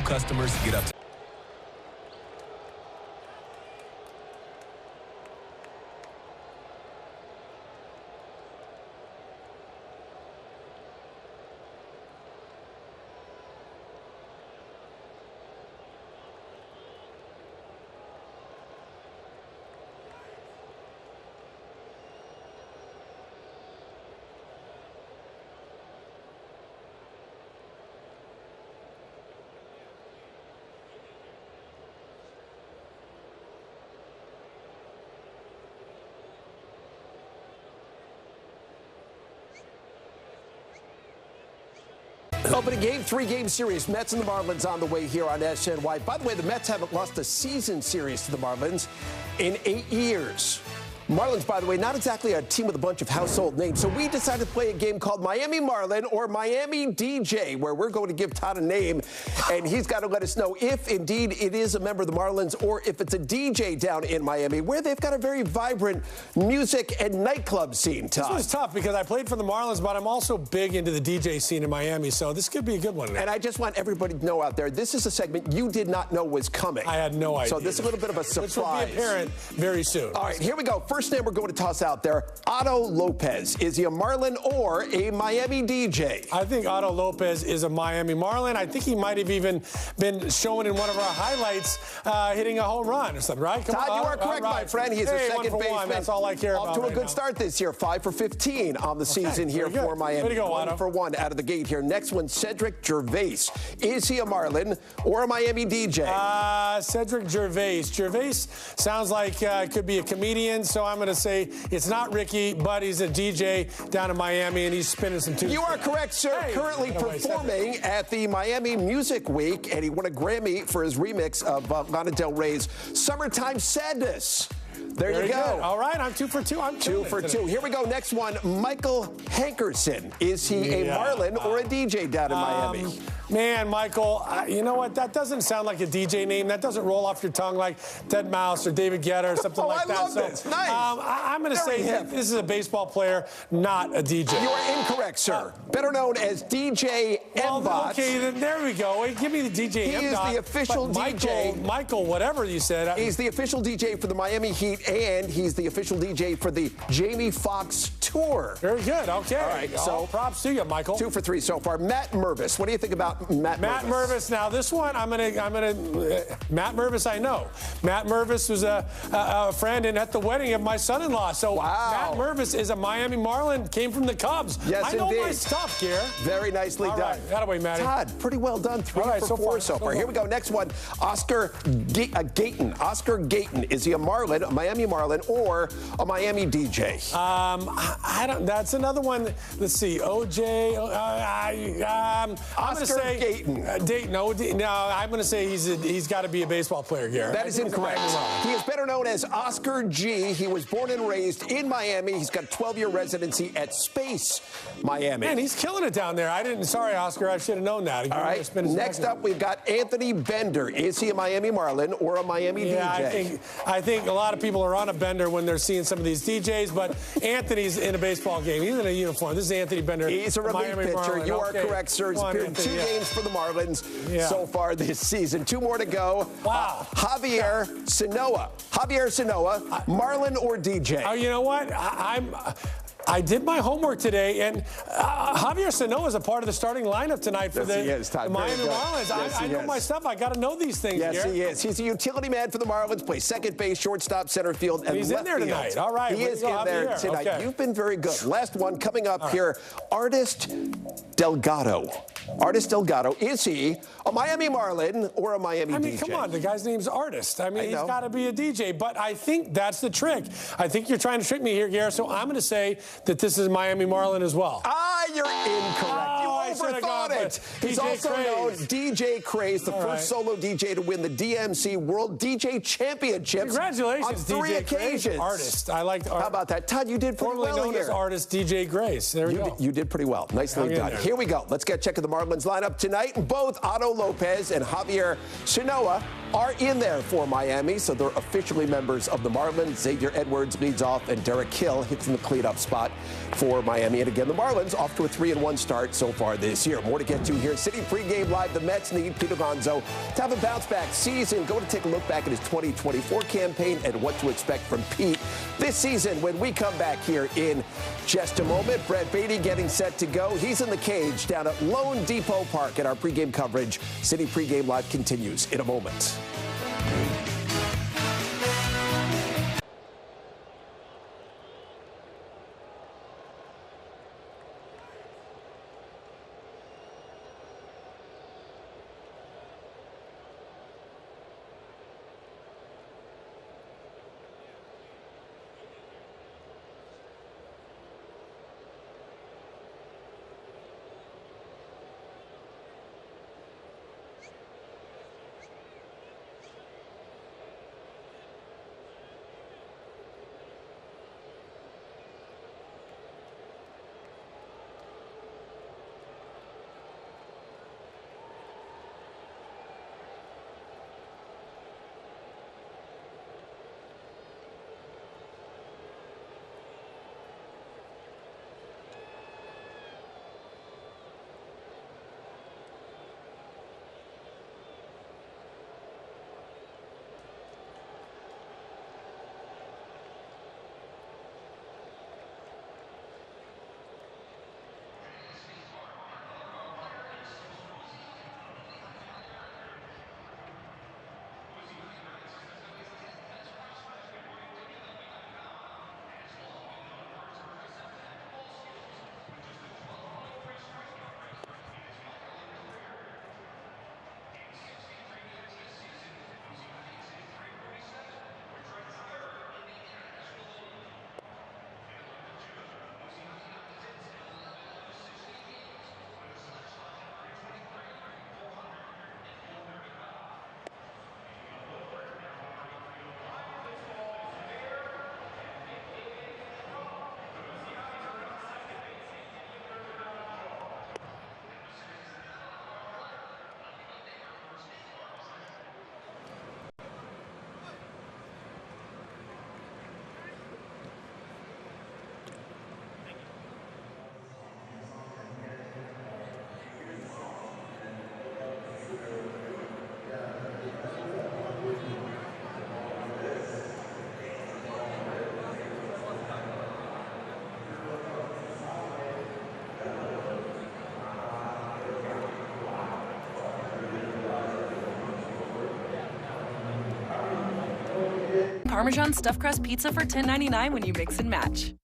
customers get up to Opening game, three-game series. Mets and the Marlins on the way here on SNY. By the way, the Mets haven't lost a season series to the Marlins in 8 years. Marlins, by the way, not exactly a team with a bunch of household names. So we decided to play a game called Miami Marlin or Miami DJ, where we're going to give Todd a name, and he's got to let us know if indeed it is a member of the Marlins or if it's a DJ down in Miami, where they've got a very vibrant music and nightclub scene, Todd. This was tough because I played for the Marlins, but I'm also big into the DJ scene in Miami, so this could be a good one. And I just want everybody to know out there, this is a segment you did not know was coming. I had no idea. So this is a little bit of a surprise. Which will be apparent very soon. All right, here we go. First name we're going to toss out there, Otto Lopez. Is he a Marlin or a Miami DJ? I think Otto Lopez is a Miami Marlin. I think he might have even been shown in one of our highlights hitting a home run or something, right? Come Todd, on, you are correct, my friend. He's a second baseman. That's all I care about. Off to a good start this year. 5 for 15 on the season here for Miami. Way to go, Otto. 1 for 1 out of the gate here. Next one, Cedric Gervais. Is he a Marlin or a Miami DJ? Cedric Gervais. Gervais sounds like could be a comedian, so I'm going to say it's not Ricky, but he's a DJ down in Miami, and he's spinning some tunes. You are correct, sir. Hey, currently performing at the Miami Music Week, and he won a Grammy for his remix of Lana Del Rey's Summertime Sadness. There you go. Good. All right, I'm 2 for 2. I'm 2 for 2. Here we go. Next one, Michael Hankerson. Is he a Marlin or a DJ down in Miami? Man, Michael, you know what? That doesn't sound like a DJ name. That doesn't roll off your tongue like Dead Mouse or David Guetta or something like that. I love this. Nice. I'm going to say this is a baseball player, not a DJ. You are incorrect, sir. Better known as DJ M-Bot. Okay, then there we go. Give me the DJ He M-Bot. is the official DJ. Michael, whatever you said. He's the official DJ for the Miami Heat, and he's the official DJ for the Jamie Foxx Tour. Very good. Okay. All right. So props to you, Michael. 2 for 3 so far. Matt Mervis. What do you think about Matt Mervis? Now this one, I'm gonna. Matt Mervis, I know. Matt Mervis was a friend and at the wedding of my son-in-law. So Matt Mervis is a Miami Marlin. Came from the Cubs. Yes, I know indeed. my stuff, Gear. Very nicely done. Right. That way, Matty. Todd, pretty well done. 3 for 4 so far. Here we go. Next one, Oscar Gayton. Oscar Gayton. Is he a Marlin, a Miami Marlin, or a Miami DJ? I don't. That's another one. Let's see. OJ. I'm going to say Gayton. No, I'm going to say he's got to be a baseball player, Gary. That is incorrect. He is better known as Oscar G. He was born and raised in Miami. He's got a 12-year residency at Space, Miami. Man, he's killing it down there. Sorry, Oscar. I should have known that. All right. Next up, we've got Anthony Bender. Is he a Miami Marlin or a Miami DJ? I think a lot of people are on a bender when they're seeing some of these DJs, but Anthony's in a baseball game. He's in a uniform. This is Anthony Bender. He's a relief pitcher. Marlin. You are correct, sir. He's appeared in 2 games for the Marlins so far this season. 2 more to go. Wow. Javier Sanoa. Marlin or DJ? Oh, you know what? I did my homework today, and Javier Sanoa is a part of the starting lineup tonight for the Miami Marlins. I know my stuff. I got to know these things. Yes, here. he is. He's a utility man for the Marlins. Plays second base, shortstop, center field, and he's in there tonight. All right, he is in there tonight. Okay. You've been very good. Last one coming up here. Artist Delgado. Is he a Miami Marlin or a Miami DJ? I mean, come on. The guy's name's Artist. I mean, he's got to be a DJ. But I think that's the trick. I think you're trying to trick me here, Gary. So I'm going to say that this is Miami Marlin as well. You're incorrect. You overthought it. He's also known DJ Craze, the first solo DJ to win the DMC World DJ Championships. Congratulations, on 3 occasions. Artist. I like How about that? Todd, you did pretty well known here. as Artist DJ Grace. There we go. You did pretty well. Nicely done. Here we go. Let's get a check of the Marlins lineup tonight. Both Otto Lopez and Javier Sanoa are in there for Miami, so they're officially members of the Marlins. Xavier Edwards leads off, and Derek Hill hits in the cleanup spot for Miami. And again, the Marlins off to a 3-1 start so far this year. More to get to here. City pregame live. The Mets need Pete Alonso to have a bounce-back season. Go to take a look back at his 2024 campaign and what to expect from Pete this season when we come back here in just a moment. Brett Beatty getting set to go. He's in the cage down at Lone Depot Park, and our pregame coverage. City pregame live continues in a moment. Parmesan stuffed crust pizza for $10.99 when you mix and match.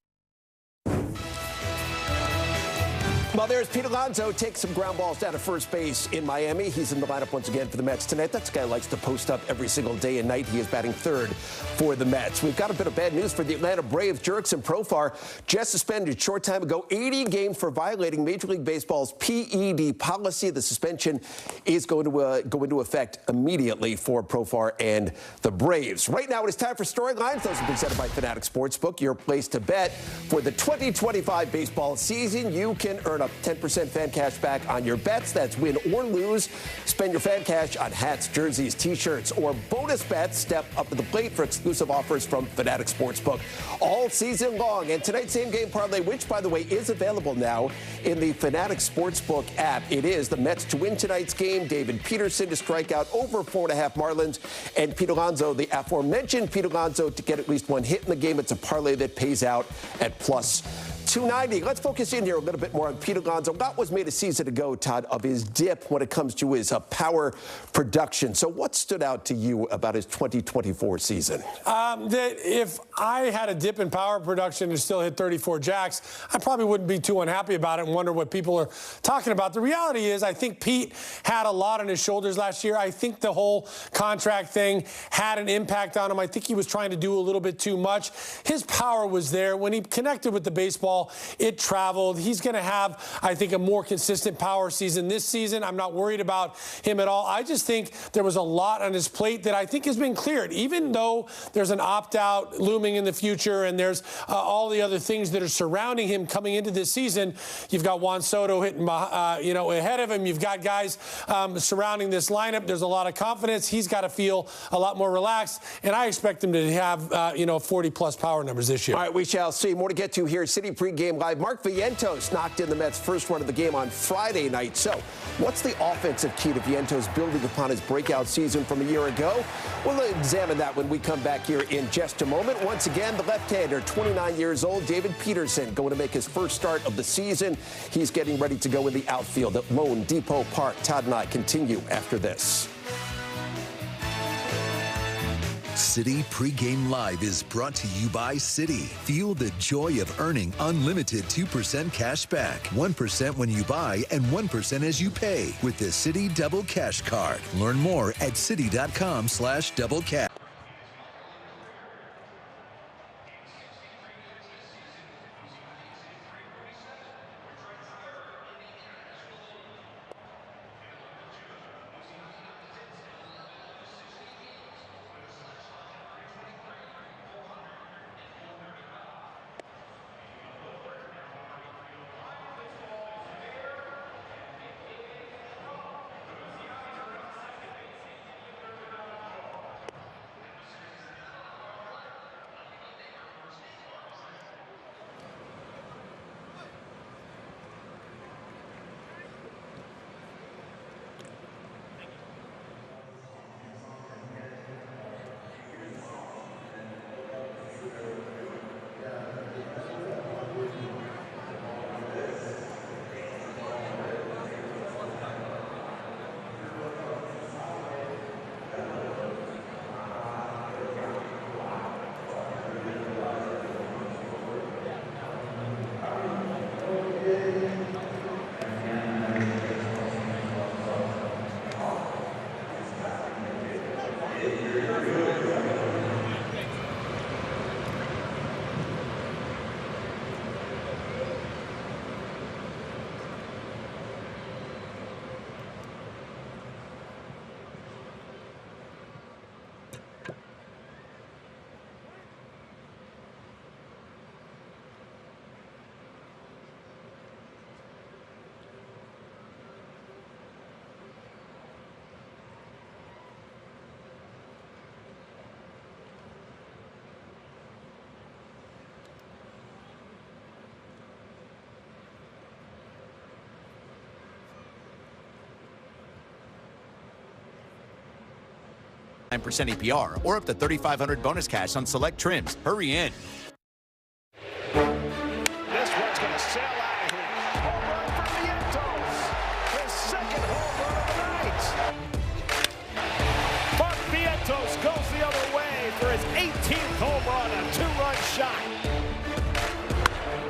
Well, there's Pete Alonso. Takes some ground balls down to first base in Miami. He's in the lineup once again for the Mets tonight. That guy likes to post up every single day and night. He is batting third for the Mets. We've got a bit of bad news for the Atlanta Braves. Jurickson Profar just suspended a short time ago, 80 games for violating Major League Baseball's PED policy. The suspension is going to go into effect immediately for Profar and the Braves. Right now, it is time for Storylines. Those are presented by Fanatics Sportsbook, your place to bet for the 2025 baseball season. You can earn up 10% fan cash back on your bets. That's win or lose. Spend your fan cash on hats, jerseys, T-shirts, or bonus bets. Step up to the plate for exclusive offers from Fanatics Sportsbook all season long. And tonight's same-game parlay, which, by the way, is available now in the Fanatics Sportsbook app. It is the Mets to win tonight's game, David Peterson to strike out over 4.5 Marlins, and Pete Alonso, the aforementioned Pete Alonso, to get at least one hit in the game. It's a parlay that pays out at plus 290. Let's focus in here a little bit more on Pete Alonso. That was made a season ago, Todd, of his dip when it comes to his power production. So what stood out to you about his 2024 season? That if I had a dip in power production and still hit 34 jacks, I probably wouldn't be too unhappy about it and wonder what people are talking about. The reality is I think Pete had a lot on his shoulders last year. I think the whole contract thing had an impact on him. I think he was trying to do a little bit too much. His power was there. When he connected with the baseball, ball. It traveled. He's going to have, I think, a more consistent power season this season. I'm not worried about him at all. I just think there was a lot on his plate that I think has been cleared, even though there's an opt-out looming in the future and there's all the other things that are surrounding him coming into this season. You've got Juan Soto hitting, ahead of him. You've got guys surrounding this lineup. There's a lot of confidence. He's got to feel a lot more relaxed, and I expect him to have, 40-plus power numbers this year. All right, we shall see. More to get to here. City pregame live. Mark Vientos knocked in the Mets' first run of the game on Friday night. So what's the offensive key to Vientos building upon his breakout season from a year ago? We'll examine that when we come back here in just a moment. Once again, the left-hander, 29 years old, David Peterson, going to make his first start of the season. He's getting ready to go in the outfield at Lone Depot Park. Todd and I continue after this. City Pregame Live is brought to you by Citi. Feel the joy of earning unlimited 2% cash back. 1% when you buy and 1% as you pay with the Citi Double Cash Card. Learn more at Citi.com/double cash. % APR or up to $3,500 bonus cash on select trims. Hurry in. This one's going to sail out of here. Home run for Vientos. His second home run of the night. Mark Vientos goes the other way for his 18th home run, a two-run shot.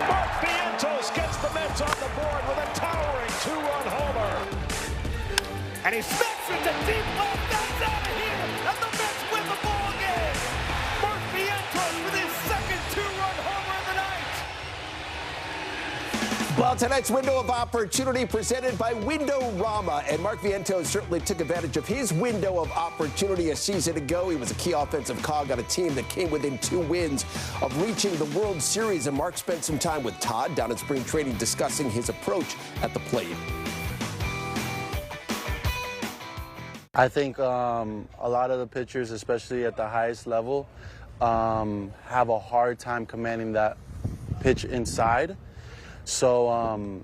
Mark Vientos gets the Mets on the board with a towering two-run homer. And he smacks it to deep left. That's out of here. And the Mets win the ball game. Mark Vientos with his second two-run homer of the night. Well, tonight's window of opportunity presented by Windorama. And Mark Vientos certainly took advantage of his window of opportunity a season ago. He was a key offensive cog on a team that came within 2 wins of reaching the World Series. And Mark spent some time with Todd down at spring training discussing his approach at the plate. I think a lot of the pitchers, especially at the highest level, have a hard time commanding that pitch inside. So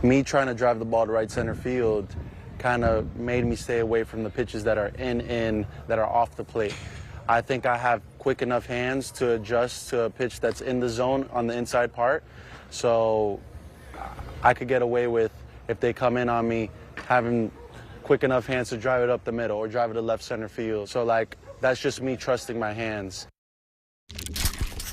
me trying to drive the ball to right center field kind of made me stay away from the pitches that are that are off the plate. I think I have quick enough hands to adjust to a pitch that's in the zone on the inside part. So I could get away with, if they come in on me, having quick enough hands to drive it up the middle or drive it to left center field. So, that's just me trusting my hands.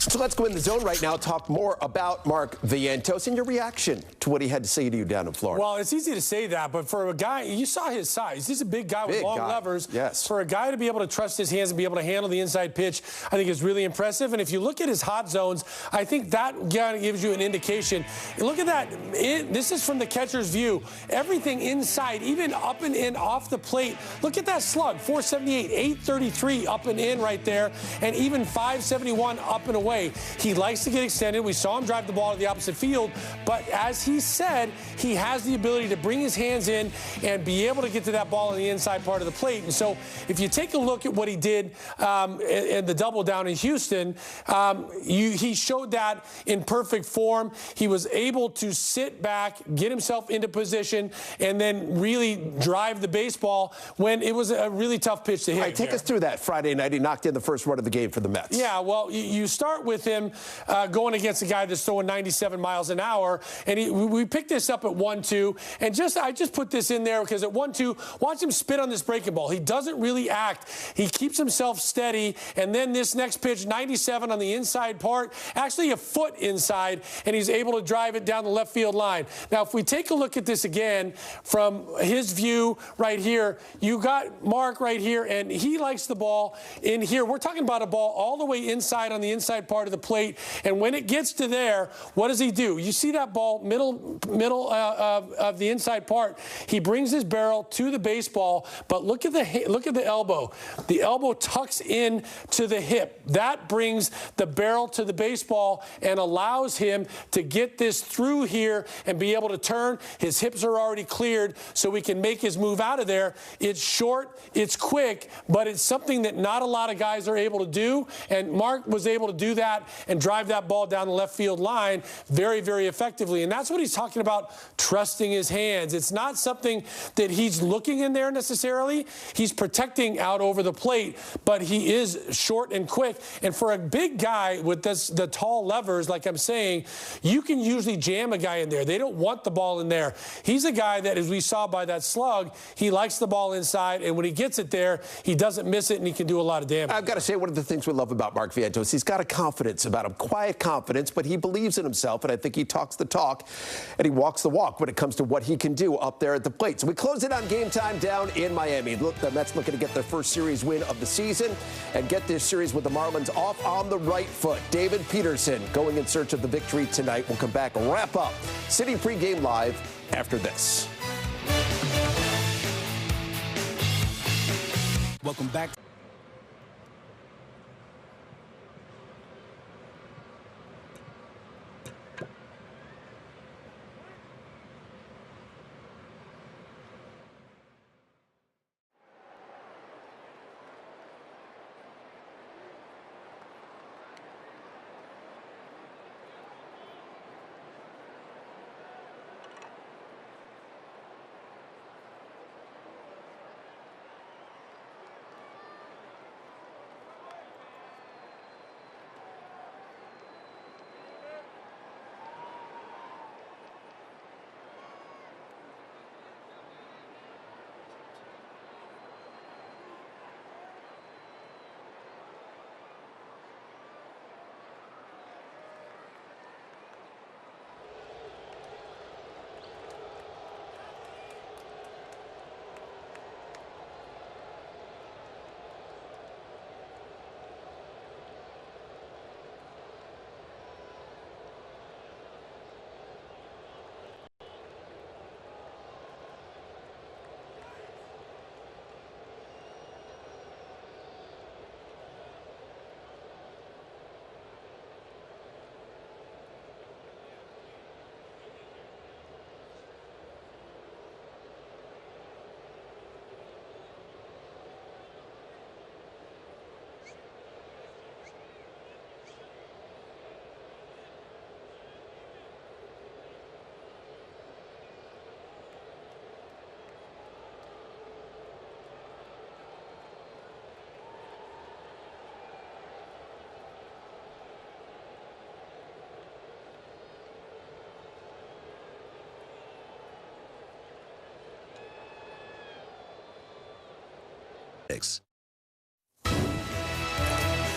So let's go in the zone right now, talk more about Mark Vientos and your reaction to what he had to say to you down in Florida. Well, it's easy to say that, but for a guy, you saw his size. He's a big guy with long levers. Yes. For a guy to be able to trust his hands and be able to handle the inside pitch, I think is really impressive. And if you look at his hot zones, I think that kind of gives you an indication. Look at that. This is from the catcher's view. Everything inside, even up and in off the plate. Look at that slug, 478, 833 up and in right there, and even 571 up and away. He likes to get extended. We saw him drive the ball to the opposite field, but as he said, he has the ability to bring his hands in and be able to get to that ball on the inside part of the plate. And so if you take a look at what he did in the double down in Houston, he showed that in perfect form. He was able to sit back, get himself into position, and then really drive the baseball when it was a really tough pitch to hit. All right, take us through that Friday night. He knocked in the first run of the game for the Mets. Yeah, well, you start with him going against a guy that's throwing 97 miles an hour, and we picked this up at 1-2, and I just put this in there because at 1-2, watch him spit on this breaking ball. He doesn't really act. He keeps himself steady, and then this next pitch, 97 on the inside part, actually a foot inside, and he's able to drive it down the left field line. Now, if we take a look at this again from his view right here, you got Mark right here, and he likes the ball in here. We're talking about a ball all the way inside on the inside part of the plate, and when it gets to there, what does he do? You see that ball middle of the inside part. He brings his barrel to the baseball, but look at the elbow. The elbow tucks in to the hip. That brings the barrel to the baseball and allows him to get this through here and be able to turn. His hips are already cleared, so we can make his move out of there. It's short, it's quick, but it's something that not a lot of guys are able to do, and Mark was able to do that and drive that ball down the left field line very, very effectively. And that's what he's talking about, trusting his hands. It's not something that he's looking in there necessarily. He's protecting out over the plate, but he is short and quick. And for a big guy with the tall levers, like I'm saying, you can usually jam a guy in there. They don't want the ball in there. He's a guy that, as we saw by that slug, he likes the ball inside, and when he gets it there, he doesn't miss it, and he can do a lot of damage. I've got to say, one of the things we love about Mark Vientos, he's got a confidence about him, quiet confidence, but he believes in himself, and I think he talks the talk, and he walks the walk when it comes to what he can do up there at the plate. So we close it on Game Time down in Miami. Look, the Mets looking to get their first series win of the season and get this series with the Marlins off on the right foot. David Peterson going in search of the victory tonight. We'll come back and wrap up City Pregame Live after this. Welcome back.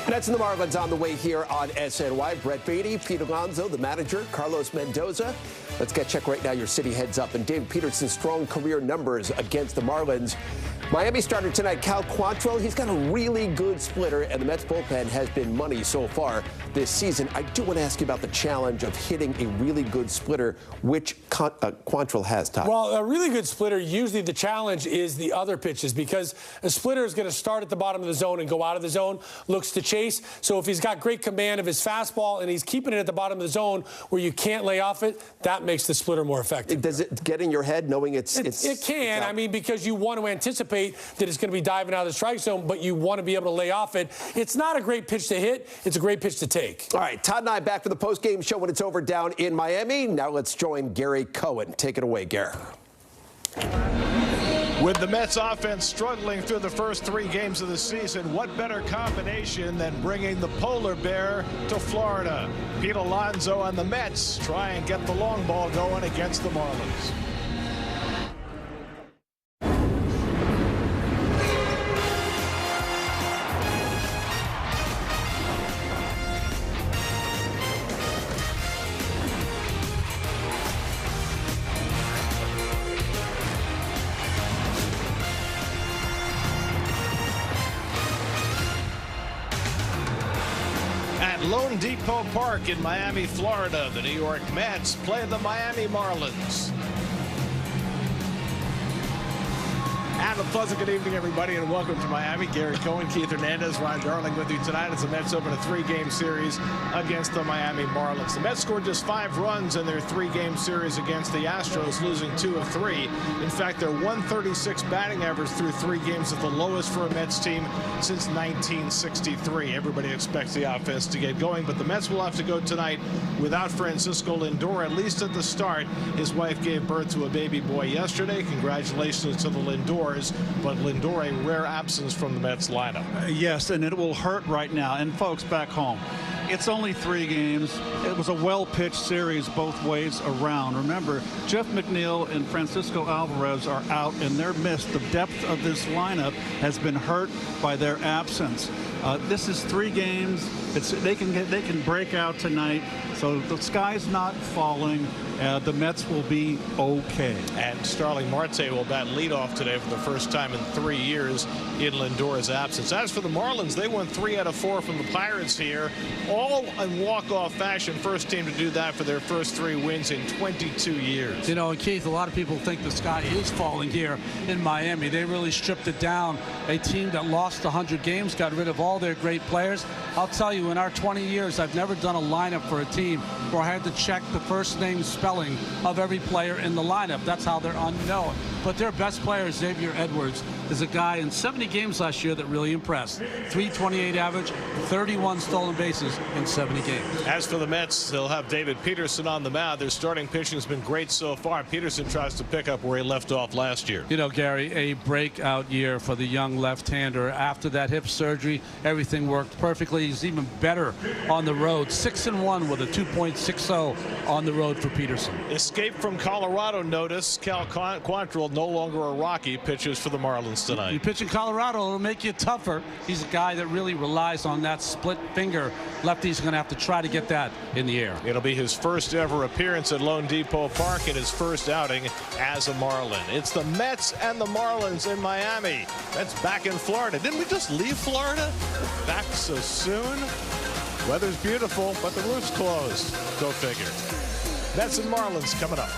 Mets and the Marlins on the way here on SNY. Brett Beatty, Pete Alonso, the manager, Carlos Mendoza. Let's get check right now your city heads up. And David Peterson's strong career numbers against the Marlins. Miami starter tonight, Cal Quantrill. He's got a really good splitter, and the Mets bullpen has been money so far this season. I do want to ask you about the challenge of hitting a really good splitter, which Quantrill has, Todd. Well, a really good splitter, usually the challenge is the other pitches, because a splitter is going to start at the bottom of the zone and go out of the zone, looks to chase. So if he's got great command of his fastball and he's keeping it at the bottom of the zone where you can't lay off it, that makes the splitter more effective. Does it get in your head knowing it can. I mean, because you want to anticipate that it's going to be diving out of the strike zone, but you want to be able to lay off it. It's not a great pitch to hit. It's a great pitch to take. All right, Todd and I back for the post-game show when it's over down in Miami. Now let's join Gary Cohen. Take it away, Gary. With the Mets offense struggling through the first 3 games of the season, what better combination than bringing the polar bear to Florida? Pete Alonso and the Mets try and get the long ball going against the Marlins. Lone Depot Park in Miami, Florida, the New York Mets play the Miami Marlins. And a pleasant good evening, everybody, and welcome to Miami. Gary Cohen, Keith Hernandez, Ryan Darling with you tonight as the Mets open a 3-game series against the Miami Marlins. The Mets scored just 5 runs in their 3-game series against the Astros, losing 2 of 3. In fact, their 136 batting average through 3 games is the lowest for a Mets team since 1963. Everybody expects the offense to get going, but the Mets will have to go tonight without Francisco Lindor, at least at the start. His wife gave birth to a baby boy yesterday. Congratulations to the Lindor. But Lindor, a rare absence from the Mets lineup. Yes, and it will hurt right now. And folks back home, it's only 3 games. It was a well-pitched series both ways around. Remember, Jeff McNeil and Francisco Alvarez are out, and they're missed. The depth of this lineup has been hurt by their absence. This is 3 games. They can break out tonight. So the sky's not falling. The Mets will be okay. And Starling Marte will bat leadoff today for the first time in 3 years in Lindor's absence. As for the Marlins, they won 3 out of 4 from the Pirates here, all in walk-off fashion. First team to do that for their first 3 wins in 22 years. You know, and Keith, a lot of people think the sky is falling here in Miami. They really stripped it down. A team that lost 100 games, got rid of all their great players. I'll tell you, in our 20 years, I've never done a lineup for a team where I had to check the first name spelling of every player in the lineup. That's how they're unknown. But their best player, Xavier Edwards, is a guy in 70 games last year that really impressed. 328 average, 31 stolen bases in 70 games. As for the Mets, they'll have David Peterson on the mound. Their starting pitching has been great so far. Peterson tries to pick up where he left off last year. You know, Gary, a breakout year for the young left-hander. After that hip surgery, everything worked perfectly. He's even better on the road. 6-1 with a 2.60 on the road for Peterson. Escape from Colorado notice. Cal Quantrill, no longer a Rocky, pitches for the Marlins tonight. You pitch in Colorado, it'll make you tougher. He's a guy that really relies on that split finger. Lefty's going to have to try to get that in the air. It'll be his first ever appearance at Lone Depot Park and his first outing as a Marlin. It's the Mets and the Marlins in Miami. That's back in Florida. Didn't we just leave Florida? Back so soon? Weather's beautiful, but the roof's closed. Go figure. Mets and Marlins coming up.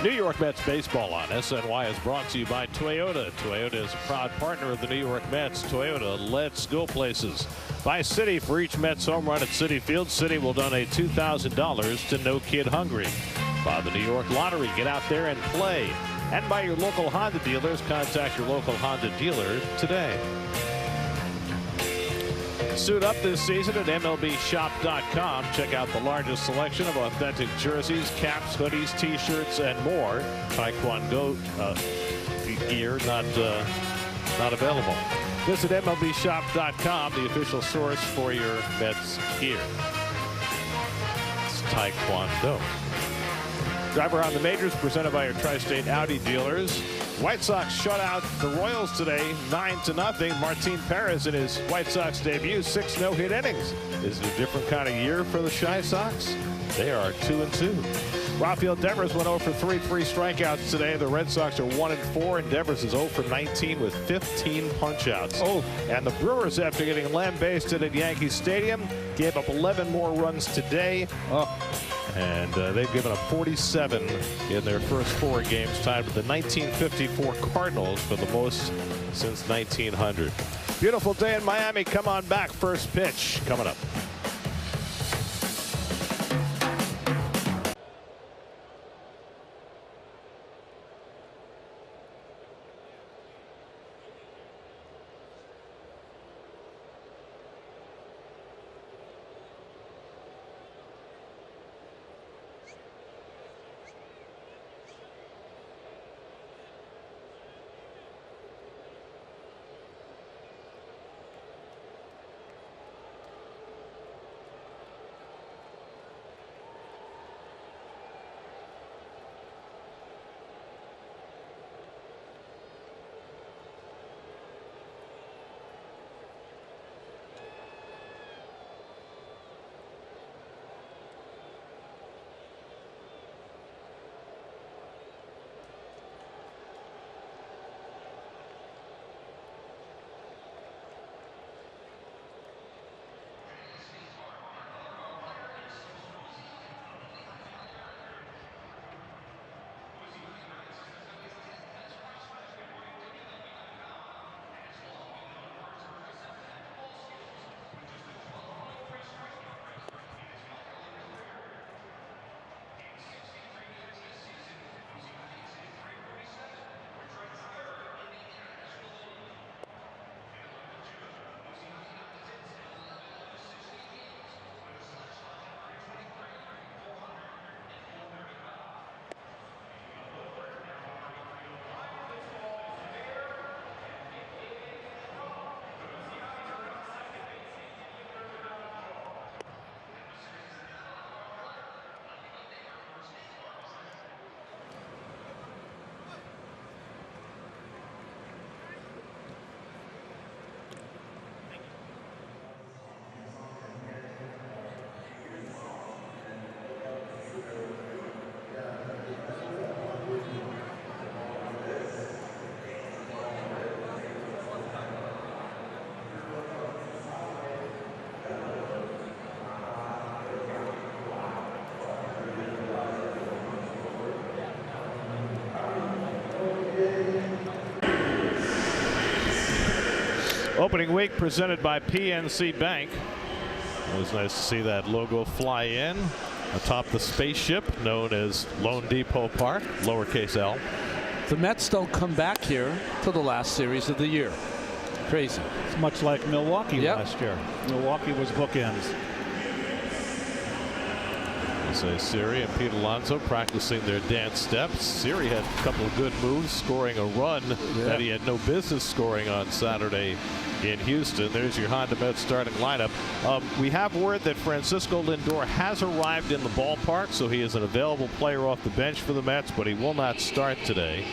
New York Mets baseball on SNY is brought to you by Toyota. Toyota is a proud partner of the New York Mets. Toyota, let's go places. By Citi, for each Mets home run at Citi Field, Citi will donate $2,000 to No Kid Hungry. By the New York Lottery, get out there and play. And by your local Honda dealers, contact your local Honda dealer today. Suit up this season at MLBshop.com. Check out the largest selection of authentic jerseys, caps, hoodies, t-shirts, and more. Taekwondo gear not available. Visit MLBshop.com, the official source for your Mets gear. It's Taekwondo. Driver on the Majors presented by your Tri-State Audi dealers. White Sox shut out the Royals today 9-0. Martin Perez in his White Sox debut, 6 no-hit innings. Is it a different kind of year for the Chi Sox? They are 2-2. Rafael Devers went 0 for 3 strikeouts today. The Red Sox are 1-4, and Devers is 0 for 19 with 15 punchouts. Oh, and the Brewers, after getting lambasted at Yankee Stadium, gave up 11 more runs today. And they've given up 47 in their first 4 games, tied with the 1954 Cardinals for the most since 1900. Beautiful day in Miami. Come on back. First pitch coming up. Opening week presented by PNC Bank. It was nice to see that logo fly in atop the spaceship known as Lone Depot Park, lowercase l. The Mets don't come back here to the last series of the year. Crazy. It's much like Milwaukee last year. Milwaukee was bookends. Jose Siri and Pete Alonso practicing their dance steps. Siri had a couple of good moves, scoring a run that he had no business scoring on Saturday in Houston. There's your Honda Mets starting lineup. We have word that Francisco Lindor has arrived in the ballpark, so he is an available player off the bench for the Mets, but he will not start today.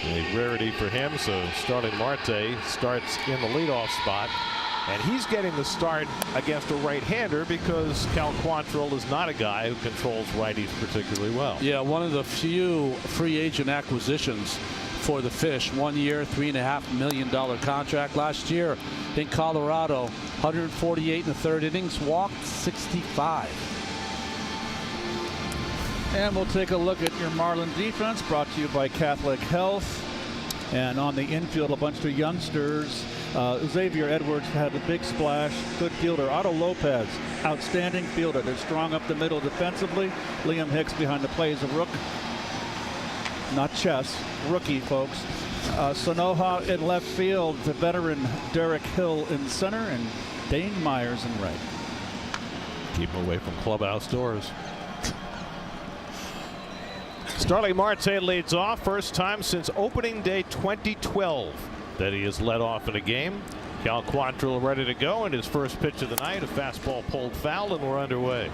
A rarity for him, so starting Marte starts in the leadoff spot. And he's getting the start against a right-hander because Cal Quantrill is not a guy who controls righties particularly well. Yeah, one of the few free agent acquisitions for the Fish. 1 year, $3.5 million contract last year in Colorado. 148 in the third innings, walked 65. And we'll take a look at your Marlin defense, brought to you by Catholic Health. And on the infield, a bunch of youngsters. Xavier Edwards had a big splash. Good fielder. Otto Lopez, outstanding fielder. They're strong up the middle defensively. Liam Hicks behind the play is a rook. Not chess. Rookie, folks. Sonoha in left field. The veteran Derek Hill in center. And Dane Myers in right. Keep him away from clubhouse doors. Starling Marte leads off. First time since opening day 2012 that he has led off in a game. Cal Quantrill ready to go, and his first pitch of the night, a fastball pulled foul, and we're underway.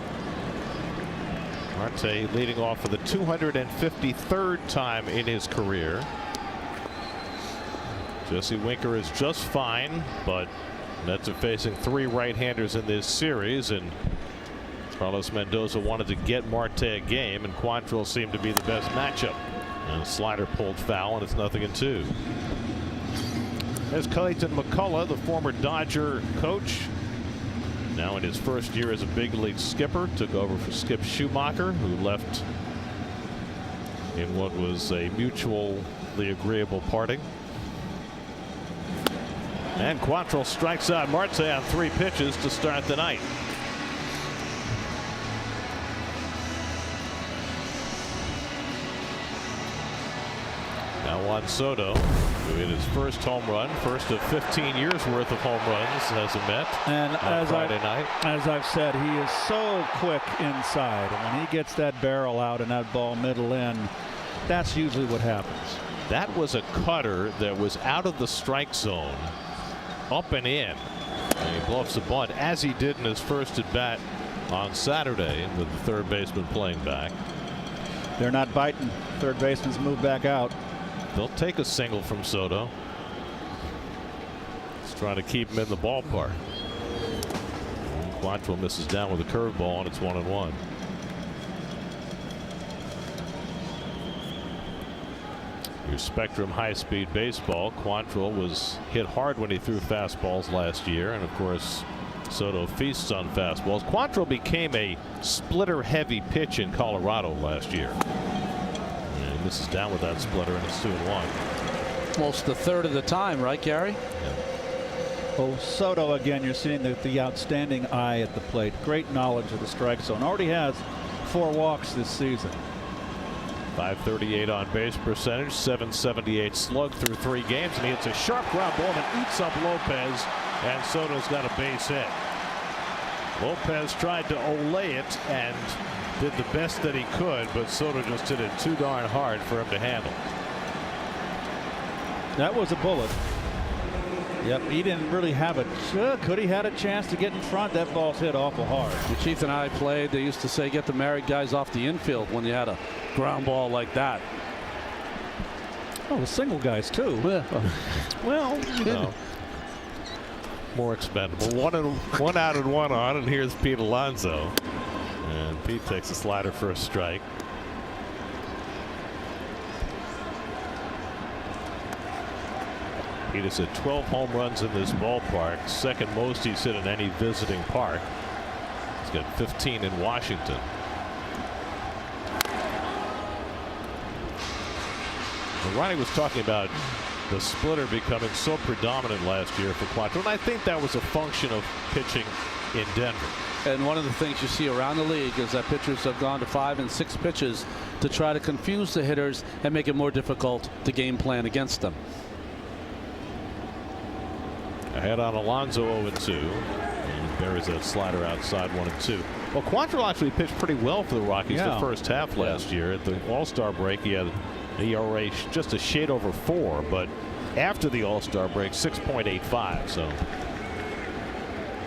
Marte leading off for the 253rd time in his career. Jesse Winker is just fine, but Mets are facing 3 right-handers in this series, and Carlos Mendoza wanted to get Marte a game, and Quantrill seemed to be the best matchup. And a slider pulled foul, and it's 0-2. There's Clayton McCullough, the former Dodger coach. Now in his first year as a big league skipper, took over for Skip Schumacher, who left in what was a mutually agreeable parting. And Quantrill strikes out Marte on 3 pitches to start the night. Now Juan Soto, who hit his first home run, first of 15 years worth of home runs as a Met. And on Friday night. As I've said, he is so quick inside. When he gets that barrel out and that ball middle in, that's usually what happens. That was a cutter that was out of the strike zone, up and in. And he bluffs a bunt, as he did in his first at bat on Saturday, with the third baseman playing back. They're not biting. Third baseman's moved back out. They'll take a single from Soto. He's trying to keep him in the ballpark. Quantrill misses down with a curveball, and it's 1-1. Your Spectrum high-speed baseball. Quantrill was hit hard when he threw fastballs last year, and of course Soto feasts on fastballs. Quantrill became a splitter-heavy pitch in Colorado last year. This is down with that splitter, and it's 2-1. Almost a third of the time, right, Gary? Yeah. Oh, Soto again. You're seeing the outstanding eye at the plate. Great knowledge of the strike zone. Already has 4 walks this season. .538 on base percentage, .778 slug through 3 games, and he hits a sharp ground ball and eats up Lopez, and Soto's got a base hit. Lopez tried to olay it and did the best that he could, but Soto just hit it too darn hard for him to handle. That was a bullet. Yep, he didn't really have a. Could he had a chance to get in front? That ball's hit awful hard. The Chief and I played. They used to say, get the married guys off the infield when you had a ground ball like that. Oh, the single guys too. Well, you know, more expendable. One out and one on, and here's Pete Alonso. And Pete takes a slider for a strike. Pete has hit 12 home runs in this ballpark, second most he's hit in any visiting park. He's got 15 in Washington. And Ronnie was talking about the splitter becoming so predominant last year for Quantrill, and I think that was a function of pitching in Denver. And one of the things you see around the league is that pitchers have gone to 5 and 6 pitches to try to confuse the hitters and make it more difficult to game plan against them. Ahead on Alonso 0-2. And buries that slider outside 1-2. Well, Quantrill actually pitched pretty well for the Rockies the first half last year. At the All-Star break, he had an ERA just a shade over 4, but after the All-Star break, 6.85. So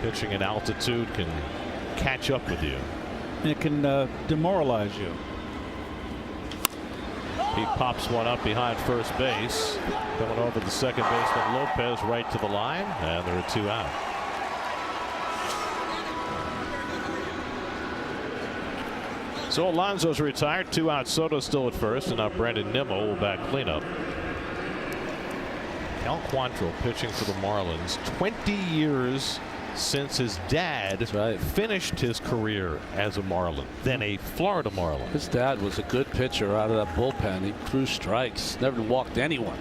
pitching in altitude can catch up with you. It can demoralize you. He pops one up behind first base. Coming over the second baseman Lopez right to the line, and there are 2 out. So Alonso's retired, 2 out. Soto still at first, and now Brandon Nimmo will back cleanup. Cal Quantrill pitching for the Marlins. 20 years since his dad finished his career as a Marlin, then a Florida Marlin. His dad was a good pitcher out of that bullpen. He threw strikes, never walked anyone.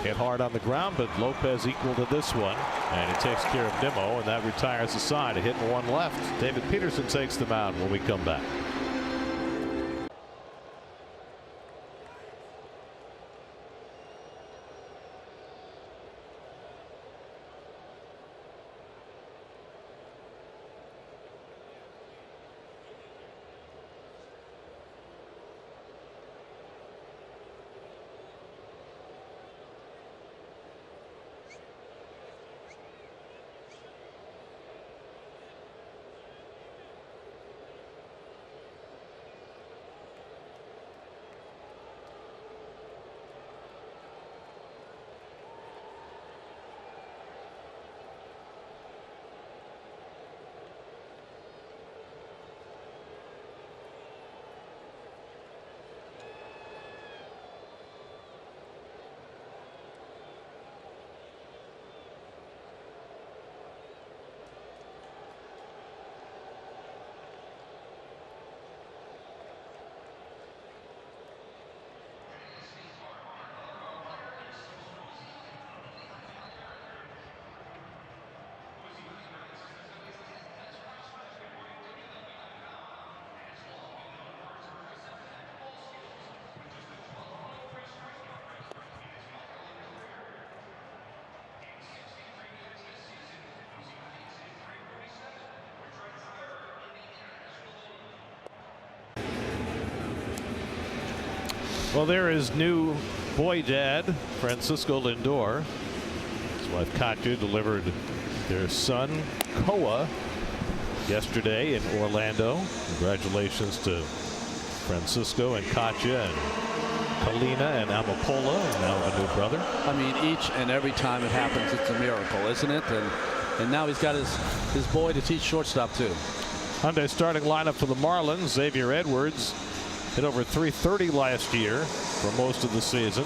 Hit hard on the ground, but Lopez equal to this one, and he takes care of Nimmo, and that retires the side. A hit and one left. David Peterson takes the mound when we come back. Well, there is new boy dad Francisco Lindor. His wife Katya delivered their son Koa yesterday in Orlando. Congratulations to Francisco and Katya and Kalina and Amapola, and now a new brother. I mean, each and every time it happens, it's a miracle, isn't it? And now he's got his boy to teach shortstop too. Hyundai starting lineup for the Marlins. Xavier Edwards hit over .330 last year for most of the season.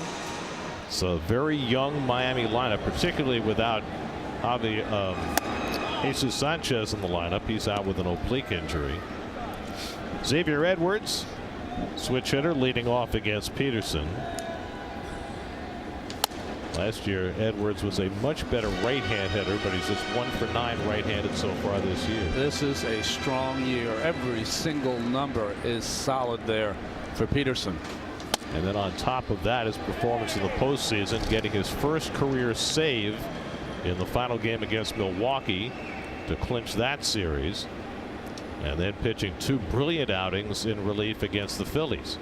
It's a very young Miami lineup, particularly without Jesus Sanchez in the lineup. He's out with an oblique injury. Xavier Edwards, switch hitter, leading off against Peterson. Last year, Edwards was a much better right-hand hitter, but he's just 1 for 9 right-handed so far this year. This is a strong year. Every single number is solid there for Peterson. And then on top of that, his performance in the postseason, getting his first career save in the final game against Milwaukee to clinch that series, and then pitching 2 brilliant outings in relief against the Phillies,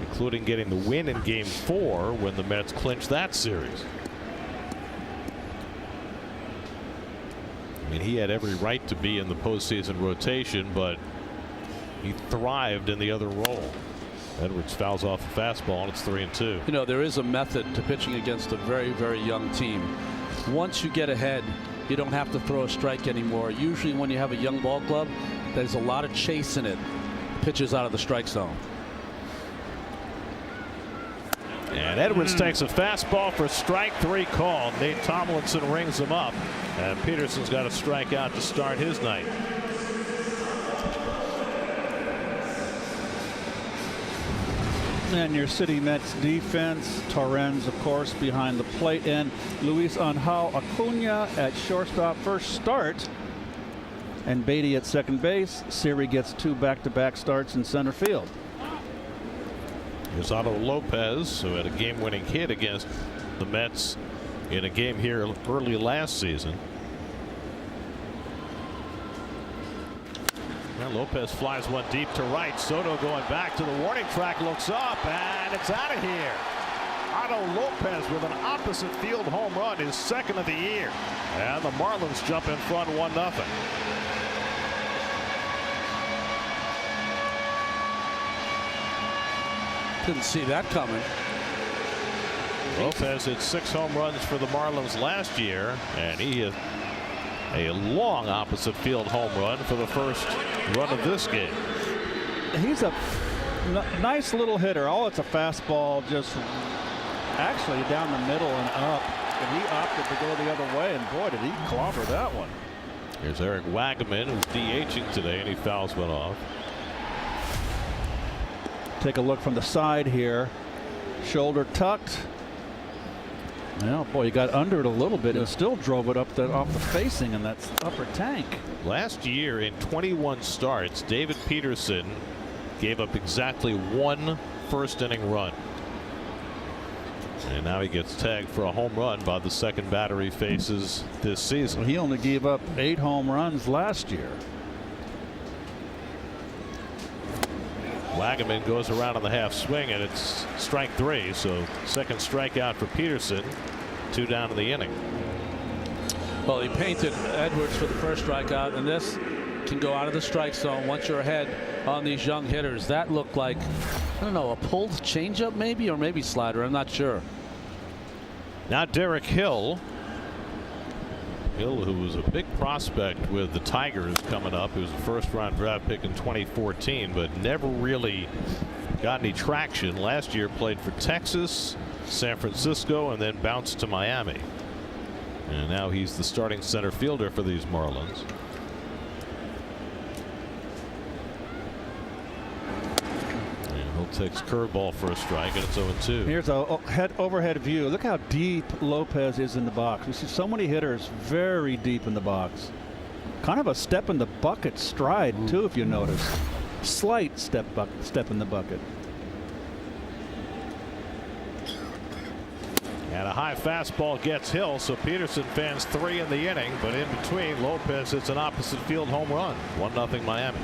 including getting the win in Game 4 when the Mets clinched that series. I mean, he had every right to be in the postseason rotation, but he thrived in the other role. Edwards fouls off a fastball, and it's 3-2. You know, there is a method to pitching against a very, very young team. Once you get ahead, you don't have to throw a strike anymore. Usually when you have a young ball club, there's a lot of chase in it. Pitches out of the strike zone. And Edwards takes a fastball for strike 3 call. Nate Tomlinson rings him up, and Peterson's got a strikeout to start his night. And your City Mets defense, Torrens, of course, behind the plate, and Luis Angel Acuna at shortstop. First start, and Beatty at second base. Siri gets 2 back-to-back starts in center field. Here's Otto Lopez, who had a game-winning hit against the Mets in a game here early last season. Well, Lopez flies one deep to right. Soto going back to the warning track, looks up, and it's out of here. Otto Lopez with an opposite field home run, his second of the year. And the Marlins jump in front 1-0. Didn't see that coming. Lopez hit 6 home runs for the Marlins last year, and he hit a long opposite field home run for the first run of this game. He's a Nice little hitter. Oh, it's a fastball just actually down the middle and up. And he opted to go the other way, and boy, did he clobber that one. Here's Eric Wagaman, who's DHing today, and he fouls one off. Take a look from the side here. Shoulder tucked. Well, boy, he got under it a little bit and still drove it up off the facing in that upper tank. Last year in 21 starts, David Peterson gave up exactly 1 first-inning run. And now he gets tagged for a home run by the second batter he faces this season. He only gave up 8 home runs last year. Wagaman goes around on the half swing, and it's strike 3. So second strikeout for Peterson. 2 down in the inning. Well, he painted Edwards for the first strikeout, and this can go out of the strike zone once you're ahead on these young hitters. That looked like, I don't know, a pulled changeup maybe, or maybe slider. I'm not sure. Now Derek Hill. Hill, who was a big prospect with the Tigers coming up. He was a first-round draft pick in 2014, but never really got any traction. Last year played for Texas, San Francisco, and then bounced to Miami. And now he's the starting center fielder for these Marlins. Takes curveball for a strike, and it's 0-2. Here's a overhead view. Look how deep Lopez is in the box. We see so many hitters very deep in the box. Kind of a step in the bucket stride too, if you notice. Slight step in the bucket. And a high fastball gets Hill, so Peterson fans 3 in the inning, but in between, Lopez hits an opposite field home run. 1-0 Miami.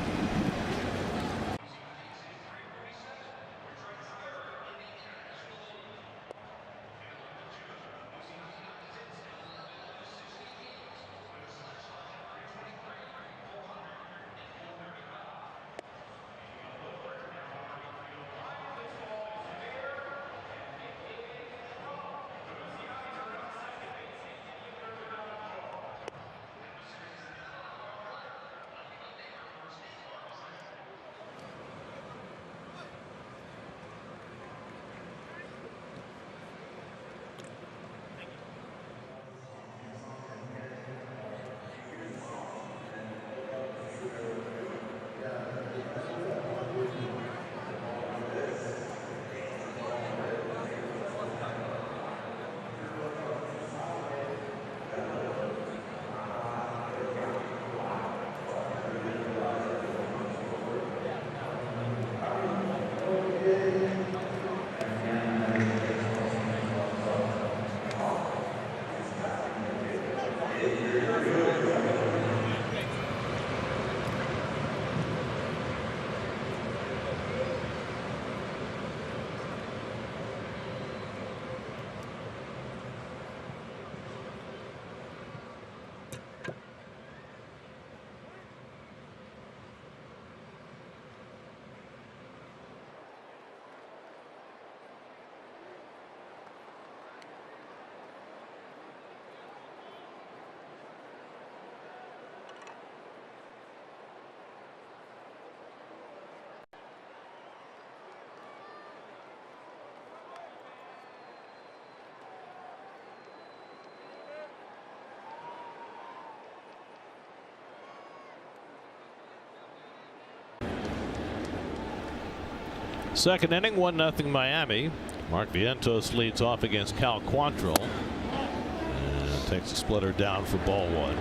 Second inning, 1-0 Miami. Mark Vientos leads off against Cal Quantrill and takes a splitter down for ball 1.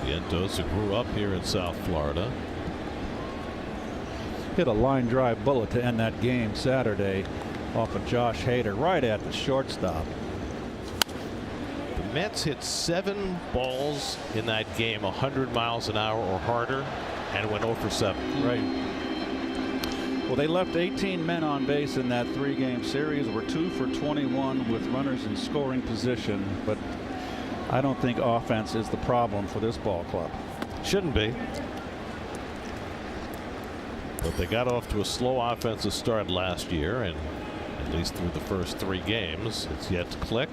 Vientos, who grew up here in South Florida, hit a line drive bullet to end that game Saturday off of Josh Hader right at the shortstop. The Mets hit 7 balls in that game 100 miles an hour or harder and went 0 for 7. Right. Well, they left 18 men on base in that 3-game series. We're 2 for 21 with runners in scoring position, but I don't think offense is the problem for this ball club. Shouldn't be. But they got off to a slow offensive start last year, and at least through the first 3 games, it's yet to click.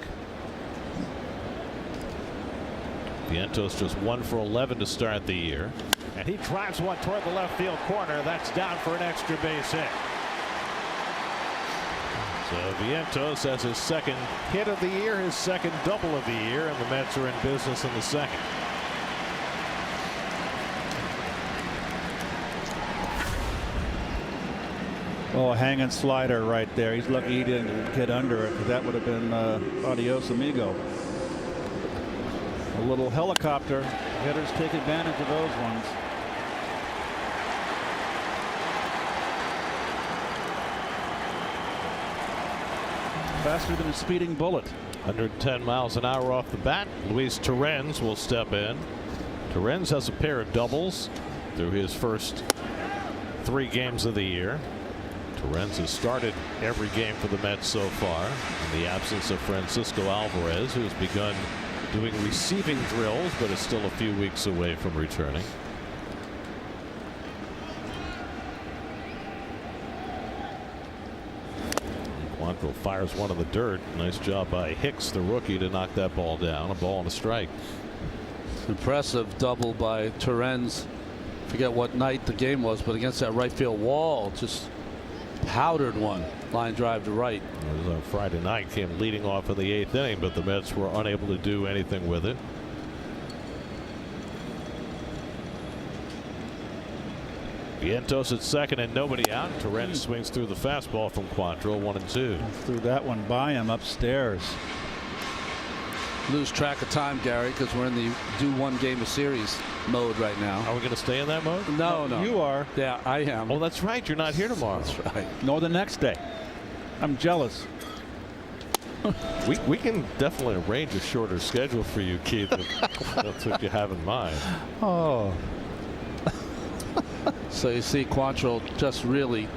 Vientos just 1 for 11 to start the year. And he drives one toward the left field corner. That's down for an extra base hit. So Vientos has his second hit of the year, his second double of the year, and the Mets are in business in the second. Oh, a hanging slider right there. He's lucky he didn't get under it, because that would have been adios amigo. A little helicopter. Hitters take advantage of those ones. Faster than a speeding bullet. 110 miles an hour off the bat. Luis Torrens will step in. Torrens has a pair of doubles through his first 3 games of the year. Torrens has started every game for the Mets so far in the absence of Francisco Alvarez, who has begun doing receiving drills but is still a few weeks away from returning. Quantrill fires one in the dirt. Nice job by Hicks, the rookie, to knock that ball down. A ball and a strike. Impressive double by Torrens. Forget what night the game was, but against that right field wall, just powdered one. Line drive to right. It was on Friday night, came leading off in the 8th inning, but the Mets were unable to do anything with it. Vientos at second and nobody out. Torrens swings through the fastball from Quantrill, 1-2. Threw that one by him upstairs. Lose track of time, Gary, because we're in the do one game a series mode right now. Are we going to stay in that mode? No. You are. Yeah, I am. Oh, that's right. You're not here tomorrow. That's right. Nor the next day. I'm jealous. We can definitely arrange a shorter schedule for you, Keith, if that's what you have in mind. Oh. So you see Quantrill just really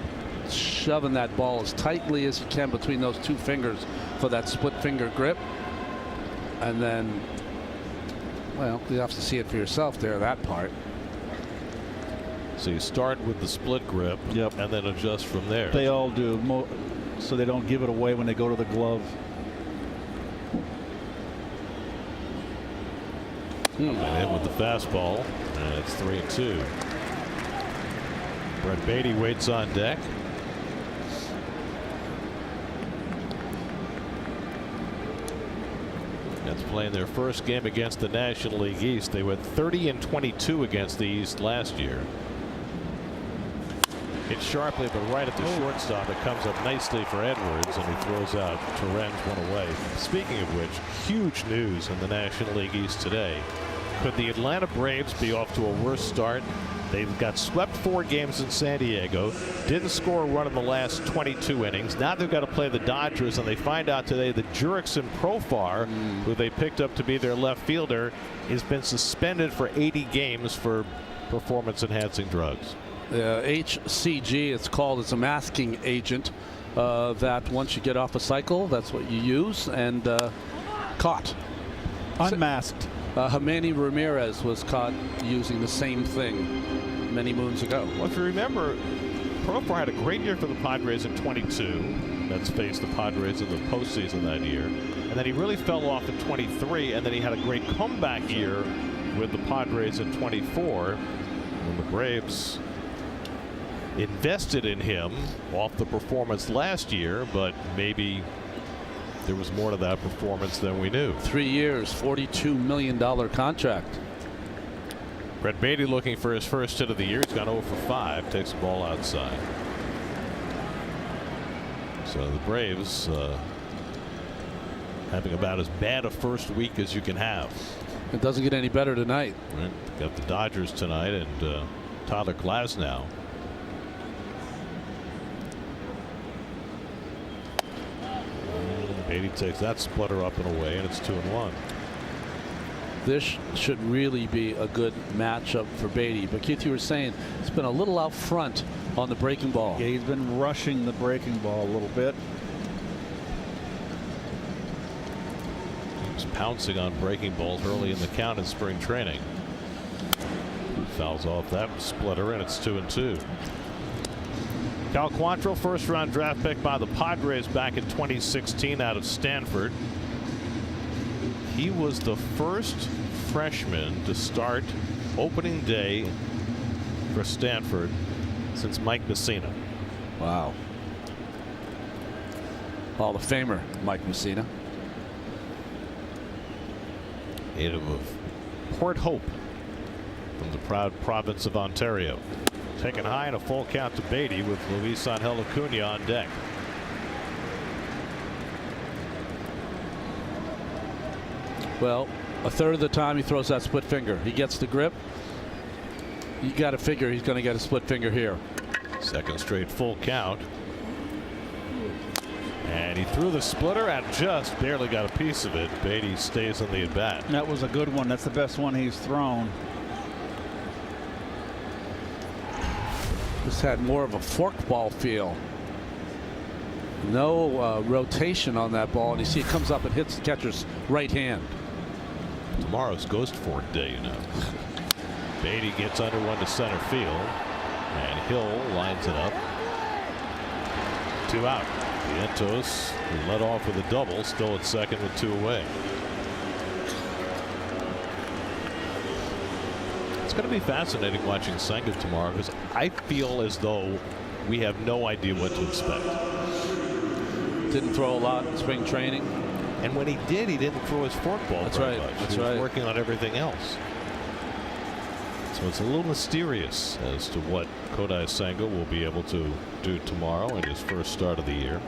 shoving that ball as tightly as he can between those 2 fingers for that split finger grip. And then, well, you have to see it for yourself there, that part. So you start with the split grip, yep, and then adjust from there. They all do, so they don't give it away when they go to the glove. And in with the fastball, and it's 3-2. Brett Beatty waits on deck. Mets playing their first game against the National League East. They went 30-22 against the East last year. Hit sharply, but right at the shortstop. It comes up nicely for Edwards, and he throws out Torrens one away. Speaking of which, huge news in the National League East today. Could the Atlanta Braves be off to a worse start? They've got swept 4 games in San Diego, didn't score a run in the last 22 innings. Now they've got to play the Dodgers, and they find out today that Jurickson Profar, who they picked up to be their left fielder, has been suspended for 80 games for performance-enhancing drugs. HCG, it's called. It's a masking agent that once you get off a cycle, that's what you use, and caught. Unmasked. Manny Ramirez was caught using the same thing many moons ago. Well, if you remember, Profar had a great year for the Padres in 22. Mets faced the Padres in the postseason that year. And then he really fell off in 23, and then he had a great comeback year with the Padres in 24. And the Braves invested in him off the performance last year, but maybe there was more to that performance than we knew. 3 years, $42 million contract. Brett Beatty looking for his first hit of the year. He's gone 0 for 5, takes the ball outside. So the Braves having about as bad a first week as you can have. It doesn't get any better tonight. Right. Got the Dodgers tonight and Tyler Glasnow. Beatty takes that splitter up and away, and it's 2-1. This should really be a good matchup for Beatty. But Keith, you were saying it's been a little out front on the breaking ball. Yeah, he's been rushing the breaking ball a little bit. He was pouncing on breaking balls early in the count in spring training. Fouls off that splitter, and it's 2-2. Cal Quantrill, first-round draft pick by the Padres back in 2016 out of Stanford. He was the first freshman to start opening day for Stanford since Mike Messina. Wow. Hall of Famer Mike Mussina. Native of Port Hope from the proud province of Ontario. Taken high and a full count to Beatty with Luis Angel Acuna on deck. Well, a third of the time he throws that split finger. He gets the grip. You got to figure he's going to get a split finger here. Second straight full count. And he threw the splitter and just barely got a piece of it. Beatty stays on the at bat. That was a good one. That's the best one he's thrown. This had more of a forkball feel. No rotation on that ball, and you see it comes up and hits the catcher's right hand. Tomorrow's Ghost Fork Day, you know. Beatty gets under one to center field, and Hill lines it up. 2 out. Vientos, who led off with a double, still at second with 2 away. It's going to be fascinating watching Senga tomorrow, because I feel as though we have no idea what to expect. Didn't throw a lot in spring training. And when he did, he didn't throw his forkball. That's very right. much. That's he was right. working on everything else. So it's a little mysterious as to what Kodai Senga will be able to do tomorrow in his first start of the year.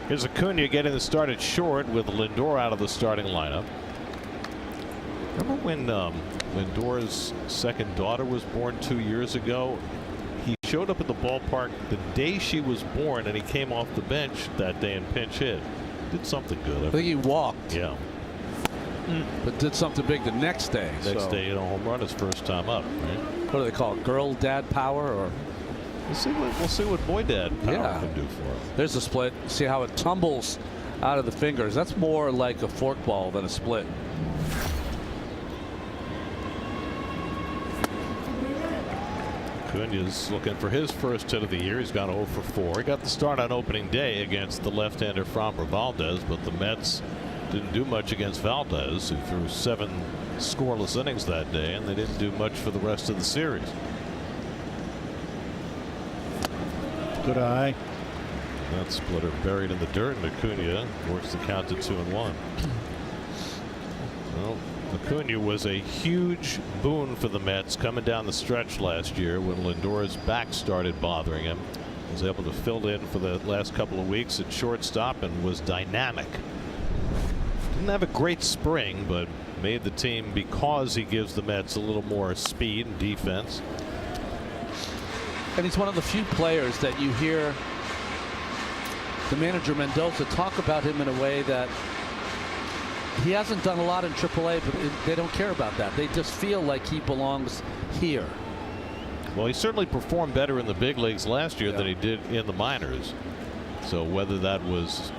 Here's Acuna getting the start at short with Lindor out of the starting lineup. Remember when Lindor's second daughter was born 2 years ago? He showed up at the ballpark the day she was born, and he came off the bench that day and pinch hit. Did something good. I think he walked. Yeah. But did something big the next day. Next day, hit a home run his first time up. Right? What do they call it? Girl dad power? Or we'll see what boy dad power can do for him. There's a split. See how it tumbles out of the fingers. That's more like a forkball than a split. Acuna's looking for his first hit of the year. He's gone 0 for 4. He got the start on opening day against the left-hander Framber Valdez, but the Mets didn't do much against Valdez, who threw 7 scoreless innings that day, and they didn't do much for the rest of the series. Good eye. That splitter buried in the dirt, and Acuna works the count to 2-1. Well, Acuna was a huge boon for the Mets coming down the stretch last year when Lindor's back started bothering him. Was able to fill in for the last couple of weeks at shortstop and was dynamic. Didn't have a great spring, but made the team because he gives the Mets a little more speed and defense. And he's one of the few players that you hear the manager Mendoza talk about him in a way that he hasn't done a lot in AAA, but they don't care about that. They just feel like he belongs here. Well, he certainly performed better in the big leagues last year than he did in the minors. So whether that was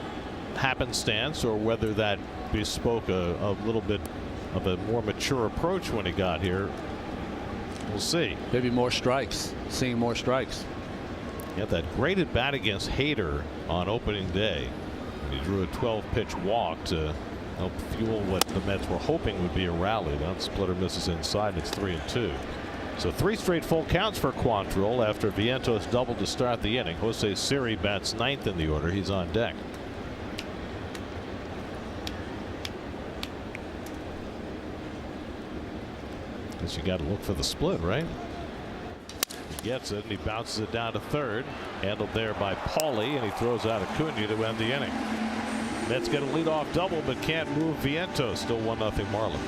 happenstance or whether that bespoke a little bit of a more mature approach when he got here, we'll see. Maybe more strikes, seeing more strikes. He had that great at bat against Hader on opening day. He drew a 12-pitch walk to help fuel what the Mets were hoping would be a rally. That splitter misses inside. It's 3-2. So 3 straight full counts for Quantrill after Vientos doubled to start the inning. Jose Siri bats 9th in the order. He's on deck. Guess you got to look for the split, right? He gets it, and he bounces it down to third. Handled there by Paulie, and he throws out Acuna to end the inning. Mets get a leadoff double, but can't move Vientos. Still 1-0 Marlins.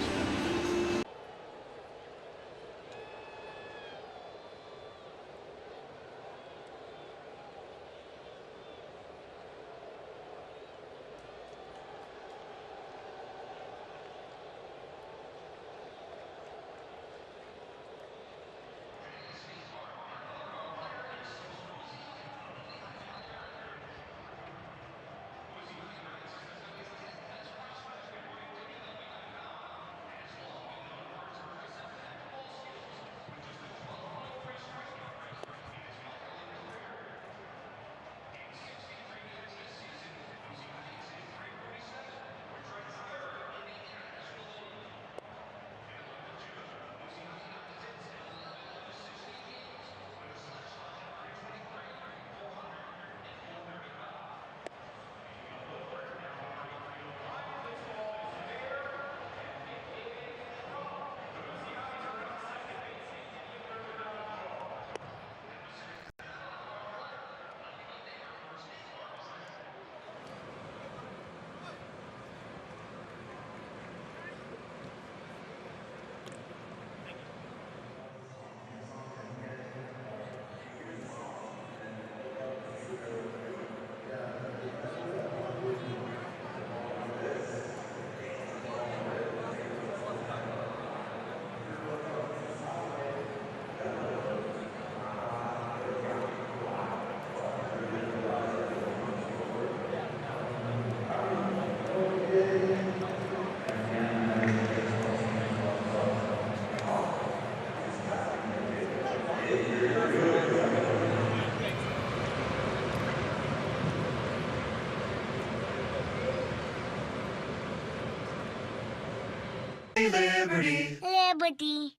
Liberty. Liberty.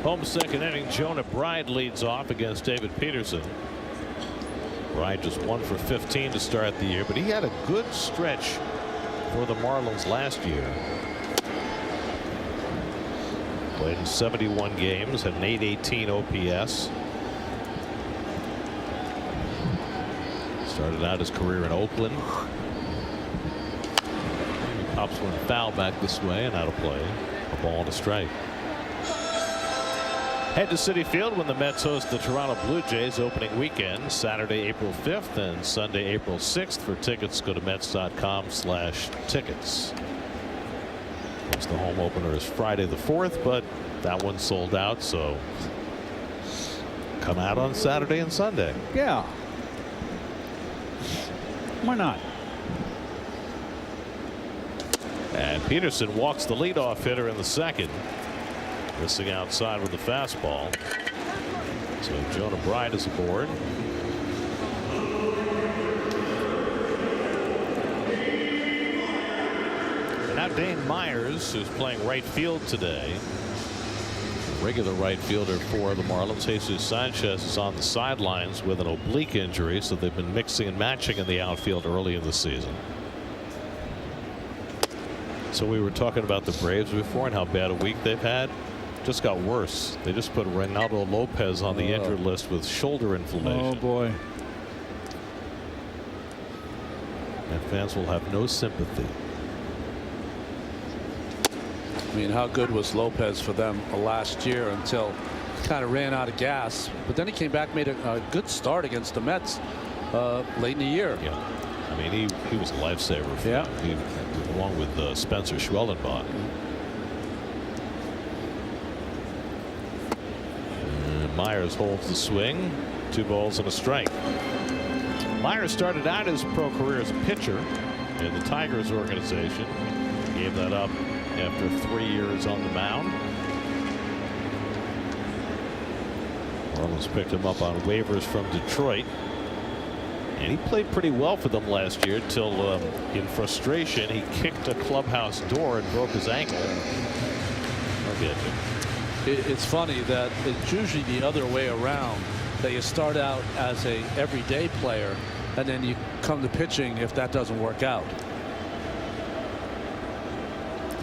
Home second inning, Jonah Bride leads off against David Peterson. Bride just 1 for 15 to start the year, but he had a good stretch for the Marlins last year. Played in 71 games, had an .818 OPS. Started out his career in Oakland. He pops one foul back this way and out of play. A ball and a strike. Head to Citi Field when the Mets host the Toronto Blue Jays opening weekend, Saturday, April 5th and Sunday, April 6th. For tickets, go to Mets.com/tickets. Of course, the home opener is Friday the 4th, but that one's sold out, so come out on Saturday and Sunday. Yeah. Why not? And Peterson walks the leadoff hitter in the second. Missing outside with the fastball. So Jonah Bride is aboard. And now Dane Myers, who's playing right field today. Regular right fielder for the Marlins. Jesus Sanchez is on the sidelines with an oblique injury, so they've been mixing and matching in the outfield early in the season. So we were talking about the Braves before and how bad a week they've had. Just got worse. They just put Reynaldo Lopez on the injured list with shoulder inflammation. Oh boy. And fans will have no sympathy. I mean, how good was Lopez for them last year until he kind of ran out of gas, but then he came back, made a good start against the Mets late in the year. Yeah, I mean he was a lifesaver for them. He, along with Spencer Schwellenbach. And Myers holds the swing. 2 balls and a strike. Myers started out his pro career as a pitcher in the Tigers organization. Gave that up after 3 years on the mound. Marlins picked him up on waivers from Detroit. And he played pretty well for them last year till in frustration he kicked a clubhouse door and broke his ankle. It's funny that it's usually the other way around, that you start out as a everyday player and then you come to pitching if that doesn't work out.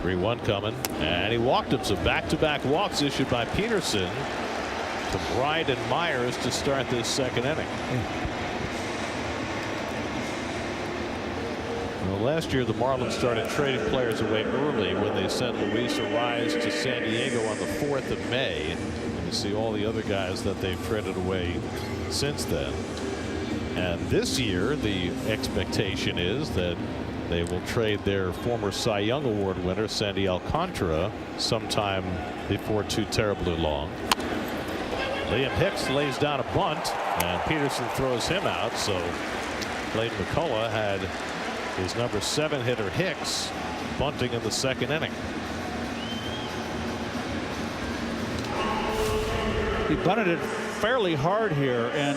3-1 coming, and he walked him. So back-to-back walks issued by Peterson to Bride and Myers to start this second inning. Well, last year the Marlins started trading players away early when they sent Luis Ariz to San Diego on the 4th of May. And you see all the other guys that they've traded away since then. And this year the expectation is that they will trade their former Cy Young Award winner Sandy Alcantara sometime before too terribly long. Liam Hicks lays down a bunt and Peterson throws him out. So Clayton McCullough had his number 7 hitter Hicks bunting in the second inning. He bunted it fairly hard here, and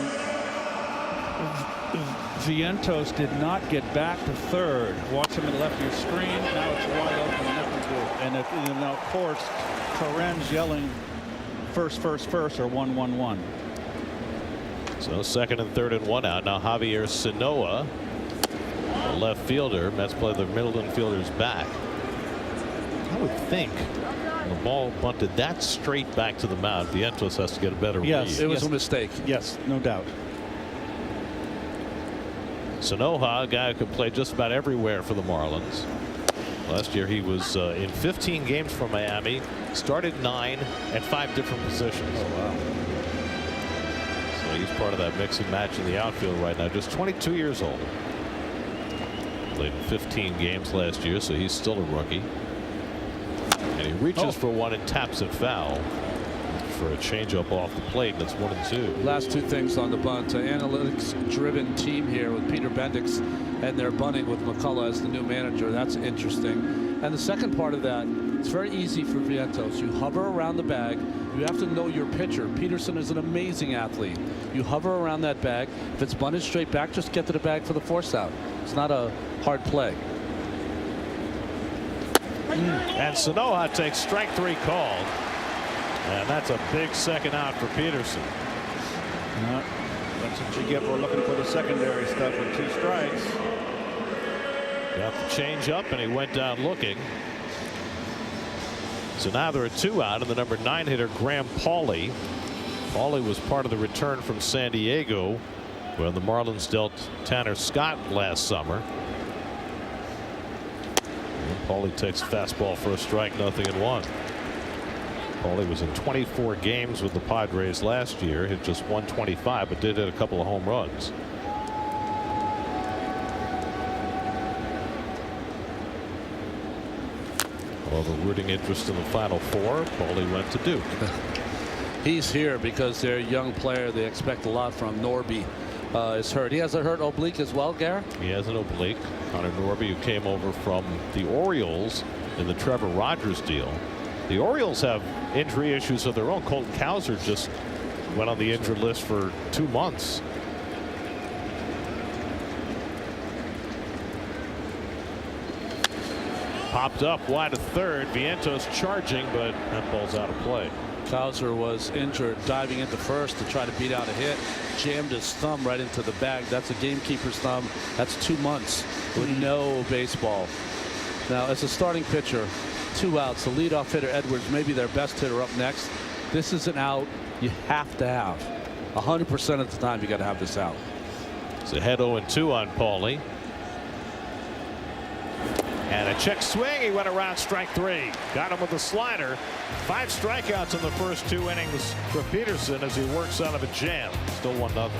Vientos did not get back to third. Watch him in the left of your screen. Now it's wide open. And now, of course, Coren's yelling first, or 1-1-1. So second and third and 1 out. Now Javier Sanoa, the left fielder. Mets play the middle infielders back. I would think the ball bunted that straight back to the mound. Vientos has to get a better read. Yes, it was a mistake. Yes, no doubt. Sanoa, a guy who can play just about everywhere for the Marlins. Last year he was in 15 games for Miami, started 9 at 5 different positions. Oh, wow. So he's part of that mix and match in the outfield right now. Just 22 years old. Played in 15 games last year, so he's still a rookie. And he reaches for one and taps it foul for a changeup off the plate, and it's 1-2. Last 2 things on the bunt. Analytics-driven team here with Peter Bendix, and they're bunting with McCullough as the new manager. That's interesting. And the second part of that, it's very easy for Vientos. You hover around the bag. You have to know your pitcher. Peterson is an amazing athlete. You hover around that bag. If it's bunted straight back, just get to the bag for the force out. It's not a hard play. And Sanoja takes strike 3 called. And that's a big second out for Peterson. That's what you get for looking for the secondary stuff with 2 strikes. Got the change up and he went down looking. So now there are 2 out, and the number 9 hitter Graham Pauley. Pauley was part of the return from San Diego when the Marlins dealt Tanner Scott last summer. And Pauley takes a fastball for a strike, 0-1. Pauley was in 24 games with the Padres last year, hit just 125, but did hit a couple of home runs. All the rooting interest in the Final Four. Pauley went to Duke. He's here because they're a young player. They expect a lot from. Norby is hurt. He has a hurt oblique as well, Garrett? He has an oblique. Connor Norby, who came over from the Orioles in the Trevor Rogers deal. The Orioles have injury issues of their own. Colton Cowser just went on the injured list for 2 months. Popped up wide of third. Vientos charging, but that ball's out of play. Cowser was injured diving into first to try to beat out a hit. Jammed his thumb right into the bag. That's a gamekeeper's thumb. That's 2 months with no baseball. Now, as a starting pitcher, 2 outs. The leadoff hitter Edwards, maybe their best hitter, up next. This is an out you have to have. 100% of the time you got to have this out. It's a head 0-2 on Pauley. And a check swing. He went around strike 3. Got him with a slider. 5 strikeouts in the first 2 innings for Peterson as he works out of a jam. Still 1-0.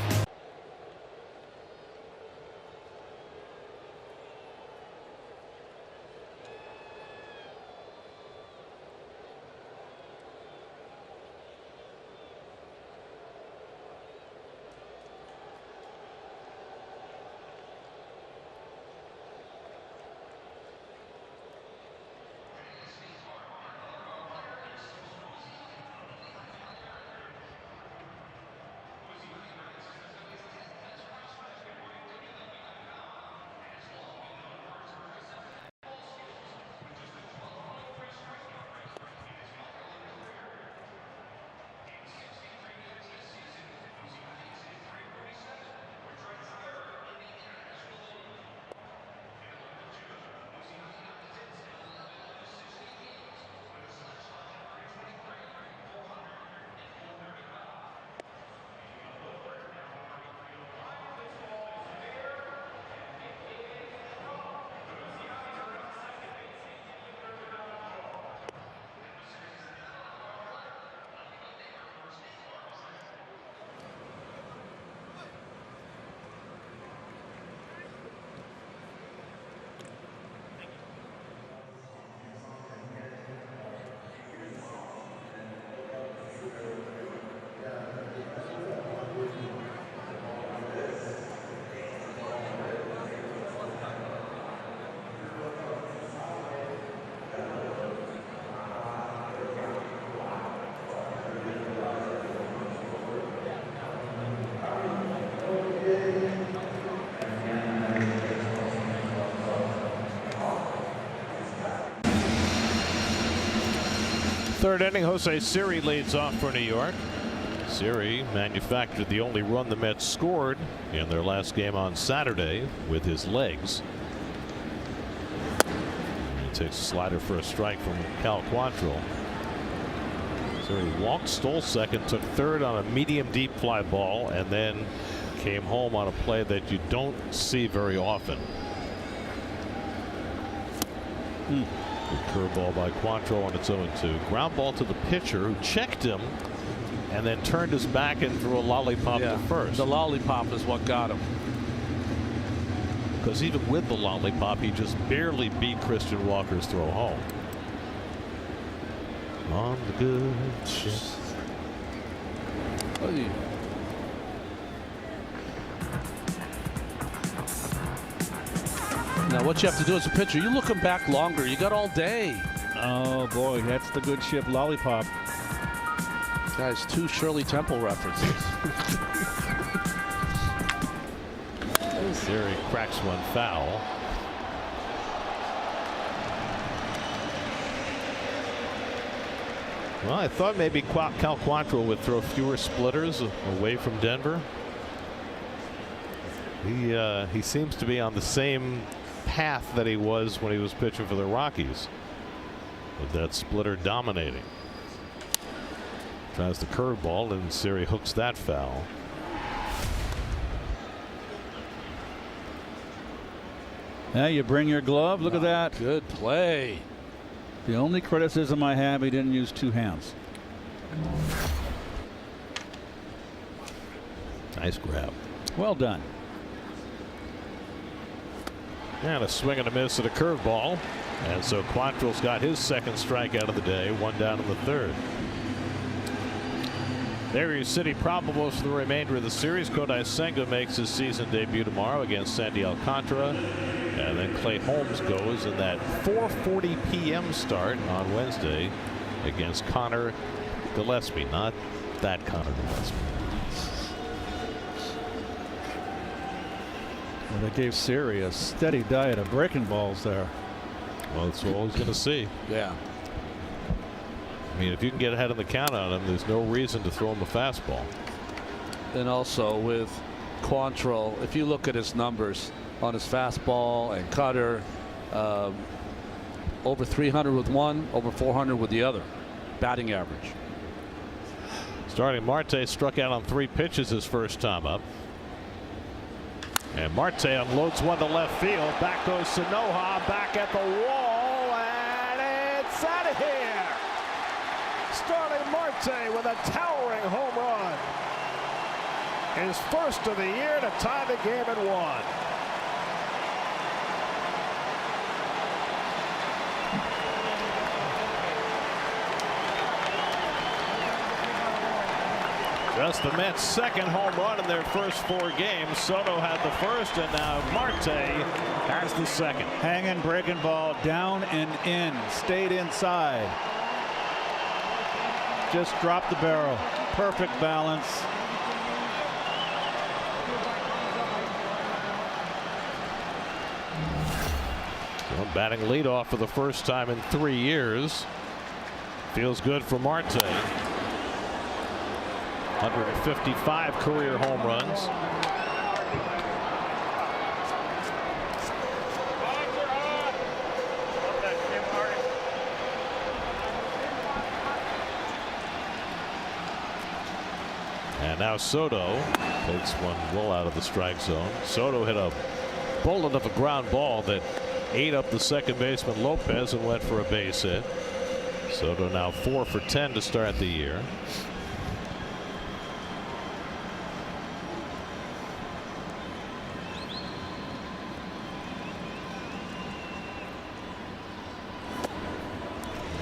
Third inning, Jose Siri leads off for New York. Siri manufactured the only run the Mets scored in their last game on Saturday with his legs. He takes a slider for a strike from Cal Quantrill. Siri walked, stole second, took third on a medium deep fly ball, and then came home on a play that you don't see very often. Good curveball by Quantrill on its 0-2. Ground ball to the pitcher, who checked him and then turned his back and threw a lollipop to first. The lollipop is what got him. Because even with the lollipop, he just barely beat Christian Walker's throw home. On the good ship. Now what you have to do as a pitcher, you look him back longer. You got all day. Oh boy, that's the good ship lollipop. Guys, 2 Shirley Temple references. Siri cracks one foul. Well, I thought maybe Cal Quantrill would throw fewer splitters away from Denver. He seems to be on the same path that he was when he was pitching for the Rockies, with that splitter dominating. Tries the curveball, and Siri hooks that foul. Now you bring your glove. Look at that. Good play. The only criticism I have, he didn't use two hands. Nice grab. Well done. And a swing and a miss at a curveball. And so Quantrill's got his second strikeout of the day, one down in the third. There are your City probables for the remainder of the series. Kodai Senga makes his season debut tomorrow against Sandy Alcantara. And then Clay Holmes goes in that 4:40 p.m. start on Wednesday against Connor Gillespie. Not that Connor Gillespie. Well, they gave Siri a steady diet of breaking balls there. Well, that's all he's going to see. Yeah. I mean, if you can get ahead of the count on him, there's no reason to throw him a fastball. And also with Quantrill, if you look at his numbers on his fastball and cutter, over 300 with one, over 400 with the other. Batting average. Starting Marte struck out on 3 pitches his first time up. And Marte unloads one to left field. Back goes Sanoja, back at the wall, and it's out of here. Starling Marte with a towering home run. His first of the year to tie the game at 1. Just the Mets' second home run in their first 4 games. Soto had the first, and now Marte has the second. Hanging, breaking ball, down and in. Stayed inside. Just dropped the barrel. Perfect balance. So batting leadoff for the first time in 3 years. Feels good for Marte. 155 career home runs. And now Soto takes one well out of the strike zone. Soto hit a bullet of a ground ball that ate up the second baseman Lopez and went for a base hit. Soto now 4 for 10 to start the year.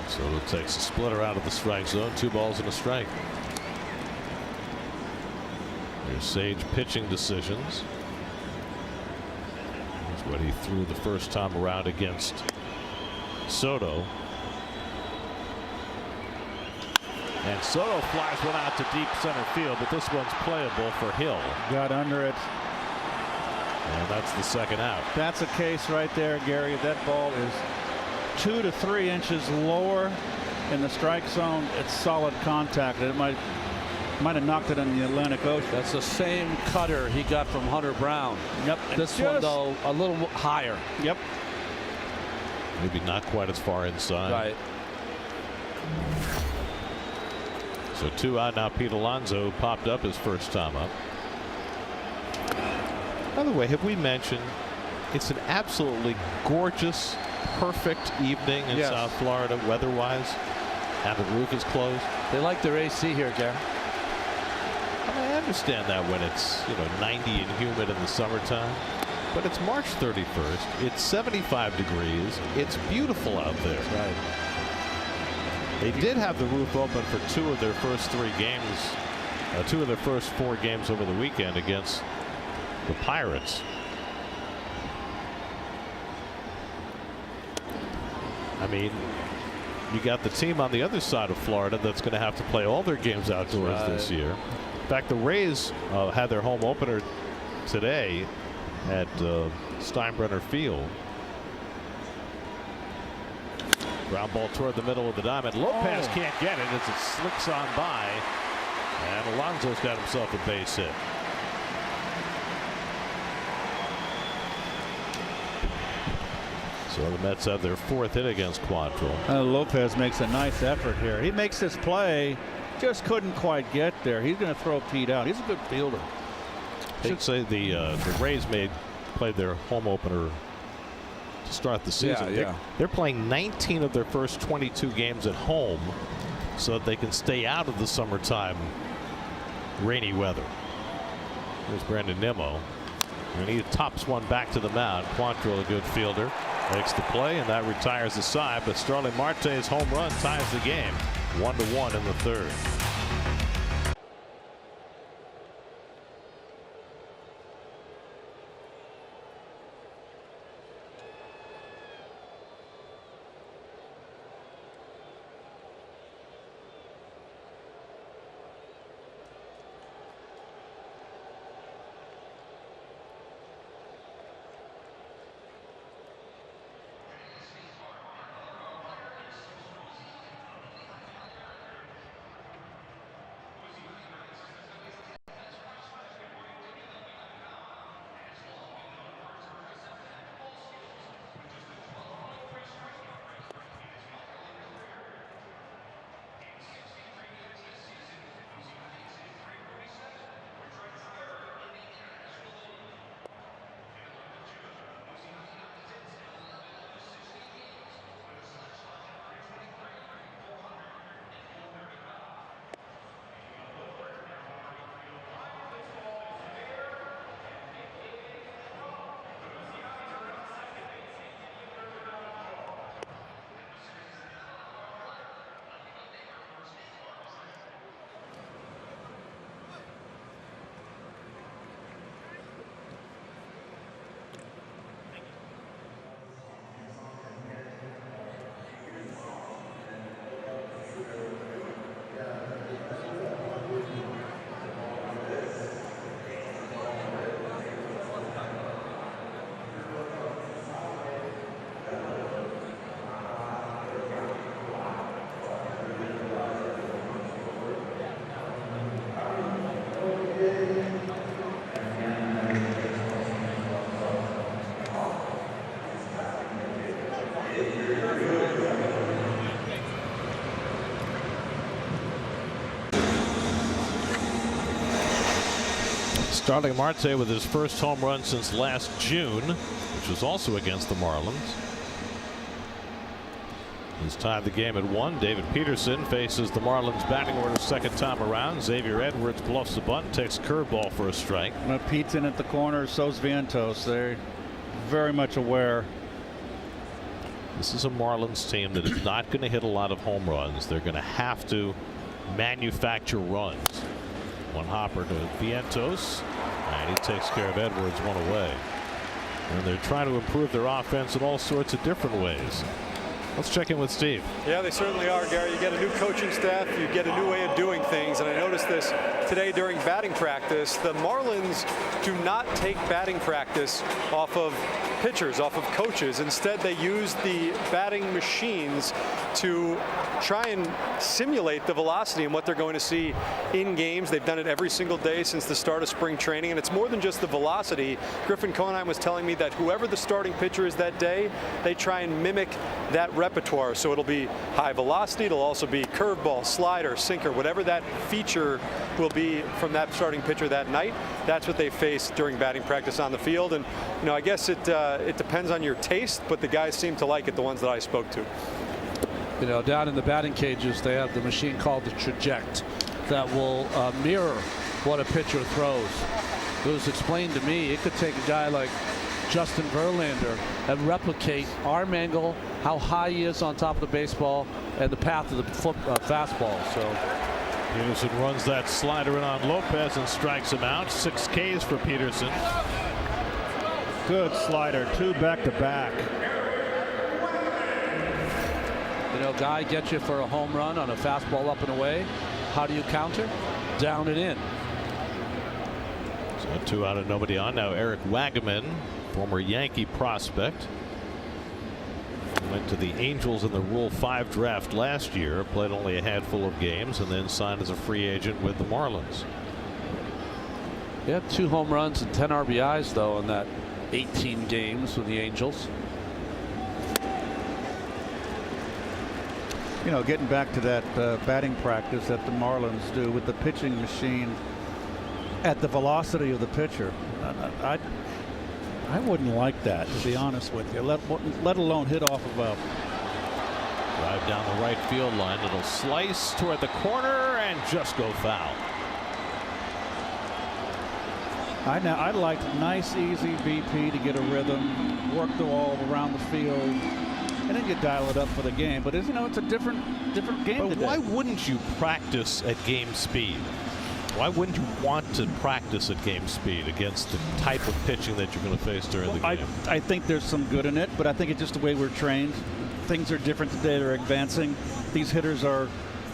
Soto takes a splitter out of the strike zone. 2 balls and a strike. There's sage pitching decisions. Here's what he threw the first time around against Soto. And Soto flies one out to deep center field, but this one's playable for Hill. Got under it. And that's the second out. That's a case right there, Gary. That ball is 2 to 3 inches lower in the strike zone. It's solid contact. It might have knocked it in the Atlantic Ocean. That's the same cutter he got from Hunter Brown. Yep. This one though a little higher. Yep. Maybe not quite as far inside. Right. So 2 out now. Pete Alonso popped up his first time up. By the way, have we mentioned it's an absolutely gorgeous, perfect evening in South Florida weather-wise, and the roof is closed? They like their AC here, Gary. I understand that when it's 90 and humid in the summertime, but it's March 31st. It's 75 degrees. It's beautiful out there. Right. They did have the roof open for 2 of their first 3 games, 2 of their first 4 games over the weekend against the Pirates. I mean, you got the team on the other side of Florida that's going to have to play all their games outdoors this year. In fact, the Rays had their home opener today at Steinbrenner Field. Ground ball toward the middle of the diamond. Lopez can't get it as it slips on by. And Alonso's got himself a base hit. So the Mets have their 4th hit against Quantrill. Lopez makes a nice effort here. He makes this play, just couldn't quite get there. He's going to throw Pete out. He's a good fielder. They say the Rays played their home opener to start the season. They're playing 19 of their first 22 games at home so that they can stay out of the summertime rainy weather. There's Brandon Nimmo, and he tops one back to the mound. Quantrill, a good fielder, makes the play, and that retires the side. But Starling Marte's home run ties the game 1-1 in the 3rd. Starling Marte with his first home run since last June, which was also against the Marlins. He's tied the game at 1. David Peterson faces the Marlins batting order second time around. Xavier Edwards bluffs the bunt, takes a curveball for a strike. Pete's in at the corner, so's Vientos. They're very much aware. This is a Marlins team that is not going to hit a lot of home runs. They're going to have to manufacture runs. One hopper to Vientos, and he takes care of Edwards, one away. And they're trying to improve their offense in all sorts of different ways. Let's check in with Steve. Yeah, they certainly are, Gary. You get a new coaching staff, you get a new way of doing things, and I noticed this today during batting practice. The Marlins do not take batting practice off of pitchers, off of coaches. Instead, they use the batting machines to try and simulate the velocity and what they're going to see in games. They've done it every single day since the start of spring training, and it's more than just the velocity. Griffin Conine was telling me that whoever the starting pitcher is that day, they try and mimic that repertoire. So it'll be high velocity, it'll also be curveball, slider, sinker, whatever that feature will be from that starting pitcher that night. That's what they face during batting practice on the field. And you know, I guess it depends on your taste, but the guys seem to like it, the ones that I spoke to. You know, down in the batting cages, they have the machine called the Traject that will mirror what a pitcher throws. It was explained to me it could take a guy like Justin Verlander and replicate arm angle, how high he is on top of the baseball, and the path of the fastball. So Peterson runs that slider in on Lopez and strikes him out. 6 Ks for Peterson. Good slider, 2 back-to-back. You know, guy gets you for a home run on a fastball up and away. How do you counter? Down and in. So 2 out and nobody on. Now Eric Wagaman, former Yankee prospect. Went to the Angels in the Rule 5 draft last year, played only a handful of games, and then signed as a free agent with the Marlins. He had 2 home runs and 10 RBIs, though, in that 18 games with the Angels. You know, getting back to that batting practice that the Marlins do with the pitching machine at the velocity of the pitcher, I wouldn't like that, to be honest with you, let alone hit off of a drive down the right field line. It'll slice toward the corner and just go foul. I'd like nice, easy BP to get a rhythm, work the ball around the field, and then you dial it up for the game. But it's a different game But today. why wouldn't you practice at game speed? Why wouldn't you want to practice at game speed against the type of pitching that you're going to face during the game? I think there's some good in it, but I think it's just the way we're trained. Things are different today. They're advancing. These hitters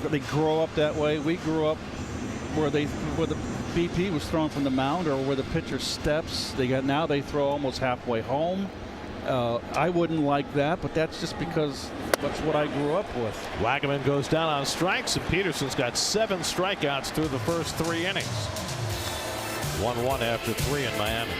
they grow up that way. We grew up where the BP was thrown from the mound, or where the pitcher steps. Now they throw almost halfway home. I wouldn't like that, but that's just because that's what I grew up with. Wagaman goes down on strikes, and Peterson's got 7 strikeouts through the first 3 innings. 1-1 after 3 in Miami.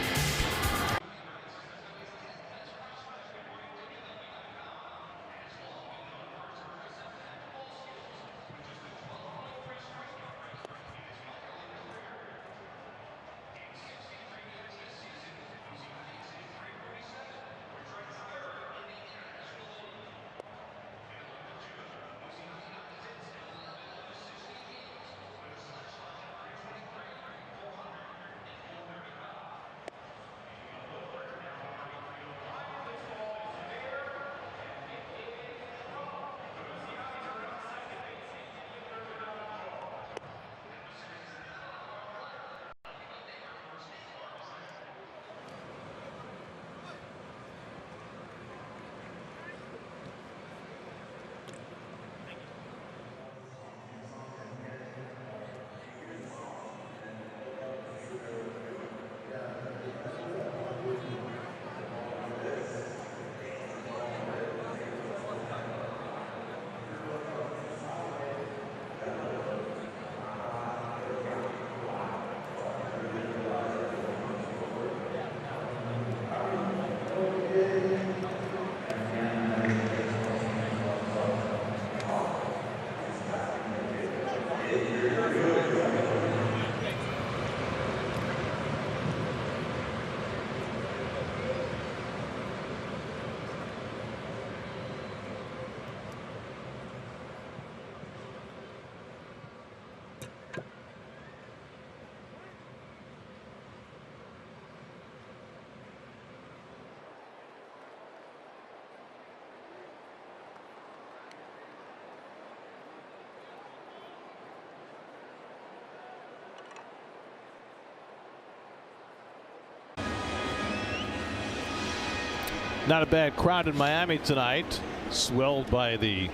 Not a bad crowd in Miami tonight, swelled by the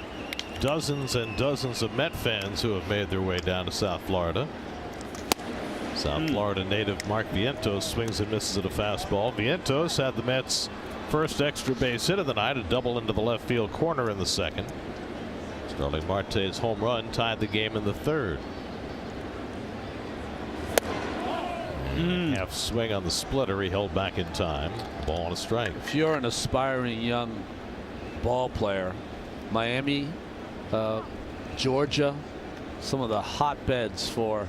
dozens and dozens of Met fans who have made their way down to South Florida. South Florida native Mark Vientos swings and misses at a fastball. Vientos had the Mets' first extra base hit of the night, a double into the left field corner in the second. Starling Marte's home run tied the game in the third. Half swing on the splitter. He held back in time. Ball and a strike. If you're an aspiring young ball player, Miami, Georgia, some of the hotbeds for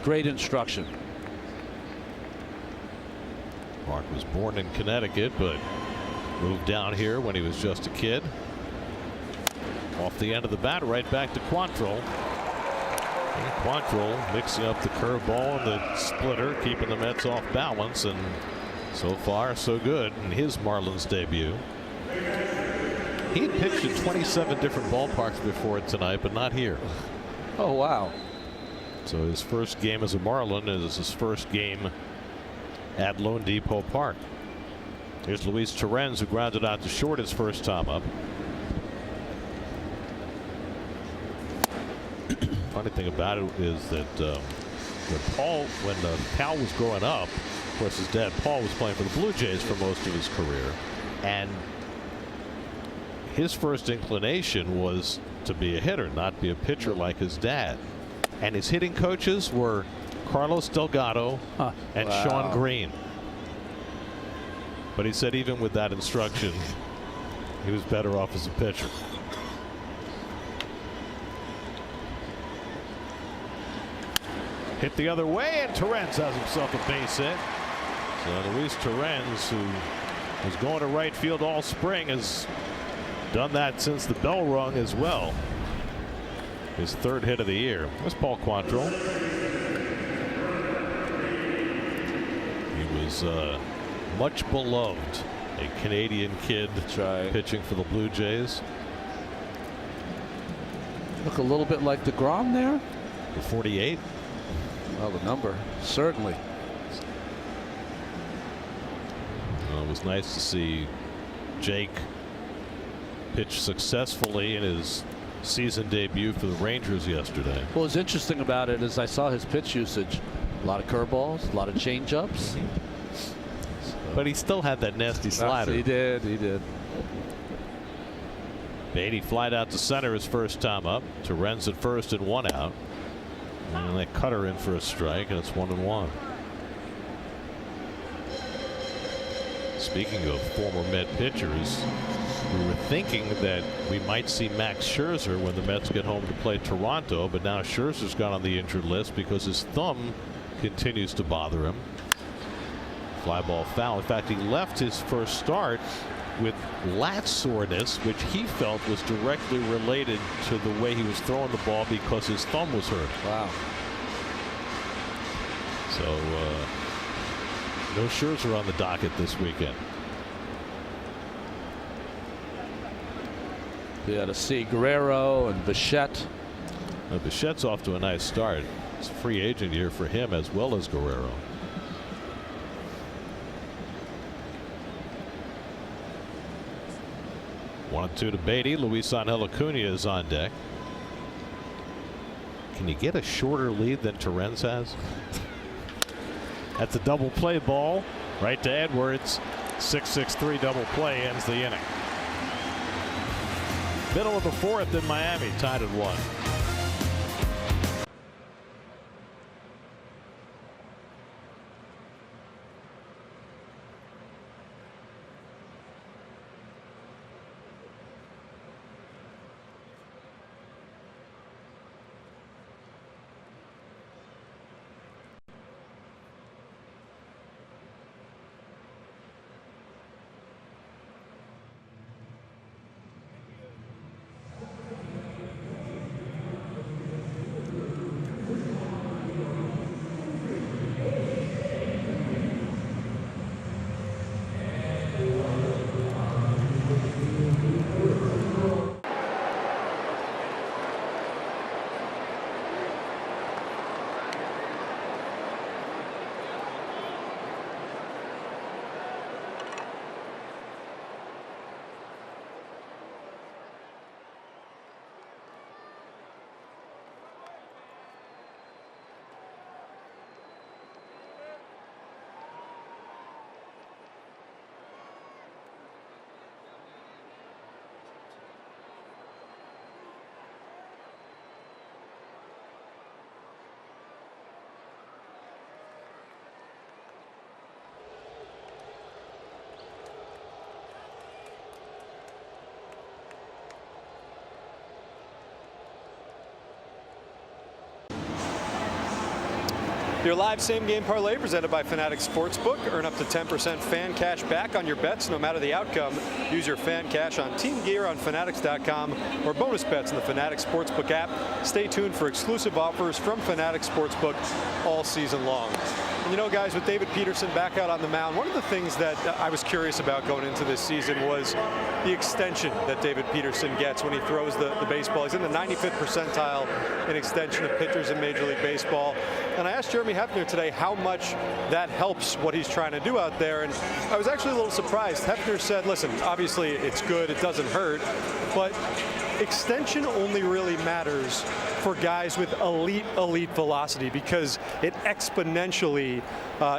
great instruction. Mark was born in Connecticut, but moved down here when he was just a kid. Off the end of the bat, right back to Quantrill. Quantrill mixing up the curveball and the splitter, keeping the Mets off balance, and so far so good in his Marlins debut. He had pitched at 27 different ballparks before tonight, but not here. Oh, wow. So his first game as a Marlin is his first game at Lone Depot Park. Here's Luis Torrens, who grounded out to short his first time up. Funny thing about it is that when Cal was growing up, of course his dad Paul was playing for the Blue Jays for most of his career, and his first inclination was to be a hitter, not be a pitcher like his dad. And his hitting coaches were Carlos Delgado and Sean Green. But he said even with that instruction, he was better off as a pitcher. Hit the other way, and Torrens has himself a base hit. So Luis Torrens, who was going to right field all spring, has done that since the bell rung as well. His third hit of the year. There's Paul Quantrill. He was much beloved, a Canadian kid pitching for the Blue Jays. Look a little bit like DeGrom there. The 48. Well, the number, certainly. Well, it was nice to see Jake pitch successfully in his season debut for the Rangers yesterday. What was interesting about it is I saw his pitch usage. A lot of curveballs, a lot of changeups. But he still had that nasty slider. He did. He did. Beatty flied out to center his first time up. Torrens at first and 1 out. And they cut her in for a strike, and it's 1-1. Speaking of former Met pitchers, we were thinking that we might see Max Scherzer when the Mets get home to play Toronto, but now Scherzer's gone on the injured list because his thumb continues to bother him. Fly ball foul. In fact, he left his first start with lat soreness, which he felt was directly related to the way he was throwing the ball because his thumb was hurt. Wow. So no Scherzer on the docket this weekend. You got to see Guerrero and Bichette. Now, Bichette's off to a nice start. It's a free agent year for him as well as Guerrero. 1-2 to Beatty. Luis Angel Acuna is on deck. Can you get a shorter lead than Torrens has? That's a double play ball right to Edwards. 6-6-3 double play ends the inning. Middle of the fourth in Miami, tied at 1. Your live same-game parlay presented by Fanatics Sportsbook. Earn up to 10% fan cash back on your bets no matter the outcome. Use your fan cash on team gear on Fanatics.com or bonus bets in the Fanatics Sportsbook app. Stay tuned for exclusive offers from Fanatics Sportsbook all season long. And you know, guys, with David Peterson back out on the mound, one of the things that I was curious about going into this season was the extension that David Peterson gets when he throws the baseball. He's in the 95th percentile in extension of pitchers in Major League Baseball. And I asked Jeremy Hefner today how much that helps what he's trying to do out there. And I was actually a little surprised. Hefner said, listen, obviously it's good, it doesn't hurt, but extension only really matters for guys with elite velocity because it exponentially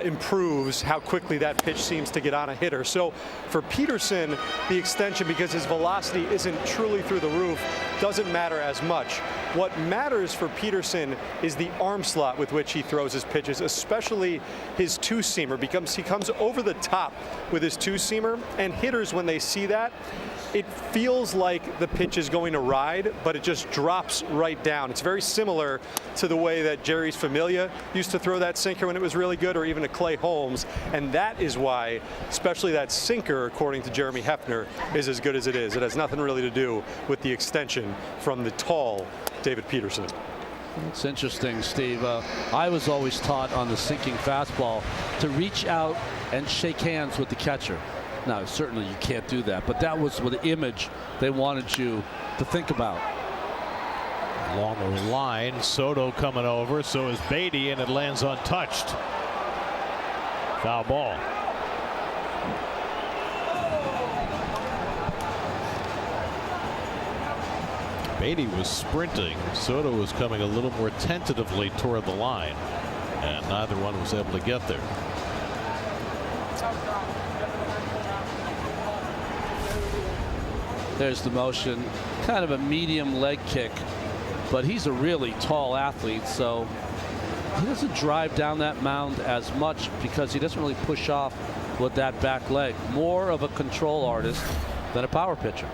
improves how quickly that pitch seems to get on a hitter. So for Peterson, the extension, because his velocity isn't truly through the roof, doesn't matter as much. What matters for Peterson is the arm slot with which he throws his pitches, especially his two-seamer. He comes over the top with his two-seamer, and hitters, when they see that, it feels like the pitch is going to ride, but it just drops right down. It's very similar to the way that Jerry's Familia used to throw that sinker when it was really good, or even to Clay Holmes. And that is why, especially that sinker, according to Jeremy Hefner, is as good as it is. It has nothing really to do with the extension from the tall David Peterson. It's interesting, Steve. I was always taught on the sinking fastball to reach out and shake hands with the catcher. Now, certainly you can't do that, but that was the image they wanted you to think about. Along the line, Soto coming over, so is Beatty, and it lands untouched. Foul ball. Beatty was sprinting. Soto was coming a little more tentatively toward the line, and neither one was able to get there. There's the motion, kind of a medium leg kick, but he's a really tall athlete, so he doesn't drive down that mound as much because he doesn't really push off with that back leg. More of a control artist than a power pitcher.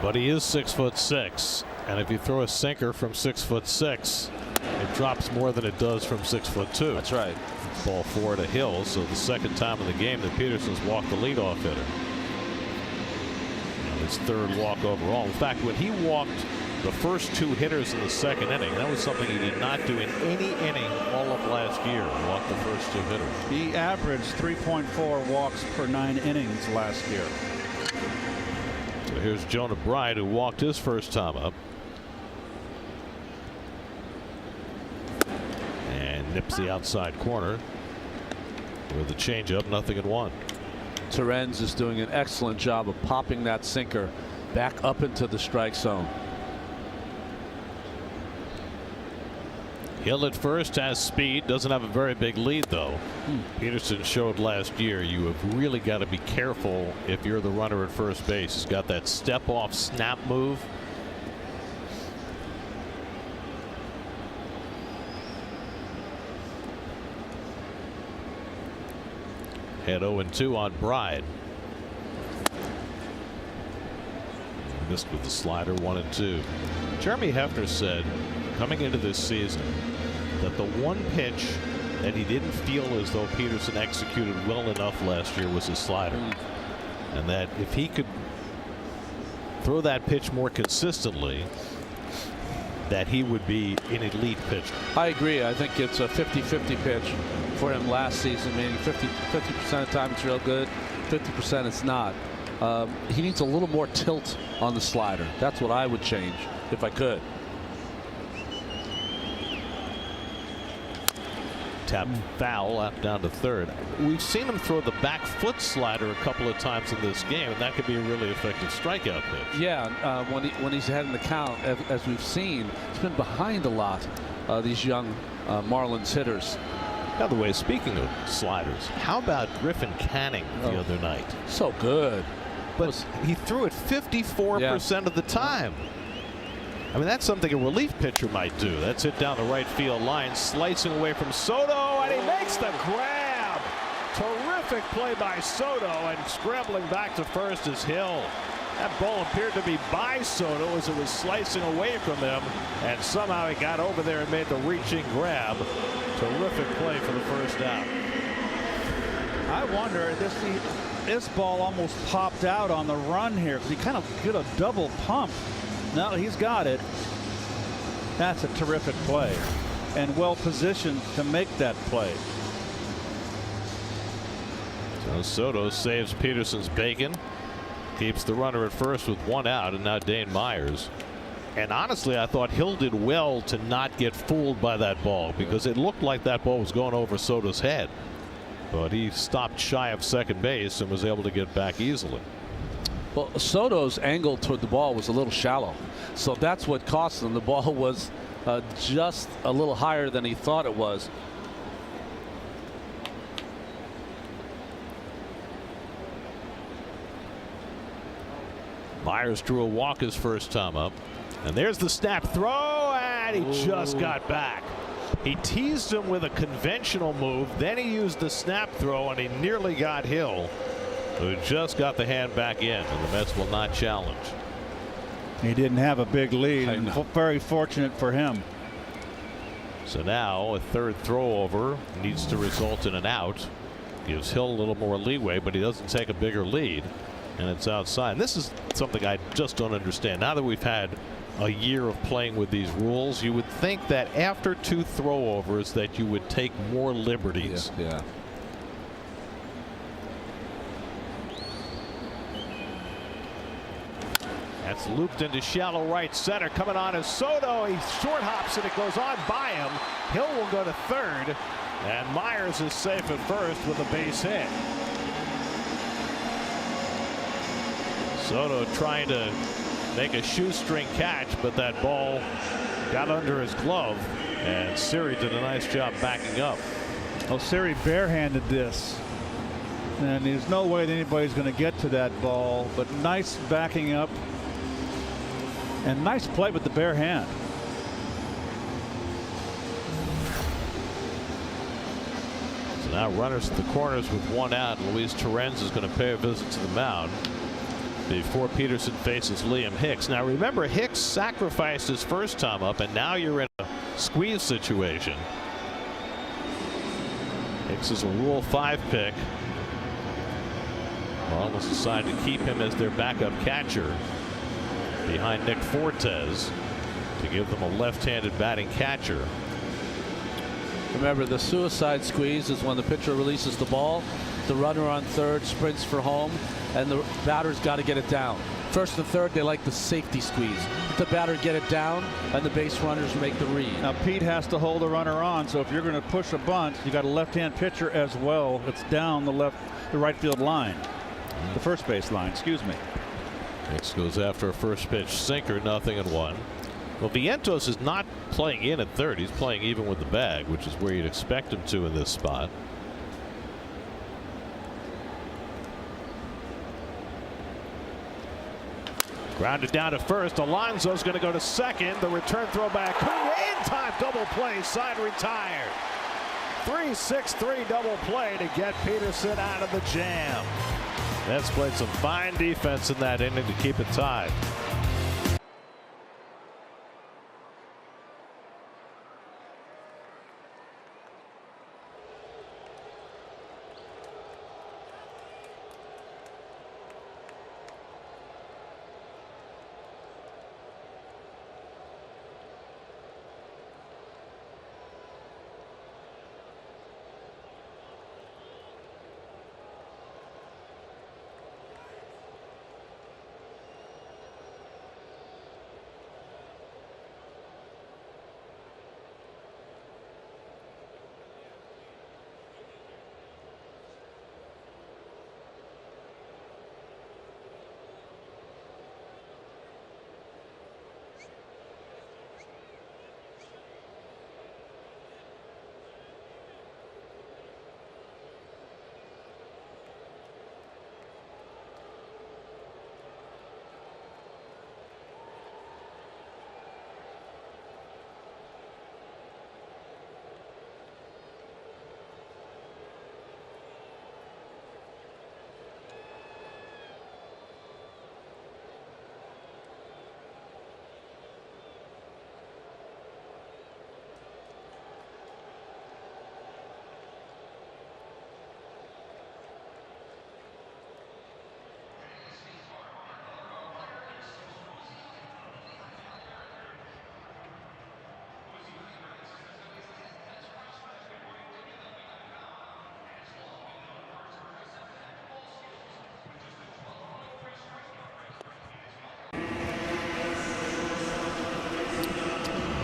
But he is 6'6", and if you throw a sinker from 6'6", it drops more than it does from 6'2". That's right. Ball 4 to Hill, so the second time in the game that Peterson's walked the leadoff hitter. His third walk overall. In fact, when he walked the first two hitters in the second inning, that was something he did not do in any inning all of last year. Walked the first two hitters. He averaged 3.4 walks per 9 innings last year. So here's Jonah Bride, who walked his first time up. And nips the outside corner with the changeup, 0-1. Terens is doing an excellent job of popping that sinker back up into the strike zone. Hill at first has speed, doesn't have a very big lead though. Peterson showed last year you have really got to be careful if you're the runner at first base. He's got that step off snap move. Head 0-2 on Bride. Missed with the slider, 1-2. Jeremy Hefner said coming into this season that the one pitch that he didn't feel as though Peterson executed well enough last year was his slider. And that if he could throw that pitch more consistently, that he would be an elite pitcher. I agree. I think it's a 50-50 pitch for him last season, meaning 50% of the time it's real good, 50% it's not. He needs a little more tilt on the slider. That's what I would change if I could. Tapped foul out down to third. We've seen him throw the back foot slider a couple of times in this game, and that could be a really effective strikeout pitch. Yeah, when he's ahead in the count, as we've seen, he's been behind a lot. These young Marlins hitters. By the way, speaking of sliders, how about Griffin Canning the other night? So good. But he threw it 54% of the time. I mean, that's something a relief pitcher might do. That's hit down the right field line, slicing away from Soto, and he makes the grab. Terrific play by Soto, and scrambling back to first is Hill. That ball appeared to be by Soto as it was slicing away from him, and somehow he got over there and made the reaching grab. Terrific play for the first out. I wonder, this ball almost popped out on the run here because he kind of did a double pump. No, he's got it. That's a terrific play and well positioned to make that play. So Soto saves Peterson's bacon, keeps the runner at first with one out, and now Dane Myers. And honestly, I thought Hill did well to not get fooled by that ball because it looked like that ball was going over Soto's head. But he stopped shy of second base and was able to get back easily. Well, Soto's angle toward the ball was a little shallow, so that's what cost him. The ball was just a little higher than he thought it was. Myers drew a walk his first time up. And there's the snap throw, and he just got back. He teased him with a conventional move, then he used the snap throw, and he nearly got Hill, who just got the hand back in, and the Mets will not challenge. He didn't have a big lead, and very fortunate for him. So now a third throw over needs to result in an out. Gives Hill a little more leeway, but he doesn't take a bigger lead, and it's outside. And this is something I just don't understand. Now that we've had a year of playing with these rules, you would think that after 2 throwovers that you would take more liberties. Yeah. That's looped into shallow right center. Coming on is Soto. He short hops and it goes on by him. Hill will go to third, and Myers is safe at first with a base hit. Soto trying to make a shoestring catch, but that ball got under his glove, and Siri did a nice job backing up. Well, Siri barehanded this, and there's no way that anybody's going to get to that ball, but nice backing up and nice play with the bare hand. So now runners at the corners with 1 out. Luis Torrens is going to pay a visit to the mound before Peterson faces Liam Hicks. Now remember, Hicks sacrificed his first time up, and now you're in a squeeze situation. Hicks is a Rule 5 pick. Marlins decided to keep him as their backup catcher behind Nick Fortes to give them a left-handed batting catcher. Remember, the suicide squeeze is when the pitcher releases the ball, the runner on third sprints for home, and the batter's got to get it down. First and third, they like the safety squeeze. Let the batter get it down, and the base runners make the read. Now Pete has to hold the runner on, so if you're going to push a bunt, you got a left-hand pitcher as well. It's down the right field line, the first base line. Excuse me. Hicks goes after a first pitch sinker, 0-1. Well, Vientos is not playing in at third. He's playing even with the bag, which is where you'd expect him to in this spot. Grounded down to first. Alonso's going to go to second. The return throw back. In time, double play. Side retired. 3-6-3 double play to get Peterson out of the jam. Mets played some fine defense in that inning to keep it tied.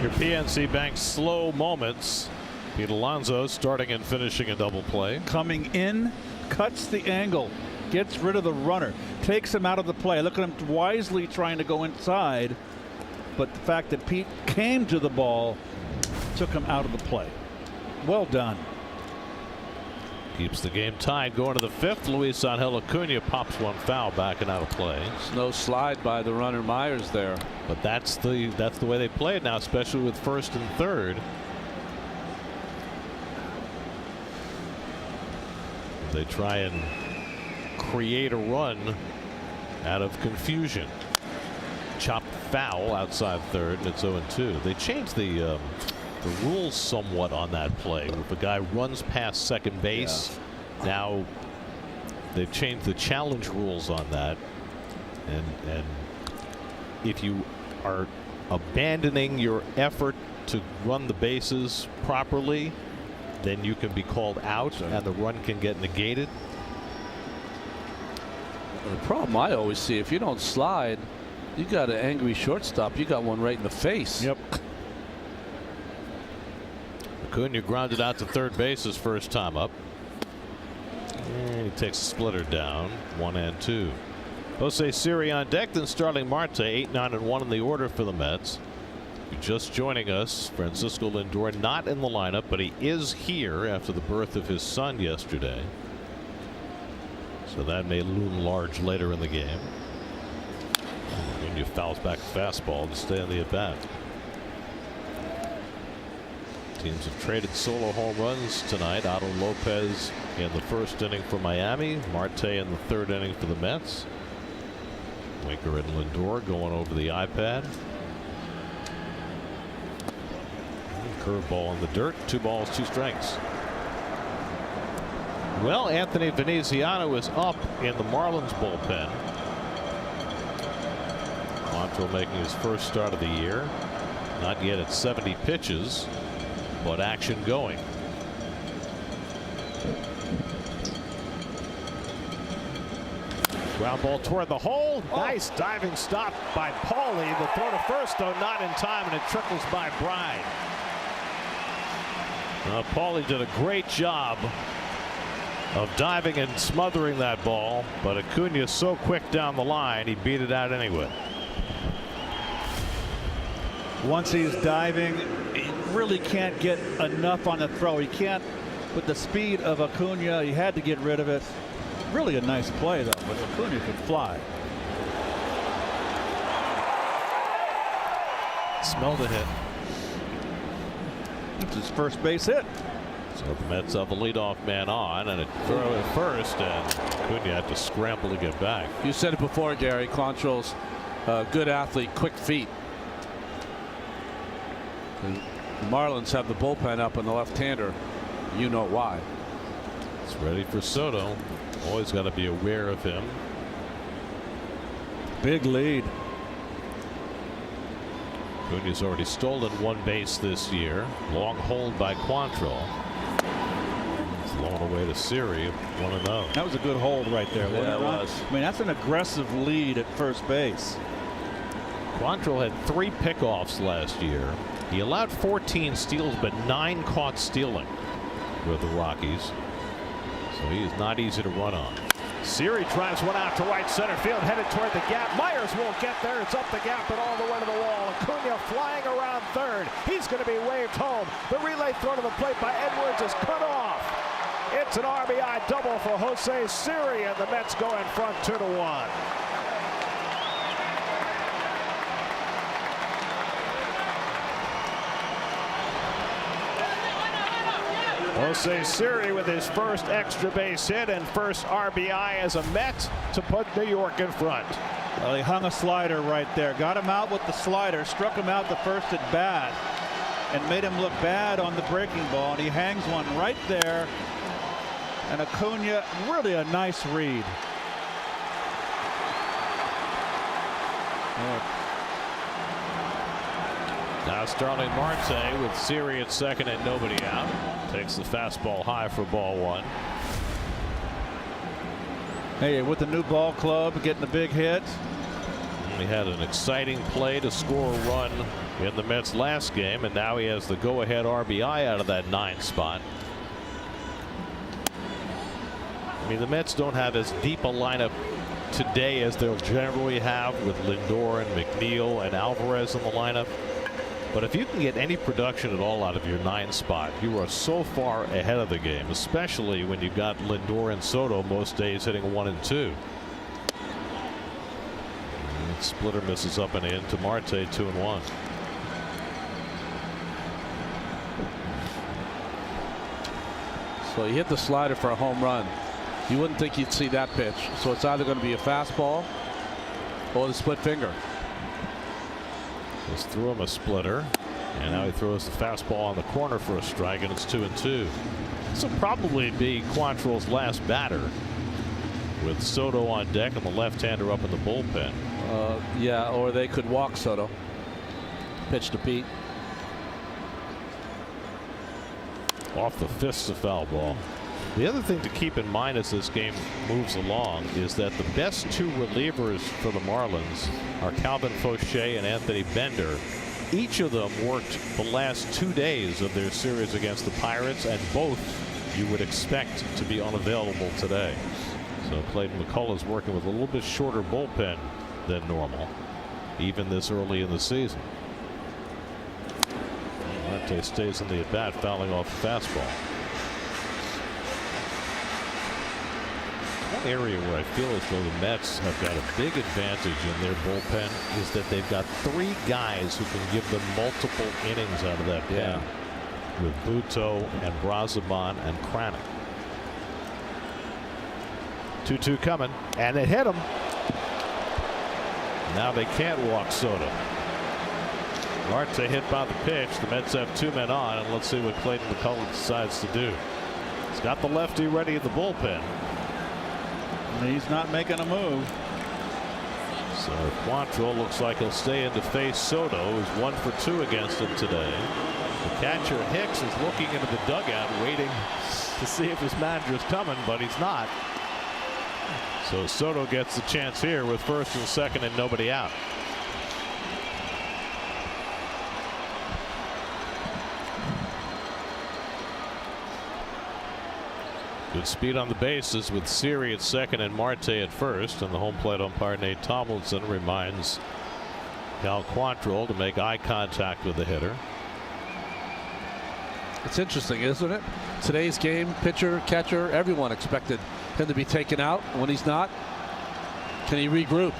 Your PNC Bank slow moments. Pete Alonso starting and finishing a double play. Coming in, cuts the angle. Gets rid of the runner. Takes him out of the play. Look at him wisely trying to go inside. But the fact that Pete came to the ball took him out of the play. Well done. Keeps the game tied going to the 5th. Luis Angel Acuna pops one foul back and out of play. It's no slide by the runner Myers there. But that's the way they play it now, especially with 1st and 3rd. They try and create a run out of confusion. Chopped foul outside 3rd, and it's 0-2. They changed the rules somewhat on that play. If a guy runs past second base, now they've changed the challenge rules on that. And if you are abandoning your effort to run the bases properly, then you can be called out and the run can get negated. The problem I always see, if you don't slide, you got an angry shortstop. You got one right in the face. Yep. Acuna grounded out to 3rd base his first time up. And he takes a splitter down, 1-2. Jose Siri on deck, then Starling Marte, 8-9-1 in the order for the Mets. You're just joining us. Francisco Lindor not in the lineup, but he is here after the birth of his son yesterday. So that may loom large later in the game. Acuna fouls back a fastball to stay on the at-bat. Teams have traded solo home runs tonight. Otto Lopez in the 1st inning for Miami. Marte in the 3rd inning for the Mets. Winker and Lindor going over the iPad. Curveball in the dirt. 2 balls, 2 strikes. Well, Anthony Veneziano is up in the Marlins bullpen. Quantrill making his first start of the year. Not yet at 70 pitches, but action going. Ground ball toward the hole. Nice diving stop by Paulie. The throw to first, though, not in time, and it trickles by Bride. Paulie did a great job of diving and smothering that ball, but Acuna so quick down the line, he beat it out anyway. Once he's diving, he really can't get enough on the throw. He can't, with the speed of Acuna, he had to get rid of it. Really a nice play, though, but Acuna could fly. Smelled a hit. It's his first base hit. So the Mets have a leadoff man on, and a throw at first, and Acuna had to scramble to get back. You said it before, Gary. Quantrill's good athlete, quick feet. And the Marlins have the bullpen up on the left-hander. You know why. It's ready for Soto. Always got to be aware of him. Big lead. Acuna's already stolen 1 base this year. Long hold by Quantrill. Thrown away to Siri, 1-0. That was a good hold right there. Yeah, it was. I mean, that's an aggressive lead at first base. Quantrill had 3 pickoffs last year. He allowed 14 steals, but 9 caught stealing with the Rockies. So he is not easy to run on. Siri drives one out to right center field, headed toward the gap. Myers won't get there. It's up the gap and all the way to the wall. Acuna flying around 3rd. He's going to be waved home. The relay throw to the plate by Edwards is cut off. It's an RBI double for Jose Siri, and the Mets go in front 2-1. Jose Siri with his first extra base hit and first RBI as a Met to put New York in front. Well, he hung a slider right there. Got him out with the slider, struck him out the first at bat, and made him look bad on the breaking ball. And he hangs one right there. And Acuna, really a nice read. Now Starling Marte with Siri at second and nobody out. Takes the fastball high for ball 1. Hey, with the new ball club, getting a big hit. He had an exciting play to score a run in the Mets last game, and now he has the go-ahead RBI out of that 9 spot. I mean, the Mets don't have as deep a lineup today as they'll generally have with Lindor and McNeil and Alvarez in the lineup. But if you can get any production at all out of your 9 spot, you are so far ahead of the game, especially when you've got Lindor and Soto most days hitting 1 and 2. And splitter misses up and in to Marte, 2 and 1. So he hit the slider for a home run. You wouldn't think you'd see that pitch. So it's either going to be a fastball or the split finger. Just threw him a splitter, and now he throws the fastball on the corner for a strike, and it's 2 and 2. This will probably be Quantrill's last batter, with Soto on deck and the left-hander up in the bullpen. Yeah, or they could walk Soto. Pitch to Pete. Off the fist, a foul ball. The other thing to keep in mind as this game moves along is that the best 2 relievers for the Marlins are Calvin Fauché and Anthony Bender. Each of them worked the last 2 days of their series against the Pirates, and both you would expect to be unavailable today. So Clayton McCullough is working with a little bit shorter bullpen than normal, even this early in the season. Marte stays in the at-bat, fouling off the fastball. One area where I feel as though the Mets have got a big advantage in their bullpen is that they've got 3 guys who can give them multiple innings out of that pen, with Buto and Braziman and Kranick. 2-2 coming, and it hit him. Now they can't walk Soto. Marte hit by the pitch. The Mets have 2 men on, and let's see what Clayton McCullough decides to do. He's got the lefty ready in the bullpen. He's not making a move. So Quantrill looks like he'll stay in to face Soto, who's 1 for 2 against him today. The catcher Hicks is looking into the dugout, waiting to see if his manager's coming, but he's not. So Soto gets the chance here with first and second and nobody out. Good speed on the bases with Siri at second and Marte at first, and the home plate umpire Nate Tomlinson reminds Cal Quantrill to make eye contact with the hitter. It's interesting, isn't it? Today's game, pitcher, catcher, everyone expected him to be taken out. When he's not, can he regroup?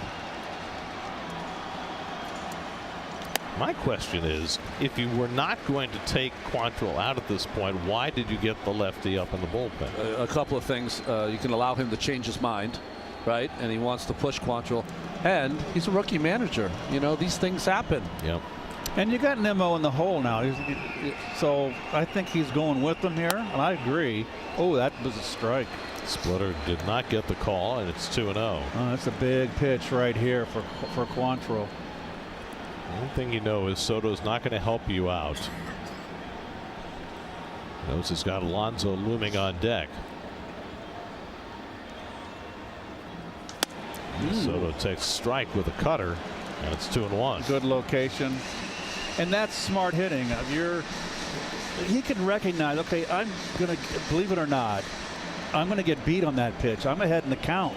My question is, if you were not going to take Quantrill out at this point, why did you get the lefty up in the bullpen? A couple of things. You can allow him to change his mind, right? And he wants to push Quantrill. And he's a rookie manager. You know, these things happen. Yep. And you got Nimmo in the hole now. So I think he's going with them here, and I agree. Oh, that was a strike. Splitter did not get the call, and it's 2-0. Oh, that's a big pitch right here for Quantrill. One thing you know is Soto's not going to help you out. Knows he's got Alonso looming on deck. Soto takes a strike with a cutter, and it's 2-1. Good location, and that's smart hitting. He can recognize, okay, I'm going to, believe it or not, I'm going to get beat on that pitch. I'm ahead in the count.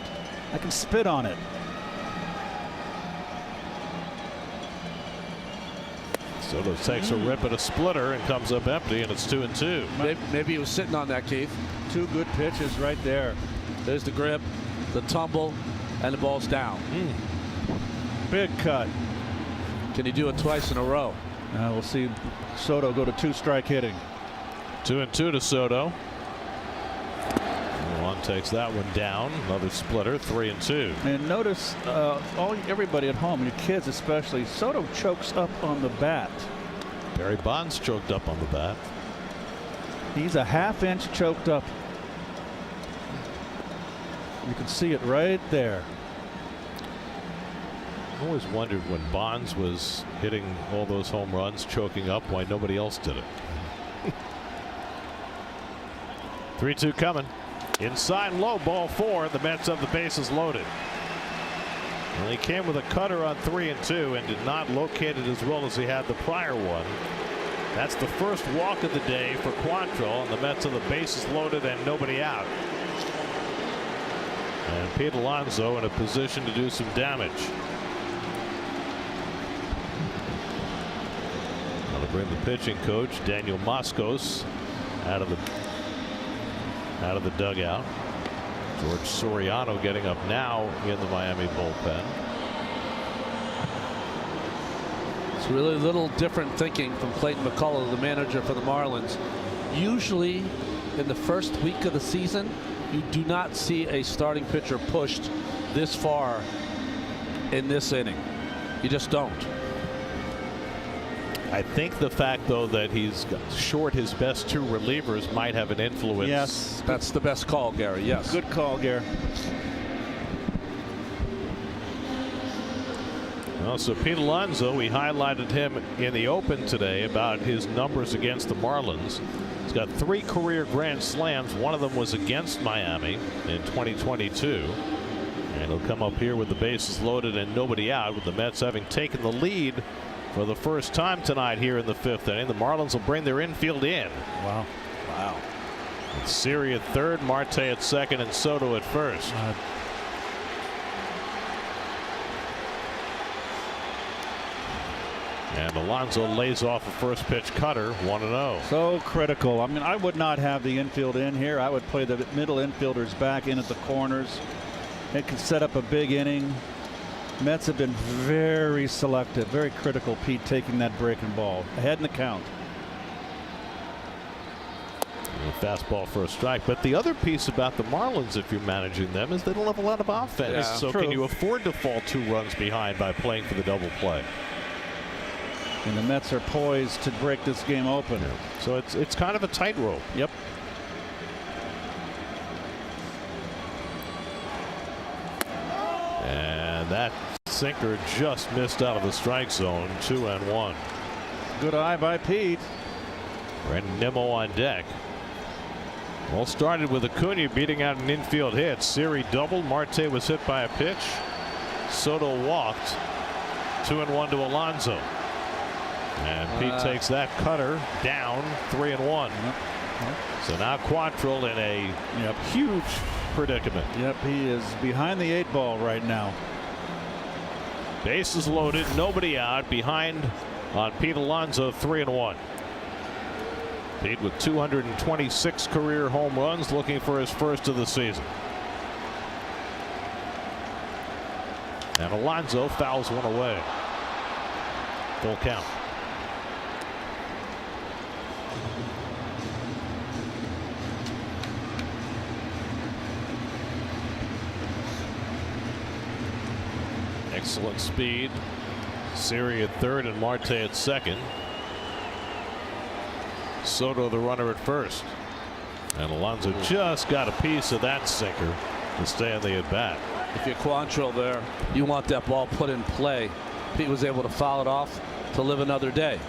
I can spit on it. Soto takes a rip at a splitter and comes up empty, and it's 2-2. Maybe he was sitting on that, Keith. 2 good pitches right there. There's the grip, the tumble, and the ball's down. Big cut. Can he do it twice in a row? We'll see Soto go to 2-strike hitting. 2-2 to Soto. One takes that one down. Another splitter, 3-2. And notice everybody at home, your kids especially, Soto chokes up on the bat. Barry Bonds choked up on the bat. He's a half-inch choked up. You can see it right there. I always wondered when Bonds was hitting all those home runs, choking up, why nobody else did it. 3-2 coming. Inside low, ball 4. The Mets have the bases loaded. Well, he came with a cutter on 3-2 and did not locate it as well as he had the prior one. That's the first walk of the day for Quantrill, and the Mets have the bases loaded and nobody out. And Pete Alonso in a position to do some damage. Now to bring the pitching coach Daniel Moscos out of the dugout. George Soriano getting up now in the Miami bullpen. It's really a little different thinking from Clayton McCullough, the manager for the Marlins. Usually in the first week of the season, you do not see a starting pitcher pushed this far in this inning. You just don't. I think the fact, though, that he's short his best two relievers might have an influence. Yes, that's the best call, Gary. Yes. Good call, Gary. Well, so Pete Alonso, we highlighted him in the open today about his numbers against the Marlins. He's got 3 career grand slams. One of them was against Miami in 2022. And he'll come up here with the bases loaded and nobody out, with the Mets having taken the lead for the first time tonight here in the 5th inning. The Marlins will bring their infield in. Wow. Wow. It's Siri at third, Marte at second, and Soto at first. And Alonso lays off a first pitch cutter, 1-0. So critical. I mean, I would not have the infield in here. I would play the middle infielders back in at the corners. It could set up a big inning. Mets have been very selective, very critical. Pete taking that breaking ball ahead in the count. A fastball for a strike. But the other piece about the Marlins, if you're managing them, is they don't have a lot of offense. Yeah, so true. Can you afford to fall 2 runs behind by playing for the double play? And the Mets are poised to break this game open. Yeah. So it's kind of a tightrope. Yep. And that sinker just missed out of the strike zone. 2-1. Good eye by Pete. Brandon Nimmo on deck. All started with Acuna beating out an infield hit. Siri doubled. Marte was hit by a pitch. Soto walked. 2-1 to Alonso. And Pete takes that cutter down. 3-1. So now Quantrill in a huge predicament. Yep, he is behind the 8 ball right now. Bases loaded, nobody out, behind on Pete Alonso. 3-1. Pete with 226 career home runs, looking for his first of the season. And Alonso fouls one away. Full count. Excellent speed. Siri at third and Marte at second. Soto the runner at first. And Alonso just got a piece of that sinker to stay on the at bat. If you're Quantrill there, you want that ball put in play. Pete was able to foul it off to live another day.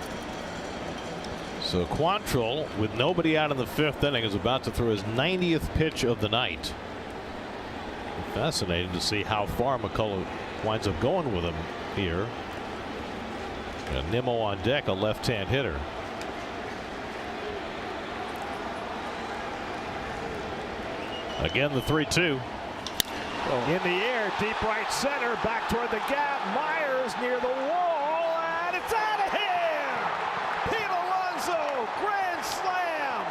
So Quantrill, with nobody out in the 5th inning, is about to throw his 90th pitch of the night. Fascinating to see how far McCullough winds up going with him here. And Nimmo on deck, a left-hand hitter. Again, the 3-2. In the air, deep right center, back toward the gap. Myers near the wall, and it's out of here! Pete Alonso, grand slam!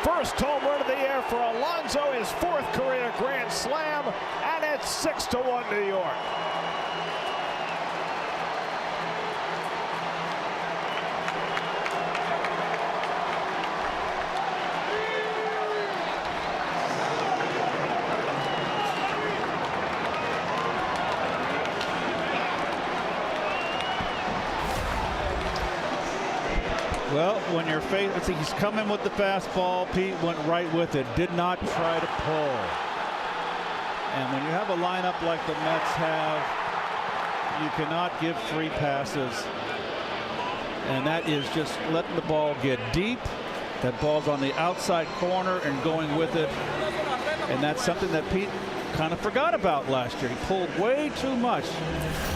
First home run of the year for Alonso, his 4th career grand slam, and it's 6-1 New York. Well, when you're facing, he's coming with the fastball. Pete went right with it, did not try to pull. And when you have a lineup like the Mets have, you cannot give free passes. And that is just letting the ball get deep. That ball's on the outside corner and going with it. And that's something that Pete kind of forgot about last year. He pulled way too much.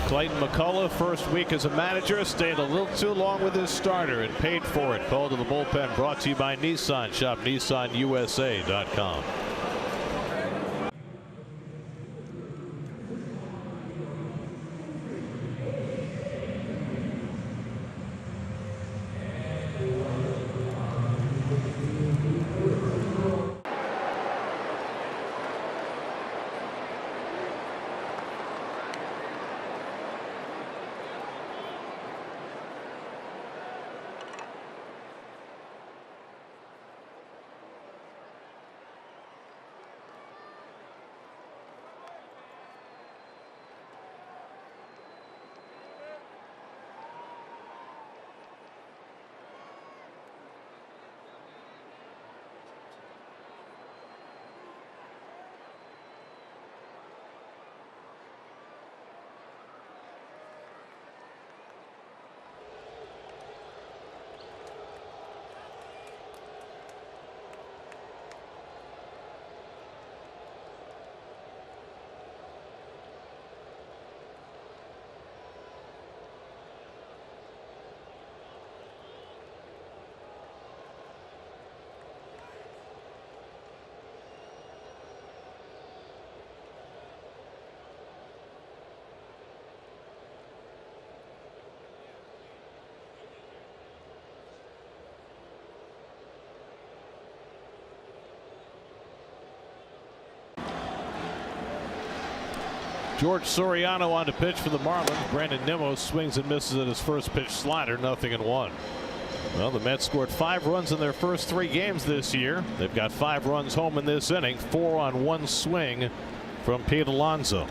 Clayton McCullough, first week as a manager, stayed a little too long with his starter and paid for it. Called to the bullpen, brought to you by Nissan. Shop NissanUSA.com. George Soriano on to pitch for the Marlins. Brandon Nimmo swings and misses at his first pitch slider, 0-1. Well, the Mets scored 5 runs in their first 3 games this year. They've got 5 runs home in this inning, 4 on 1 swing from Pete Alonso.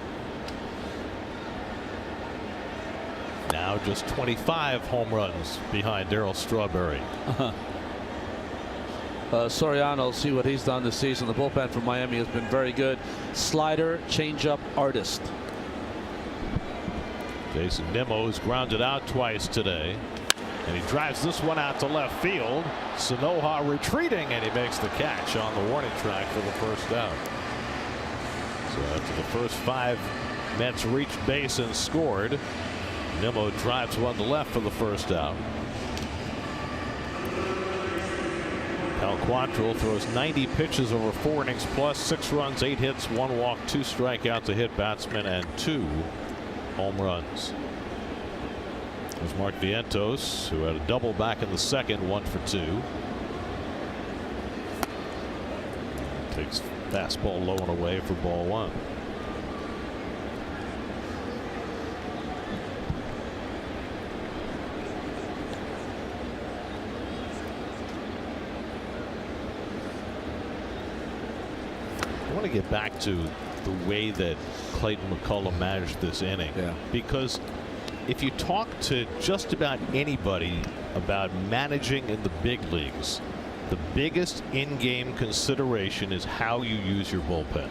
Now just 25 home runs behind Darryl Strawberry. Soriano, see what he's done this season. The bullpen from Miami has been very good. Slider, changeup artist. Jason Nimmo's grounded out twice today, and he drives this one out to left field. Sanoha retreating, and he makes the catch on the warning track for the first out. So after the first 5 Mets reached base and scored, Nimmo drives one to left for the first out. Cal Quantrill throws 90 pitches over 4 innings plus, 6 runs, 8 hits, 1 walk, 2 strikeouts, a hit batsman, and 2 home runs. There's Mark Vientos, who had a double back in the second, 1 for 2. Takes fastball low and away for ball 1. I want to get back to the way that Clayton McCullough managed this inning. Yeah. Because if you talk to just about anybody about managing in the big leagues, the biggest in-game consideration is how you use your bullpen.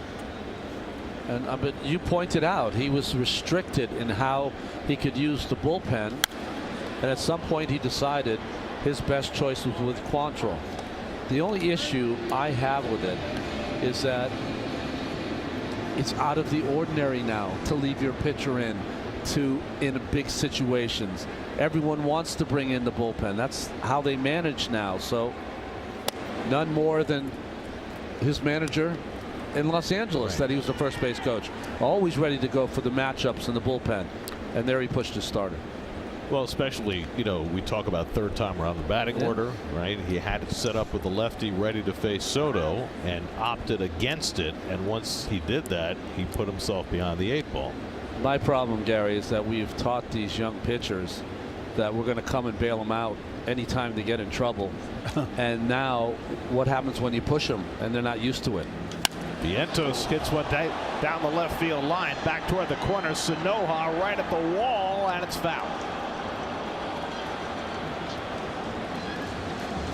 And but you pointed out he was restricted in how he could use the bullpen, and at some point he decided his best choice was with Quantrill. The only issue I have with it is that it's out of the ordinary now to leave your pitcher in big situations. Everyone wants to bring in the bullpen. That's how they manage now. So none more than his manager in Los Angeles, that he was the first base coach, always ready to go for the matchups in the bullpen, and there he pushed his starter. Well, especially, you know, we talk about third time around the batting order, right? He had it set up with the lefty ready to face Soto and opted against it. And once he did that, he put himself behind the 8 ball. My problem, Gary, is that we've taught these young pitchers that we're going to come and bail them out anytime they get in trouble. And now what happens when you push them and they're not used to it? Vientos hits one down the left field line, back toward the corner. Sanoha right at the wall, and it's foul.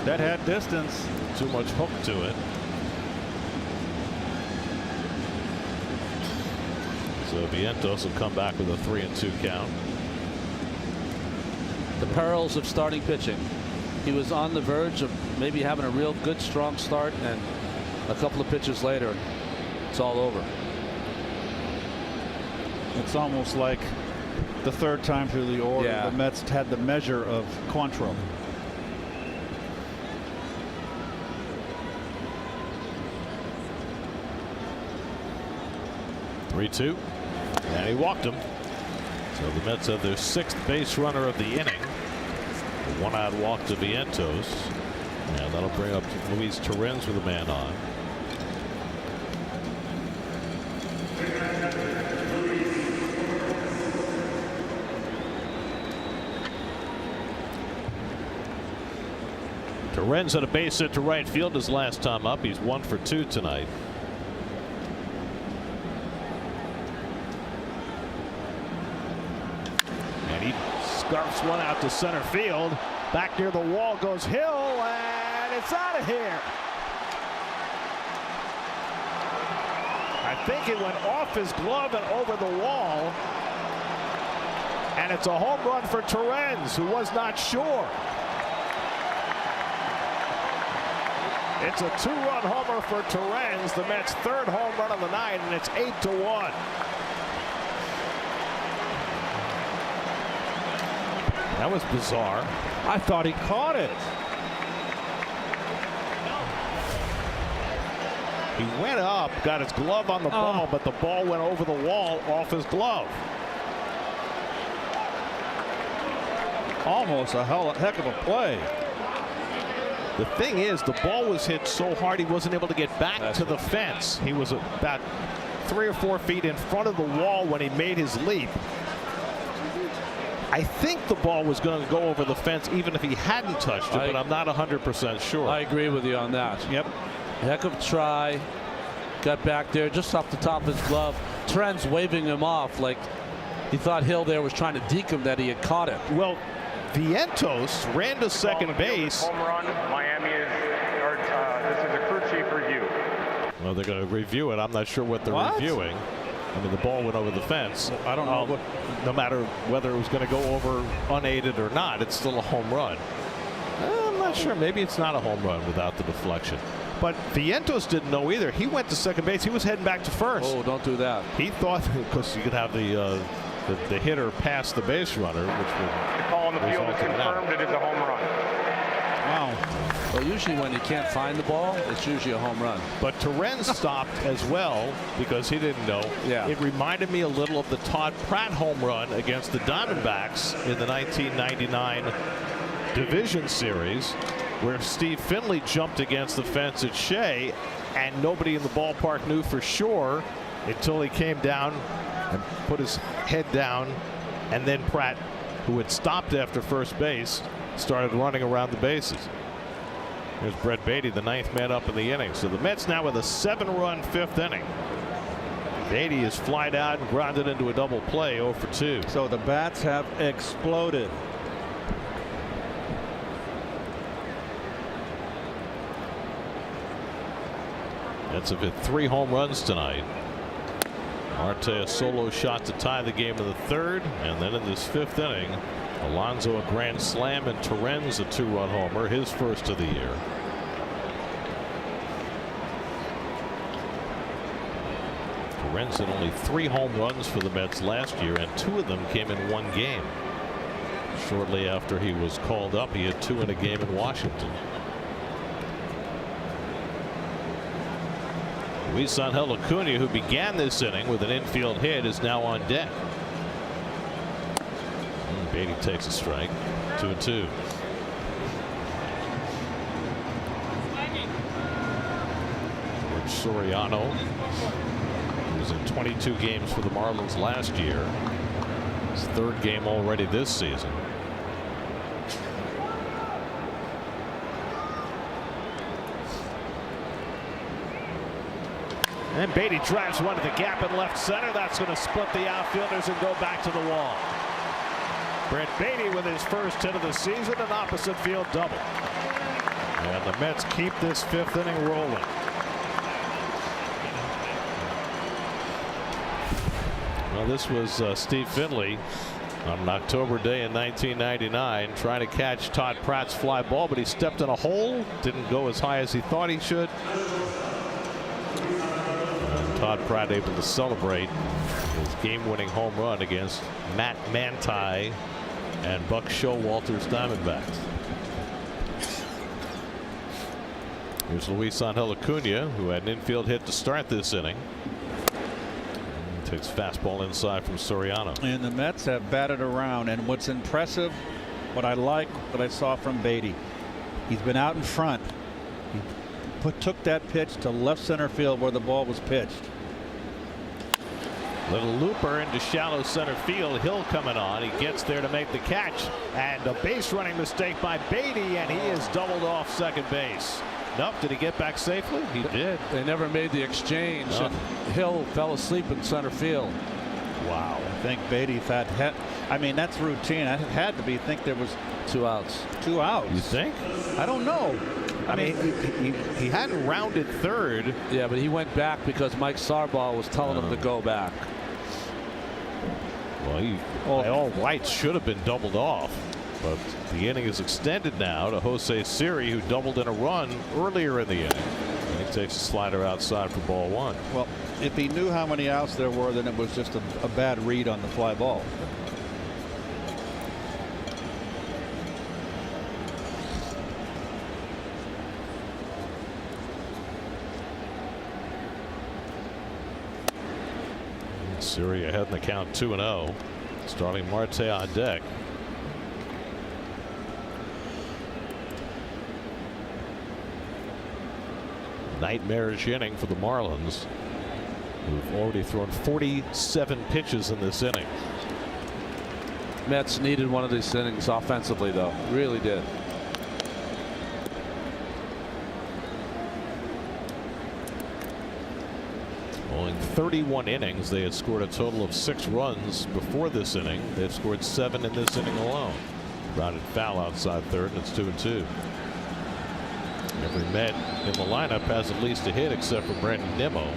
That had distance. Too much hook to it. So Vientos will come back with a 3-2 count. The perils of starting pitching. He was on the verge of maybe having a real good strong start, and a couple of pitches later it's all over. It's almost like the third time through the order. Yeah. The Mets had the measure of Quantrill. (3-2), and he walked him. So the Mets have their 6th base runner of the inning. A 1-out walk to Vientos, and that'll bring up Luis Torrens with a man on. Torrens had a base hit to right field his last time up. He's 1 for 2 tonight. And he scarfs one out to center field. Back near the wall goes Hill, and it's out of here. I think it went off his glove and over the wall. And it's a home run for Torrens, who was not sure. It's a 2-run homer for Torrens, the Mets' 3rd home run of the night, and it's 8-1. That was bizarre. I thought he caught it. He went up, got his glove on the ball, but the ball went over the wall off his glove. Almost a heck of a play. The thing is, the ball was hit so hard he wasn't able to get back to the fence. He was about 3 or 4 feet in front of the wall when he made his leap. I think the ball was going to go over the fence even if he hadn't touched it, but I'm not 100% sure. I agree with you on that. Yep. Heck of a try. Got back there just off the top of his glove. Torrens waving him off like he thought Hill there was trying to deke him, that he had caught it. Well, Vientos ran to second base. Home run. Miami is, this is a crew chief review. Well, they're going to review it. I'm not sure what they're reviewing. I mean, the ball went over the fence. I don't know. No matter whether it was going to go over unaided or not, it's still a home run. I'm not sure. Maybe it's not a home run without the deflection. But Vientos didn't know either. He went to second base. He was heading back to first. Oh, don't do that. He thought, because you could have the hitter pass the base runner, which would. The call on the field is confirmed. It is a home run. Wow. Well, usually when you can't find the ball, it's usually a home run. But Torrens stopped as well because he didn't know. Yeah. It reminded me a little of the Todd Pratt home run against the Diamondbacks in the 1999 division series, where Steve Finley jumped against the fence at Shea, and nobody in the ballpark knew for sure until he came down and put his head down, and then Pratt, who had stopped after first base, started running around the bases. Here's Brett Beatty, the 9th man up in the inning. So the Mets now with a 7-run 5th inning. Beatty is flied out and grounded into a double play, 0 for 2. So the bats have exploded. Mets have hit 3 home runs tonight. Marte a solo shot to tie the game in the 3rd, and then in this 5th inning, Alonso a grand slam and Torrens a 2-run homer, his first of the year. Torrens had only 3 home runs for the Mets last year, and 2 of them came in 1 game. Shortly after he was called up, he had 2 in a game in Washington. Luis Angel Acuna, who began this inning with an infield hit, is now on deck. Beatty takes a strike. 2-2. George Soriano, who was in 22 games for the Marlins last year. His 3rd game already this season. And Beatty drives one to the gap in left center. That's going to split the outfielders and go back to the wall. Brett Beatty with his first hit of the season, an opposite field double. And the Mets keep this 5th inning rolling. Well, this was Steve Finley on an October day in 1999 trying to catch Todd Pratt's fly ball, but he stepped in a hole, didn't go as high as he thought he should. Todd Pratt able to celebrate his game-winning home run against Matt Manti and Buck Showalter's Diamondbacks. Here's Luis Angel Acuna, who had an infield hit to start this inning. Takes fastball inside from Soriano. And the Mets have batted around, and what's impressive, what I like, what I saw from Beatty, he's been out in front. He took that pitch to left center field where the ball was pitched. Little looper into shallow center field. Hill coming on. He gets there to make the catch, and a base running mistake by Beatty, and he is doubled off second base. Nope. Did he get back safely? He did. They never made the exchange. No. And Hill fell asleep in center field. Wow. I think Beatty had, I mean, that's routine. I had to be. Think there was 2 outs. 2 outs. You think? I don't know. I mean, he hadn't rounded third. Yeah, but he went back because Mike Sarbaugh was telling him to go back. Well, by all rights should have been doubled off. But the inning is extended now to Jose Siri, who doubled in a run earlier in the inning. And he takes a slider outside for ball 1. Well, if he knew how many outs there were, then it was just a bad read on the fly ball. Siri ahead in the count 2-0. Starting Marte on deck. Nightmarish inning for the Marlins, who've already thrown 47 pitches in this inning. Mets needed one of these innings offensively, though. Really did. Well, in 31 innings, they had scored a total of 6 runs before this inning. They've scored 7 in this inning alone. Grounded foul outside third, and it's 2-2. Every Met in the lineup has at least a hit except for Brandon Nimmo.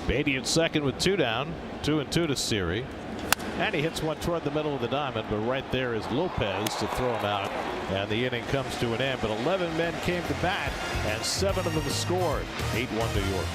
Beatty at second with 2 down. 2-2 to Siri. And he hits one toward the middle of the diamond, but right there is Lopez to throw him out. And the inning comes to an end. But 11 men came to bat, and 7 of them scored. 8-1 New York.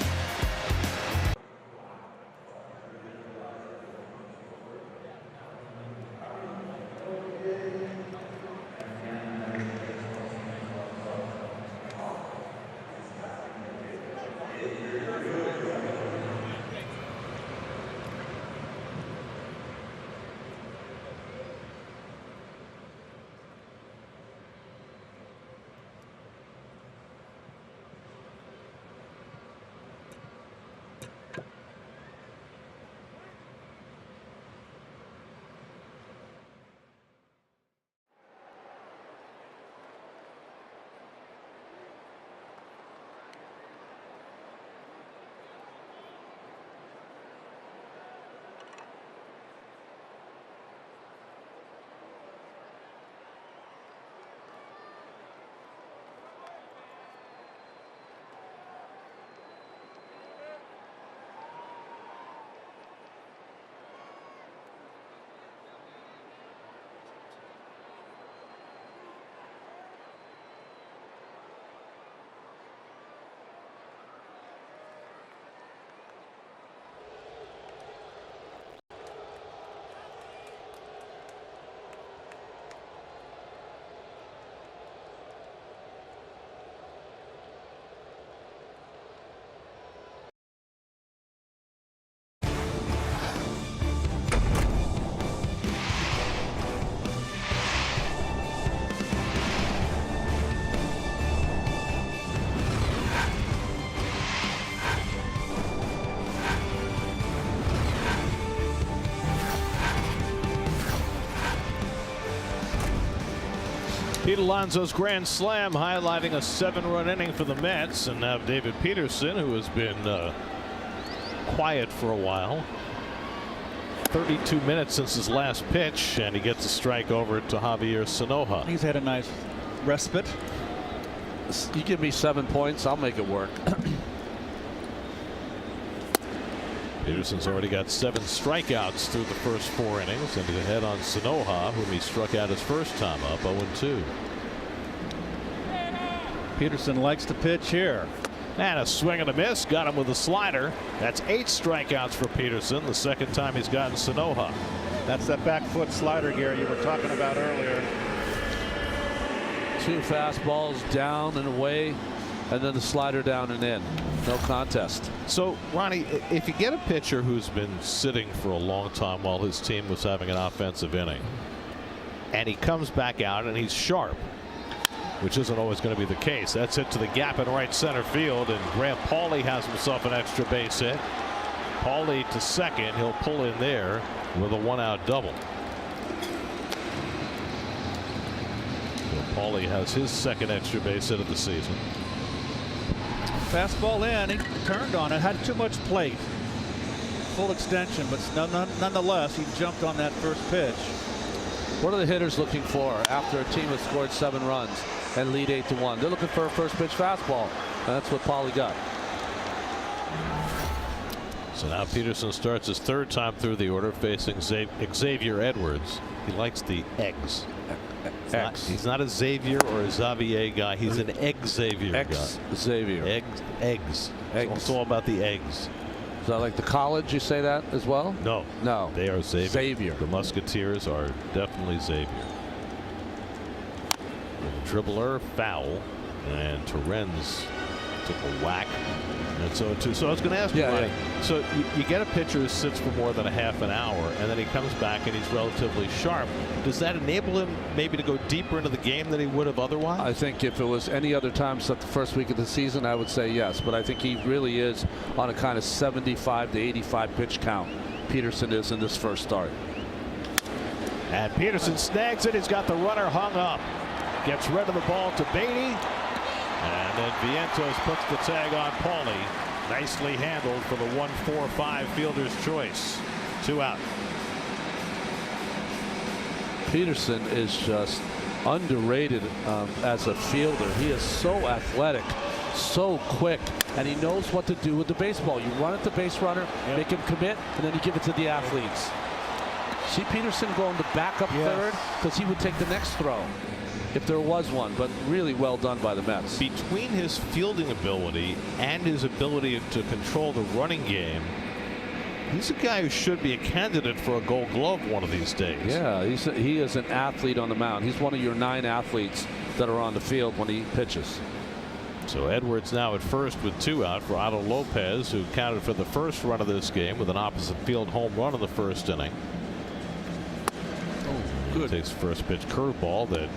Pete Alonso's grand slam highlighting a 7-run inning for the Mets, and now David Peterson, who has been quiet for a while. 32 minutes since his last pitch, and he gets a strike over to Javier Sanoja. He's had a nice respite. You give me 7 points, I'll make it work. Peterson's already got 7 strikeouts through the first 4 innings, and he's ahead on Sanoha, whom he struck out his first time up, 0-2. Peterson likes to pitch here. And a swing and a miss. Got him with a slider. That's 8 strikeouts for Peterson, the second time he's gotten Sanoha. That's that back foot slider, Gary, you were talking about earlier. 2 fastballs down and away, and then the slider down and in. No contest. So, Ronnie, if you get a pitcher who's been sitting for a long time while his team was having an offensive inning, and he comes back out and he's sharp, which isn't always going to be the case. That's hit to the gap in right center field, and Grant Pauley has himself an extra base hit. Pauley to second. He'll pull in there with a 1-out double. So Pauley has his second extra base hit of the season. Fastball in. He turned on it. Had too much plate. Full extension, but nonetheless, he jumped on that first pitch. What are the hitters looking for after a team has scored 7 runs and lead 8-1? They're looking for a first pitch fastball, and that's what Pauley got. So now Peterson starts his 3rd time through the order, facing Xavier Edwards. He likes the eggs. He's not a Xavier or a Xavier guy. He's an Xavier guy. Xavier. Eggs. It's all about the eggs. Is that like the college? You say that as well? No. No. They are Xavier. Xavier. The Musketeers are definitely Xavier. The dribbler foul, and Torrens took a whack. And so I was going to ask you, Ronnie, so you get a pitcher who sits for more than a half an hour, and then he comes back and he's relatively sharp. Does that enable him maybe to go deeper into the game than he would have otherwise? I think if it was any other time except the first week of the season, I would say yes. But I think he really is on a kind of 75 to 85 pitch count. Peterson is in this first start. And Peterson snags it. He's got the runner hung up. Gets rid of the ball to Beatty. And then Vientos puts the tag on Pauley. Nicely handled for the 1-4-5 fielder's choice. 2 out. Peterson is just underrated as a fielder. He is so athletic, so quick, and he knows what to do with the baseball. You run at the base runner, make him commit, and then you give it to the athletes. See Peterson going to back up third because he would take the next throw if there was one, but really well done by the Mets. Between his fielding ability and his ability to control the running game, he's a guy who should be a candidate for a Gold Glove one of these days. Yeah, he is an athlete on the mound. He's one of your 9 athletes that are on the field when he pitches. So Edwards now at first with 2 out for Otto Lopez, who counted for the first run of this game with an opposite field home run in the first inning. Oh, good. Takes first pitch curveball that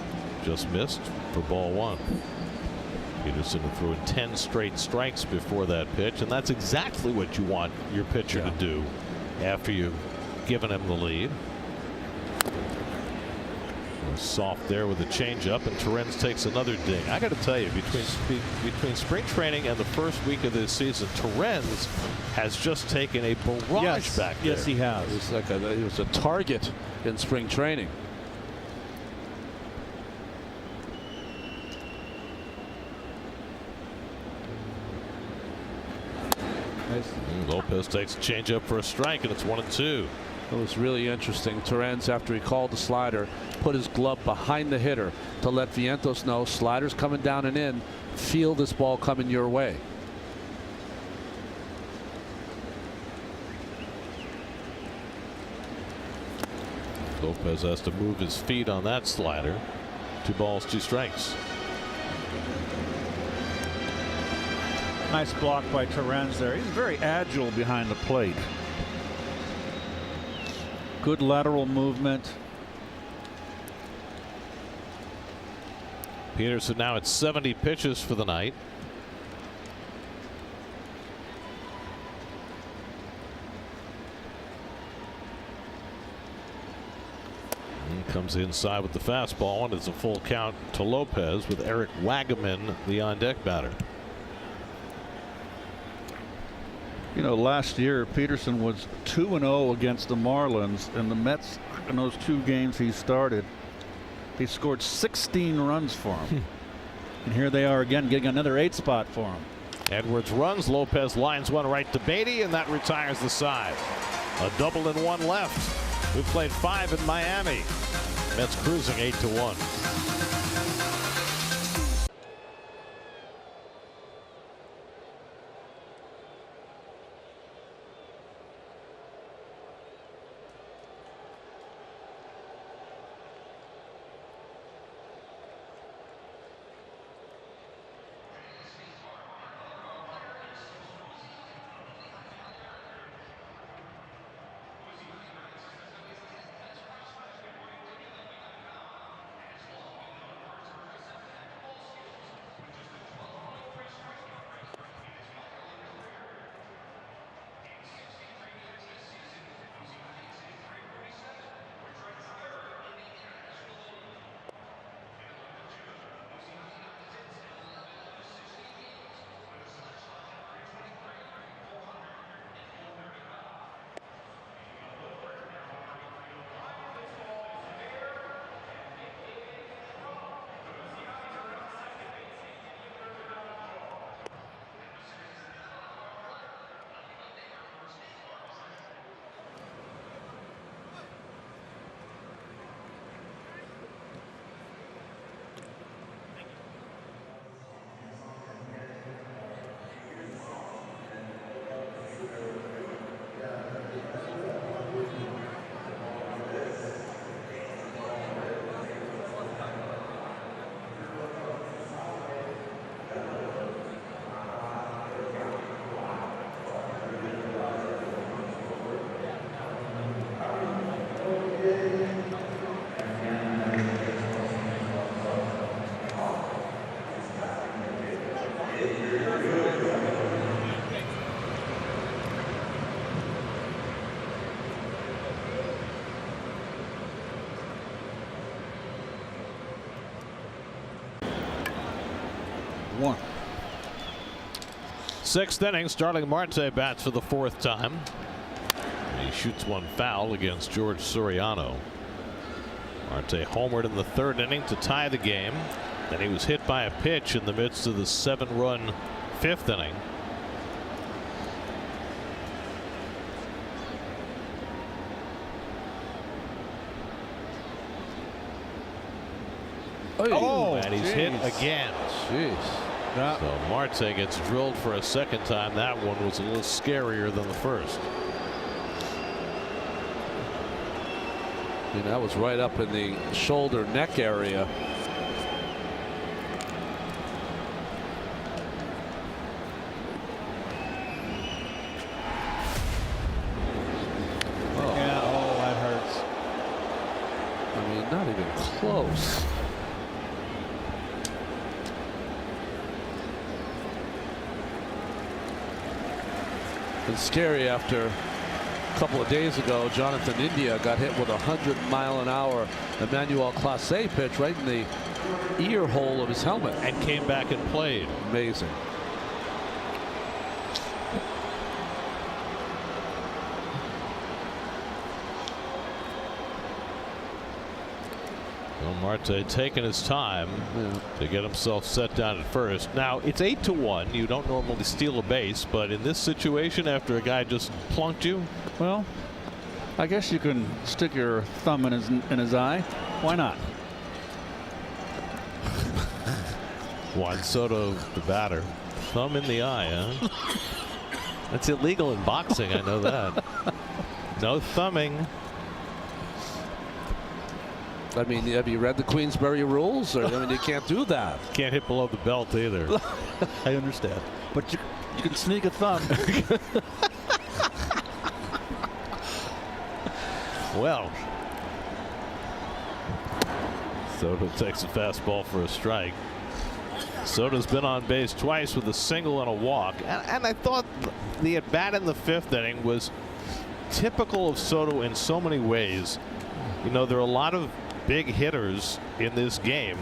just missed for ball 1. Peterson threw 10 straight strikes before that pitch, and that's exactly what you want your pitcher to do after you've given him the lead. Soft there with a changeup, and Torrens takes another ding. I got to tell you, between spring training and the first week of this season, Torrens has just taken a barrage back there. Yes, he has. He was a target in spring training. Lopez takes a changeup for a strike, and it's 1-2. It was really interesting. Torrens, after he called the slider, put his glove behind the hitter to let Vientos know slider's coming down and in. Feel this ball coming your way. Lopez has to move his feet on that slider. 2 balls, 2 strikes. Nice block by Torrens there. He's very agile behind the plate. Good lateral movement. Peterson now at 70 pitches for the night. And comes inside with the fastball, and it's a full count to Lopez with Eric Wagaman, the on-deck batter. You know, last year Peterson was 2-0 against the Marlins, and the Mets, in those 2 games he started, they scored 16 runs for him. And here they are again, getting another 8 spot for him. Edwards runs. Lopez lines one right to Beatty, and that retires the side. A double and one left. We played 5 in Miami. Mets cruising 8-1. One. 6th inning. Starling Marte bats for the 4th time. He shoots one foul against George Soriano. Marte homered in the 3rd inning to tie the game. Then he was hit by a pitch in the midst of the 7-run 5th inning. Oh, and he's hit again. Jeez. So Marte gets drilled for a 2nd time. That one was a little scarier than the first. And that was right up in the shoulder neck area. Yeah, oh, that hurts. I mean, not even close. It's scary after a couple of days ago, Jonathan India got hit with a 100-mile-an-hour Emmanuel Clase pitch right in the ear hole of his helmet. And came back and played. Amazing. Well, Marte taking his time to get himself set down at first. Now it's 8-1. You don't normally steal a base, but in this situation, after a guy just plunked you, well, I guess you can stick your thumb in his eye. Why not? Juan Soto, the batter, thumb in the eye, huh? That's illegal in boxing. I know that. No thumbing. I mean, have you read the Queensberry rules? Or, I mean, you can't do that. Can't hit below the belt either. I understand. But you can sneak a thumb. Well, Soto takes a fastball for a strike. Soto's been on base twice with a single and a walk. And I thought the at-bat in the 5th inning was typical of Soto in so many ways. You know, there are a lot of big hitters in this game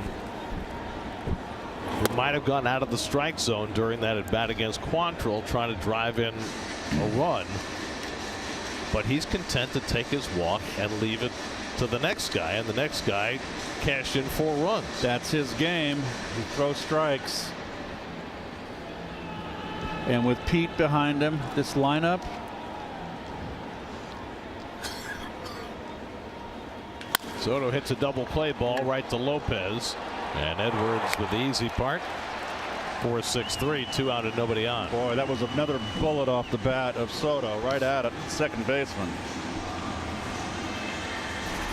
who might have gone out of the strike zone during that at bat against Quantrill trying to drive in a run, but he's content to take his walk and leave it to the next guy, and the next guy cashed in 4 runs. That's his game. He throws strikes. And with Pete behind him, this lineup. Soto hits a double play ball right to Lopez. And Edwards with the easy part. 4-6-3, 2 out and nobody on. Boy, that was another bullet off the bat of Soto, right at it, second baseman.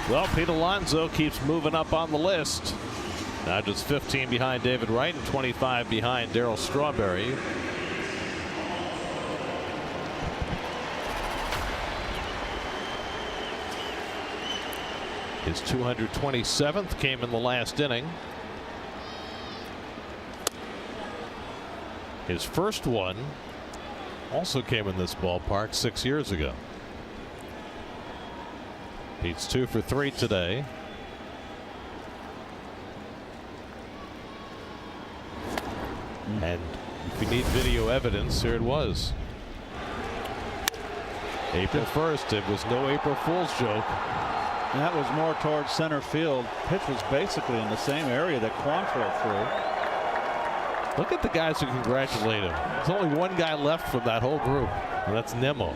Well, Pete Alonso keeps moving up on the list. Now just 15 behind David Wright and 25 behind Darryl Strawberry. His 227th came in the last inning. His first one also came in this ballpark 6 years ago. Pete's 2 for 3 today. And if you need video evidence, here it was. April 1st, it was no April Fool's joke. That was more towards center field. Pitch was basically in the same area that Quantrill threw. Look at the guys who congratulate him. There's only one guy left from that whole group, and that's Nimmo.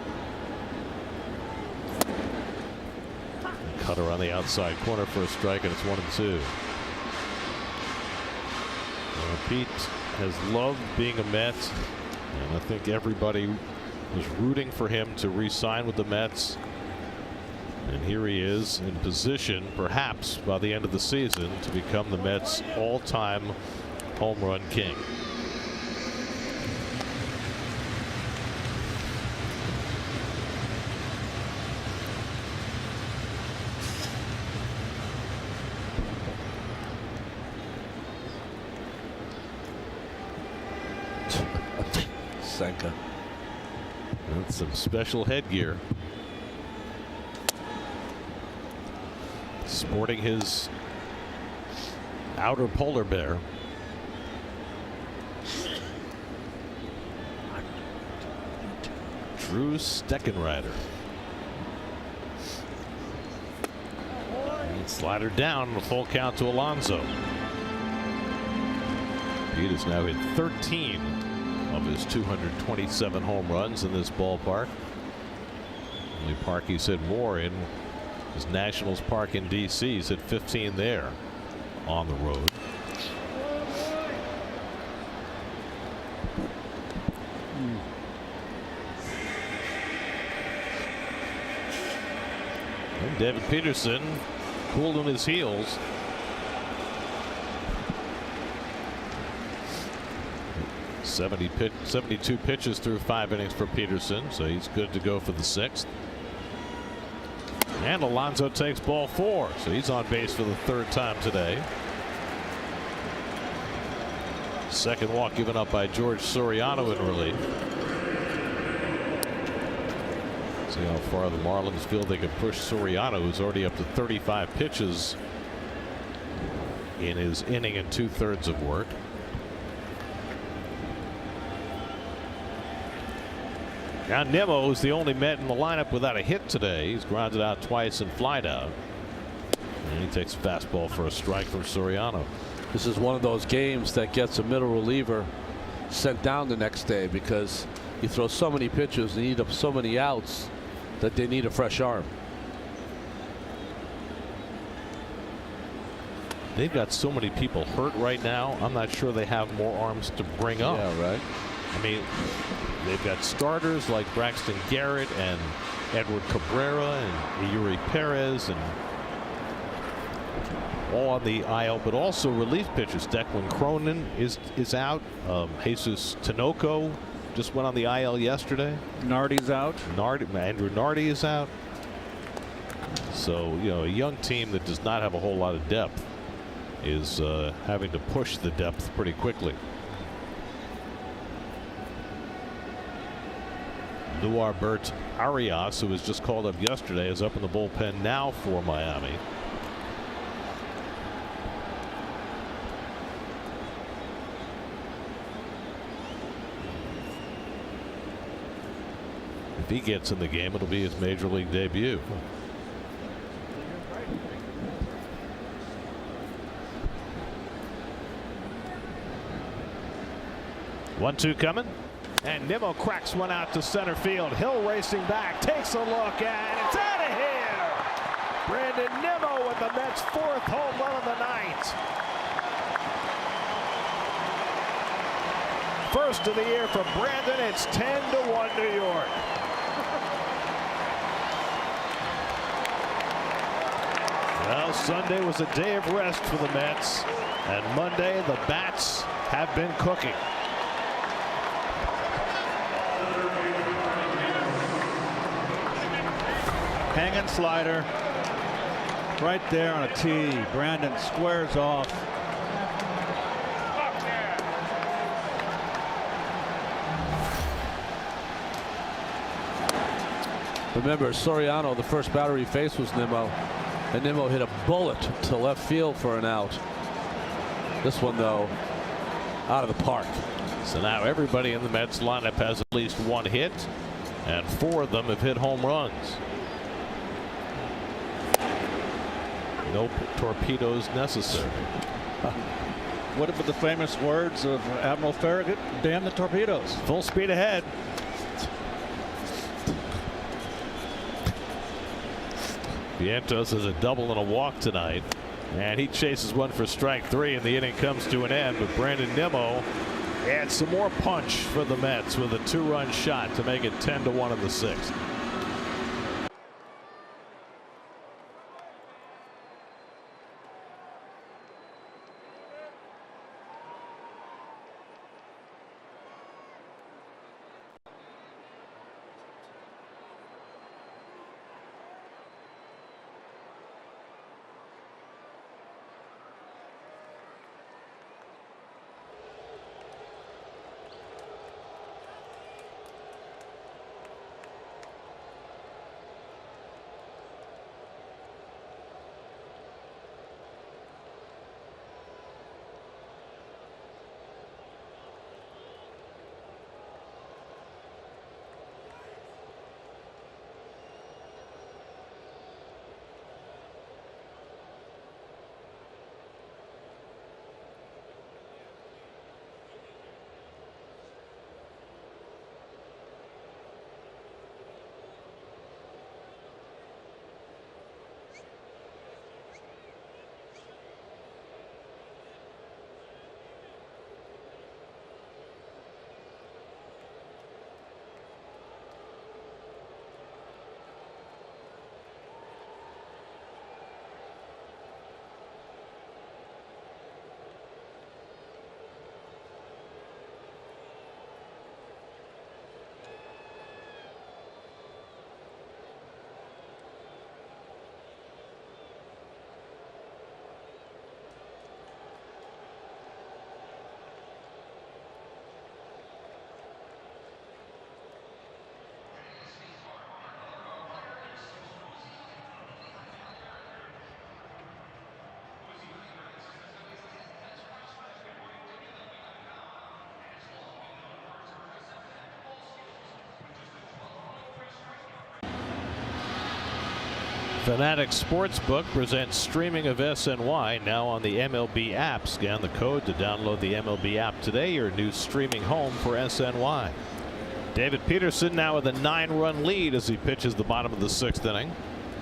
Cutter on the outside corner for a strike, and it's 1-2. Pete has loved being a Met, and I think everybody was rooting for him to re-sign with the Mets. And here he is in position, perhaps by the end of the season, to become the Mets' all-time home run king. Senka. That's some special headgear. Sporting his outer polar bear. Drew Steckenrider. Slider down on a full count to Alonso. Pete has now hit 13 of his 227 home runs in this ballpark. Only park he's hit more in is Nationals Park in D.C. He's hit 15 there on the road. And David Peterson cooled on his heels. — 72 pitches through 5 innings for Peterson, so he's good to go for the 6th. And Alonso takes ball 4, so he's on base for the 3rd time today. Second walk given up by George Soriano in relief. See how far the Marlins feel they can push Soriano, who's already up to 35 pitches in his inning and 2/3 of work. Now Nimmo is the only Met in the lineup without a hit today. He's grounded out twice and flied out. And he takes a fastball for a strike from Soriano. This is one of those games that gets a middle reliever sent down the next day because you throw so many pitches and eat up so many outs that they need a fresh arm. They've got so many people hurt right now. I'm not sure they have more arms to bring up. Yeah, right. I mean, they've got starters like Braxton Garrett and Edward Cabrera and Yuri Perez and all on the IL, but also relief pitchers. Declan Cronin is out. Jesus Tinoco just went on the IL yesterday. Nardi's out. Andrew Nardi is out. So, you know, a young team that does not have a whole lot of depth is having to push the depth pretty quickly. Luarbert Arias, who was just called up yesterday, is up in the bullpen now for Miami. If he gets in the game, it'll be his major league debut. One-two coming. And Nimmo cracks one out to center field. Hill racing back, takes a look, and it's out of here. Brandon Nimmo with the Mets' 4th home run of the night. First of the year for Brandon. It's 10-1 New York. Well, Sunday was a day of rest for the Mets, and Monday the bats have been cooking. Hanging slider right there on a tee. Brandon squares off. Remember, Soriano, the first batter he faced was Nimmo, and Nimmo hit a bullet to left field for an out. This one, though, out of the park. So now everybody in the Mets lineup has at least one hit, and 4 of them have hit home runs. No torpedoes necessary. What about the famous words of Admiral Farragut? Damn the torpedoes. Full speed ahead. Vientos has a double and a walk tonight, and he chases one for strike 3, and the inning comes to an end. But Brandon Nimmo adds some more punch for the Mets with a 2-run shot to make it 10-1 in the 6th. Fanatics Sportsbook presents streaming of SNY now on the MLB app. Scan the code to download the MLB app today, your new streaming home for SNY. David Peterson now with a 9-run lead as he pitches the bottom of the 6th inning,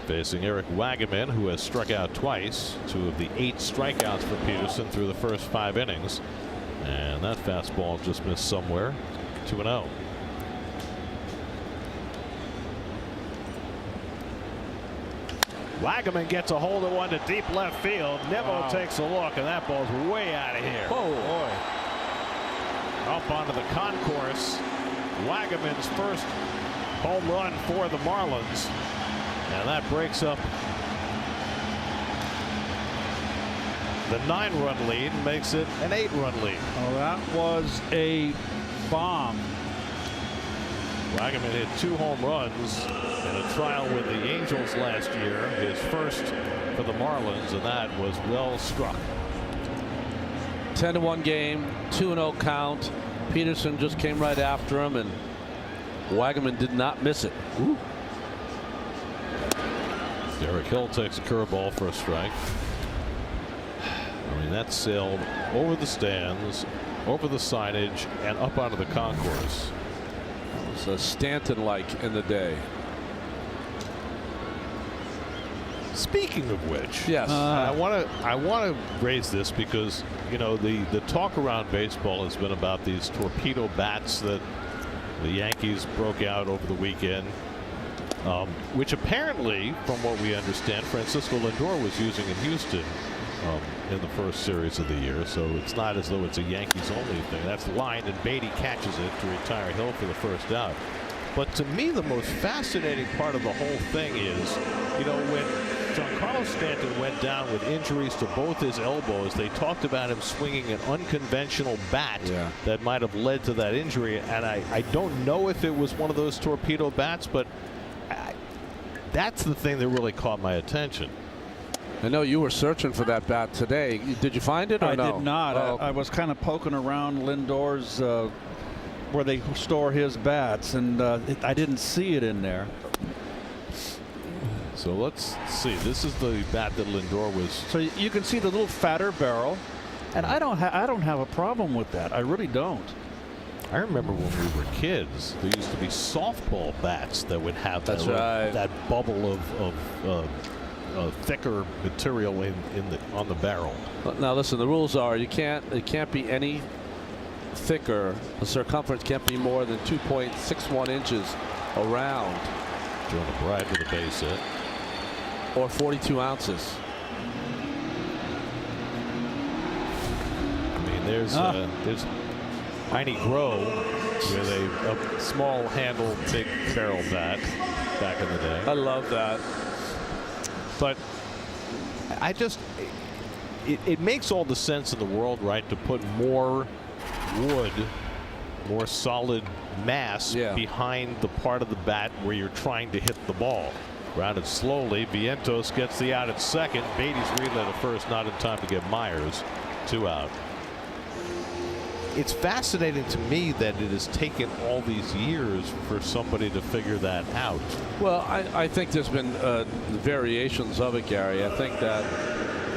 facing Eric Wagaman, who has struck out twice, 2 of the 8 strikeouts for Peterson through the first 5 innings. And that fastball just missed somewhere. 2-0. Wagaman gets a hold of one to deep left field. Nimmo takes a look, and that ball's way out of here. Oh boy. Up onto the concourse. Wagaman's first home run for the Marlins. And that breaks up the 9-run lead and makes it an 8-run lead. Oh, that was a bomb. Wagaman hit 2 home runs in a trial with the Angels last year, his first for the Marlins, and that was well struck. 10-1 game, 2-0 count. Peterson just came right after him, and Wagaman did not miss it. Ooh. Derek Hill takes a curveball for a strike. I mean, that sailed over the stands, over the signage, and up onto the concourse. So Stanton-like in the day. Speaking of which, yes, I want to raise this because the talk around baseball has been about these torpedo bats that the Yankees broke out over the weekend, which apparently, from what we understand, Francisco Lindor was using in Houston in the first series of the year. So it's not as though it's a Yankees only thing. That's lined, and Beatty catches it to retire Hill for the first out. But to me, the most fascinating part of the whole thing is, when Giancarlo Stanton went down with injuries to both his elbows, they talked about him swinging an unconventional bat that might have led to that injury. And I don't know if it was one of those torpedo bats, but that's the thing that really caught my attention. I know you were searching for that bat today. Did you find it or no? I did not. Oh. I was kind of poking around Lindor's where they store his bats, and I didn't see it in there. So let's see. This is the bat that Lindor was. So you can see the little fatter barrel, and I don't have a problem with that. I really don't. I remember when we were kids, there used to be softball bats that would have that bubble of thicker material on the barrel. Now listen, the rules are it can't be any thicker. The circumference can't be more than 2.61 inches around. Joe McBride with a base hit. Or 42 ounces. I mean, there's Heine Groh with a small handle, big barrel bat back in the day. I love that. But it makes all the sense in the world, right, to put more wood, more solid mass behind the part of the bat where you're trying to hit the ball. Grounded slowly. Vientos gets the out at second. Beatty's relay to first, not in time to get Myers. 2 out. It's fascinating to me that it has taken all these years for somebody to figure that out. Well, I think there's been variations of it, Gary. I think that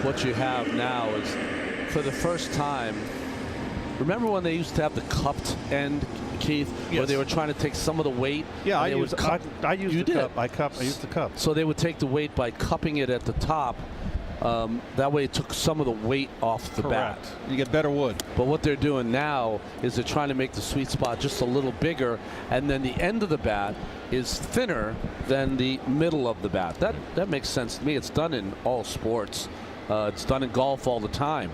what you have now is, for the first time, remember when they used to have the cupped end, Keith, where they were trying to take some of the weight? Yeah, I used the cup. I used the cup. So they would take the weight by cupping it at the top. That way it took some of the weight off the bat. You get better wood. But what they're doing now is they're trying to make the sweet spot just a little bigger, and then the end of the bat is thinner than the middle of the bat. That makes sense to me. It's done in all sports. It's done in golf all the time.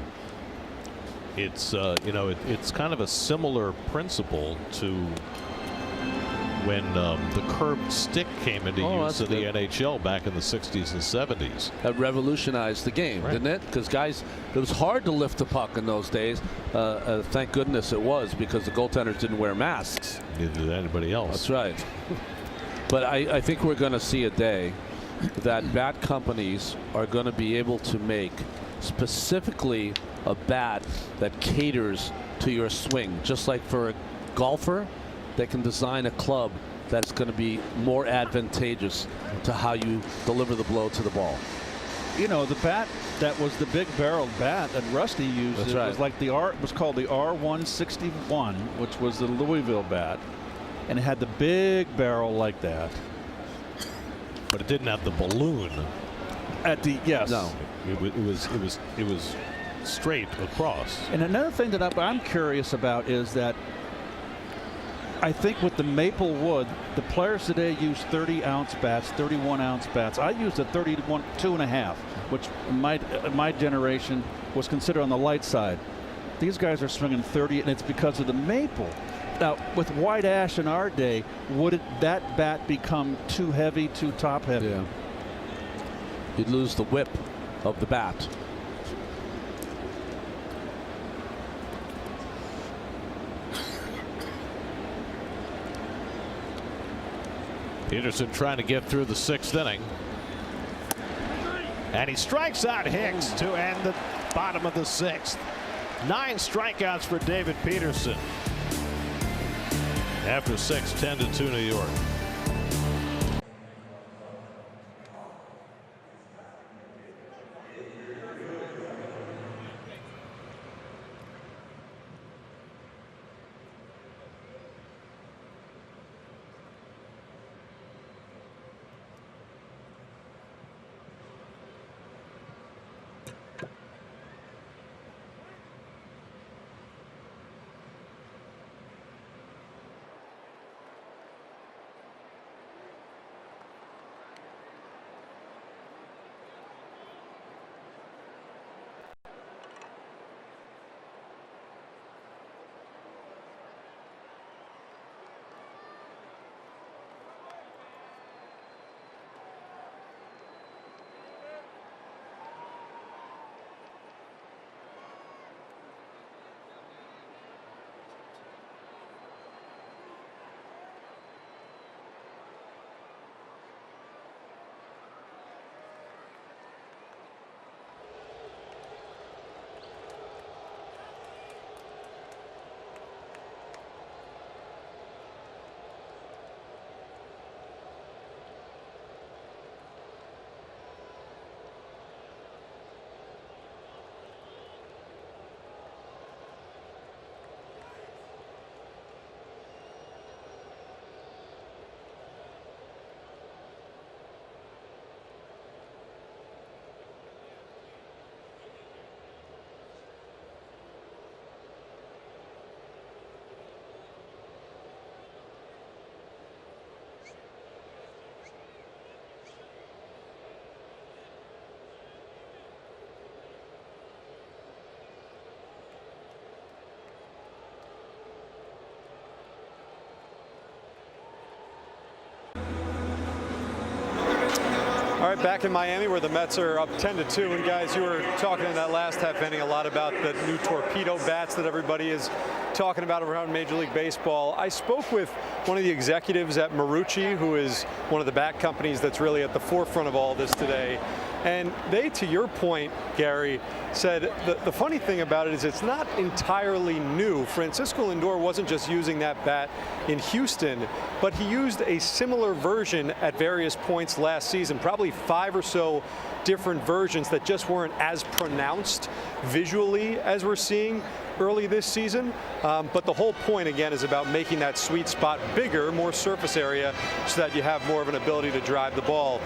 It's it's kind of a similar principle to when the curved stick came into use in the NHL back in the 60s and 70s. That revolutionized the game, didn't it? Because guys, it was hard to lift the puck in those days. Thank goodness it was, because the goaltenders didn't wear masks. Neither did anybody else. That's right. But I think we're going to see a day that bat companies are going to be able to make specifically a bat that caters to your swing. Just like for a golfer, they can design a club that's going to be more advantageous to how you deliver the blow to the ball. The bat that was the big barreled bat that Rusty used. That's it right. was like it was called the R161, which was the Louisville bat, and it had the big barrel like that. But it didn't have the balloon. No. It was straight across. And another thing that I'm curious about is that I think with the maple wood, the players today use 30-ounce bats, 31-ounce bats. I used a 2.5, which in my generation was considered on the light side. These guys are swinging 30, and it's because of the maple. Now, with white ash in our day, would that bat become too heavy, too top heavy? Yeah. You'd lose the whip of the bat. Peterson trying to get through the 6th inning. And he strikes out Hicks to end the bottom of the 6th. 9 strikeouts for David Peterson. After 6, 10-2 New York. All right, back in Miami where the Mets are up 10-2. And guys, you were talking in that last half inning a lot about the new torpedo bats that everybody is talking about around Major League Baseball. I spoke with one of the executives at Marucci, who is one of the bat companies that's really at the forefront of all this today. And they, to your point, Gary, said the funny thing about it is it's not entirely new. Francisco Lindor wasn't just using that bat in Houston, but he used a similar version at various points last season, probably 5 or so different versions that just weren't as pronounced visually as we're seeing early this season. But the whole point, again, is about making that sweet spot bigger, more surface area, so that you have more of an ability to drive the ball.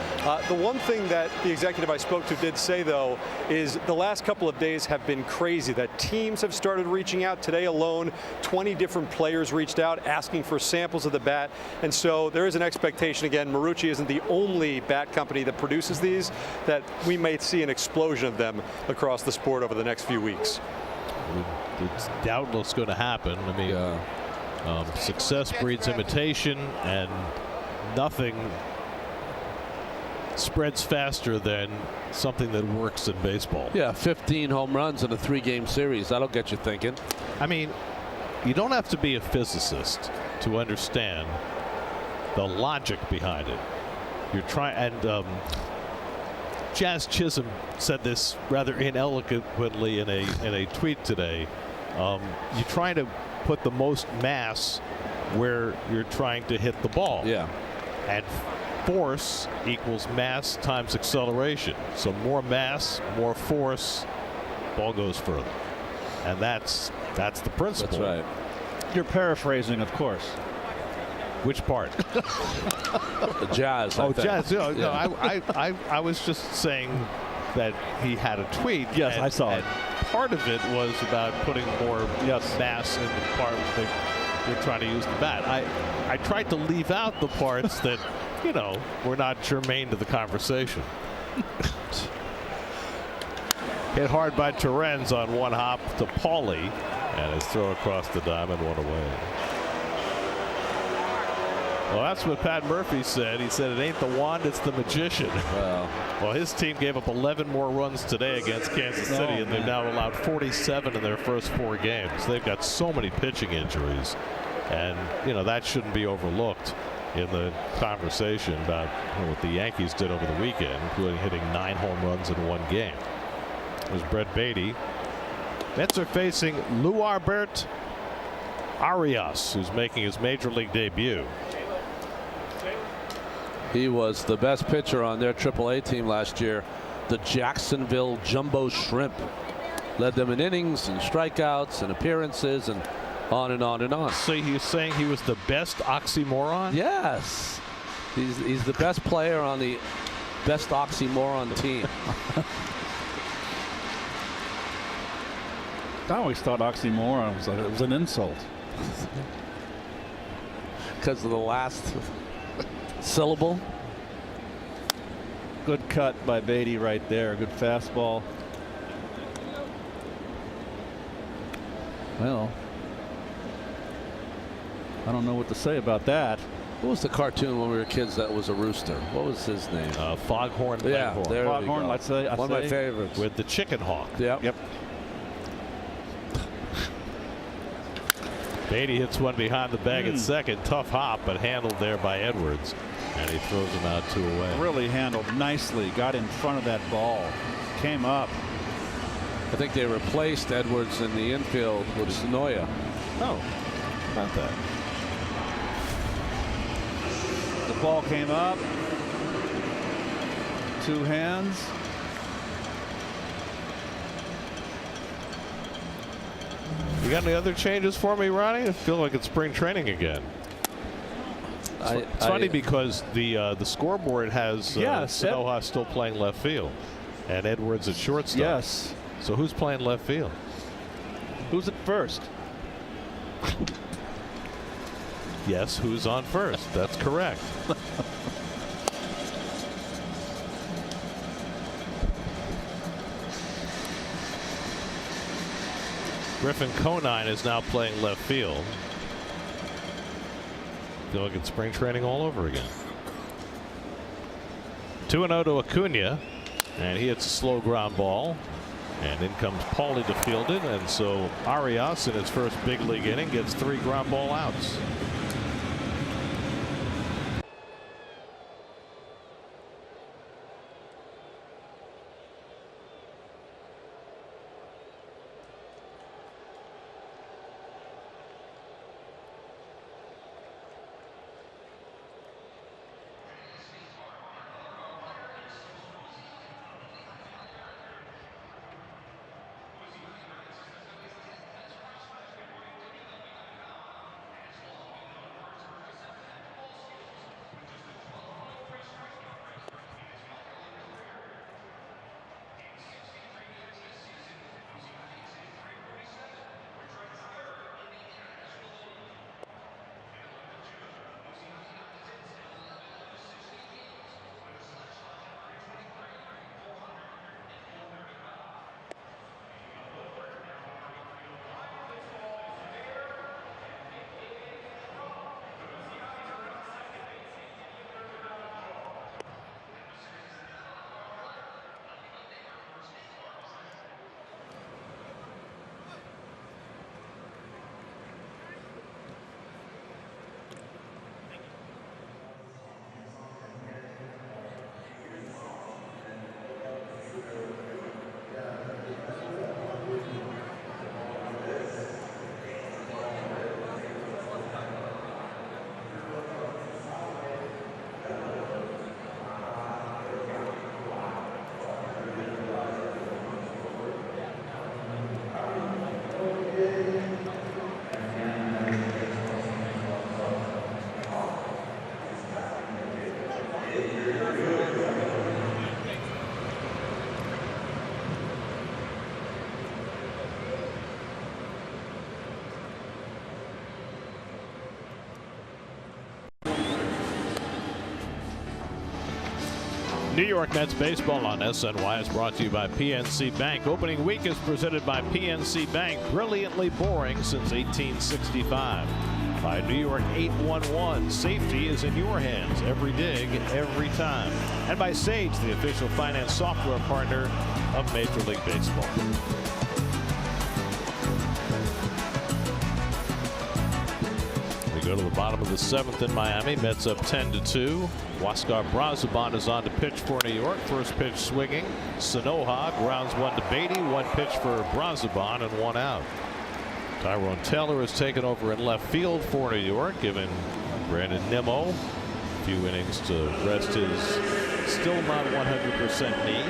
The one thing that the executive I spoke to did say, though, is the last couple of days have been crazy, that teams have started reaching out. Today alone, 20 different players reached out asking for samples of the bat. And so there is an expectation, again, Marucci isn't the only bat company that produces these, that we may see an explosion of them across the sport over the next few weeks. It's doubtless going to happen. I mean, success breeds imitation, and nothing spreads faster than something that works in baseball. Yeah, 15 home runs in a 3-game series. That'll get you thinking. I mean, you don't have to be a physicist to understand the logic behind it. You're trying, and Jazz Chisholm said this rather ineloquently in a tweet today. You're trying to put the most mass where you're trying to hit the ball. Yeah. And force equals mass times acceleration. So more mass, more force, ball goes further. And that's the principle. That's right. You're paraphrasing, of course. Which part? The Jazz. Oh, Jazz. No, I was just saying that he had a tweet. Yes, I saw it. Part of it was about putting more mass in the part that you're trying to use the bat. I tried to leave out the parts that, were not germane to the conversation. Hit hard by Terens on one hop to Paulie, and his throw across the diamond, one away. Well, that's what Pat Murphy said. He said it ain't the wand, it's the magician. Well, his team gave up 11 more runs today against Kansas City, and they've now allowed 47 in their first 4 games. They've got so many pitching injuries, and that shouldn't be overlooked in the conversation about what the Yankees did over the weekend, including hitting 9 home runs in 1 game. There's Brett Beatty. Mets are facing Luarbert Arias, who's making his major league debut. He was the best pitcher on their AAA team last year, the Jacksonville Jumbo Shrimp. Led them in innings and strikeouts and appearances and on and on and on. So you're saying he was the best oxymoron? Yes. He's the best player on the best oxymoron team. I always thought oxymoron was an insult. Because of the last syllable. Good cut by Beatty right there. Good fastball. Well, I don't know what to say about that. What was the cartoon when we were kids that was a rooster? What was his name? Foghorn Leghorn. Yeah, there Foghorn, let's say. One of my favorites. With the chicken hawk. Yep. Beatty hits one behind the bag at second. Tough hop, but handled there by Edwards. And he throws him out 2 away. Really handled nicely. Got in front of that ball. Came up. I think they replaced Edwards in the infield with Sonoya. Oh, not that. The ball came up. 2 hands. You got any other changes for me, Ronnie? I feel like it's spring training again. It's funny because the scoreboard has Sanoja still playing left field and Edwards at shortstop. Yes. So who's playing left field? Who's at first? Yes, who's on first? That's correct. Griffin Conine is now playing left field. Feel like it's spring training all over again. 2-0 to Acuna, and he hits a slow ground ball. And in comes Paulie to field it, and so Arias in his first big league inning gets 3 ground ball outs. New York Mets baseball on SNY is brought to you by PNC Bank. Opening week is presented by PNC Bank. Brilliantly boring since 1865. By New York 811. Safety is in your hands. Every dig, every time. And by Sage, the official finance software partner of Major League Baseball. Go to the bottom of the 7th in Miami. Mets up 10-2. Huascar Brazoban is on to pitch for New York. First pitch swinging. Sanoja grounds one to Beatty. One pitch for Brazoban and 1 out. Tyrone Taylor has taken over in left field for New York, giving Brandon Nimmo a few innings to rest his still not 100% knee.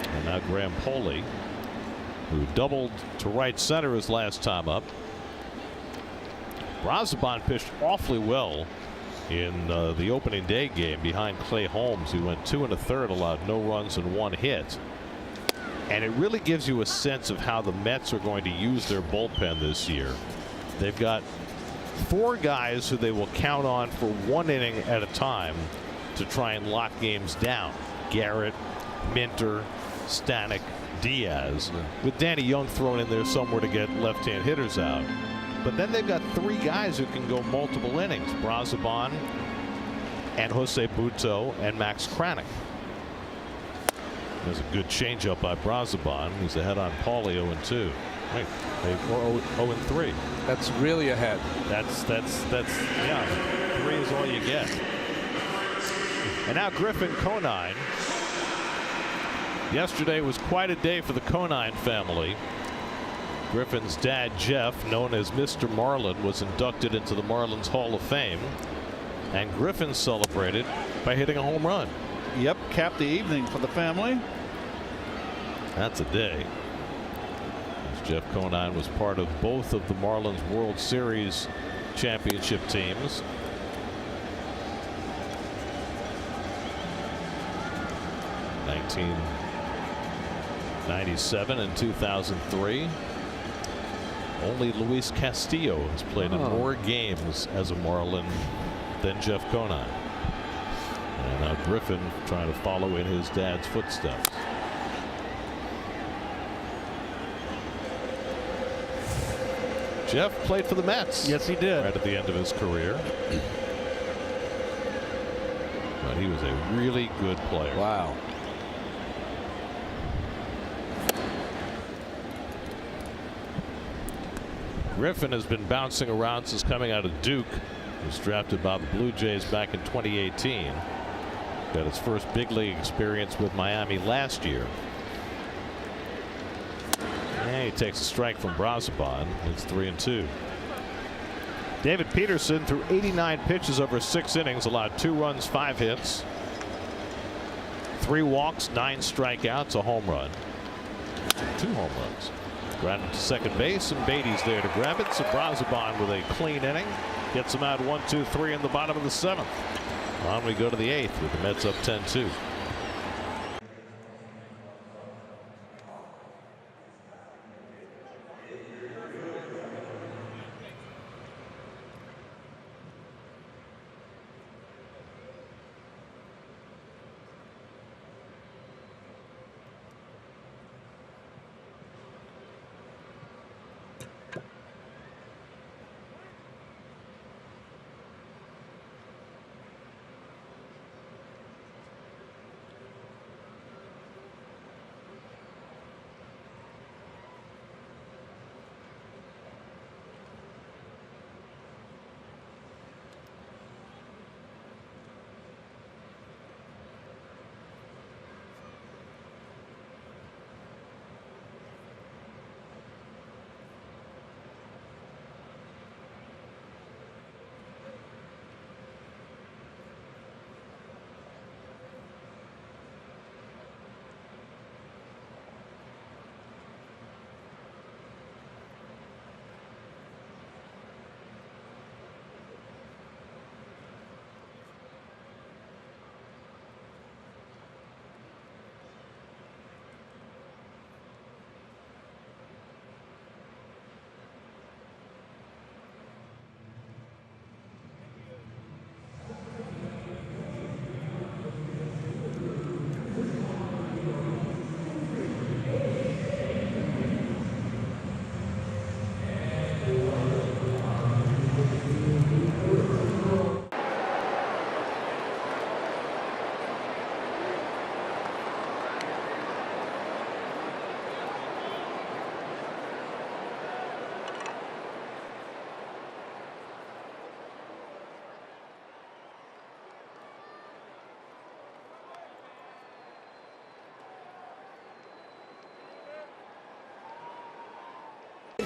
And now Graham Poley, who doubled to right center his last time up. Brazoban pitched awfully well in the opening day game behind Clay Holmes, who went 2 1/3, allowed no runs and 1 hit. And it really gives you a sense of how the Mets are going to use their bullpen this year. They've got 4 guys who they will count on for 1 inning at a time to try and lock games down. Garrett, Minter, Stanek, Diaz, with Danny Young thrown in there somewhere to get left-hand hitters out. But then they've got 3 guys who can go multiple innings: Brazoban and Jose Buto and Max Kranick. There's a good changeup by Brazoban. He's ahead on Paulie 0-2. Wait, 0-3. That's really ahead. That's yeah. 3 is all you get. And now Griffin Conine. Yesterday was quite a day for the Conine family. Griffin's dad, Jeff, known as Mr. Marlin, was inducted into the Marlins Hall of Fame. And Griffin celebrated by hitting a home run. Yep, capped the evening for the family. That's a day. As Jeff Conine was part of both of the Marlins World Series championship teams. '97 and 2003. Only Luis Castillo has played in more games as a Marlin than Jeff Conine. And now Griffin trying to follow in his dad's footsteps. Jeff played for the Mets. Yes, he did. Right at the end of his career. But He was a really good player. Wow. Griffin has been bouncing around since coming out of Duke. He was drafted by the Blue Jays back in 2018. Got his first big league experience with Miami last year. And he takes a strike from Brazoban. It's 3-2. David Peterson threw 89 pitches over 6 innings, allowed 2 runs, 5 hits, 3 walks, 9 strikeouts, a home run, 2 home runs. Grounded to second base, and Beatty's there to grab it. So Brazoban with a clean inning gets him out 1, 2, 3 in the bottom of the 7th. On we go to the 8th with the Mets up 10-2.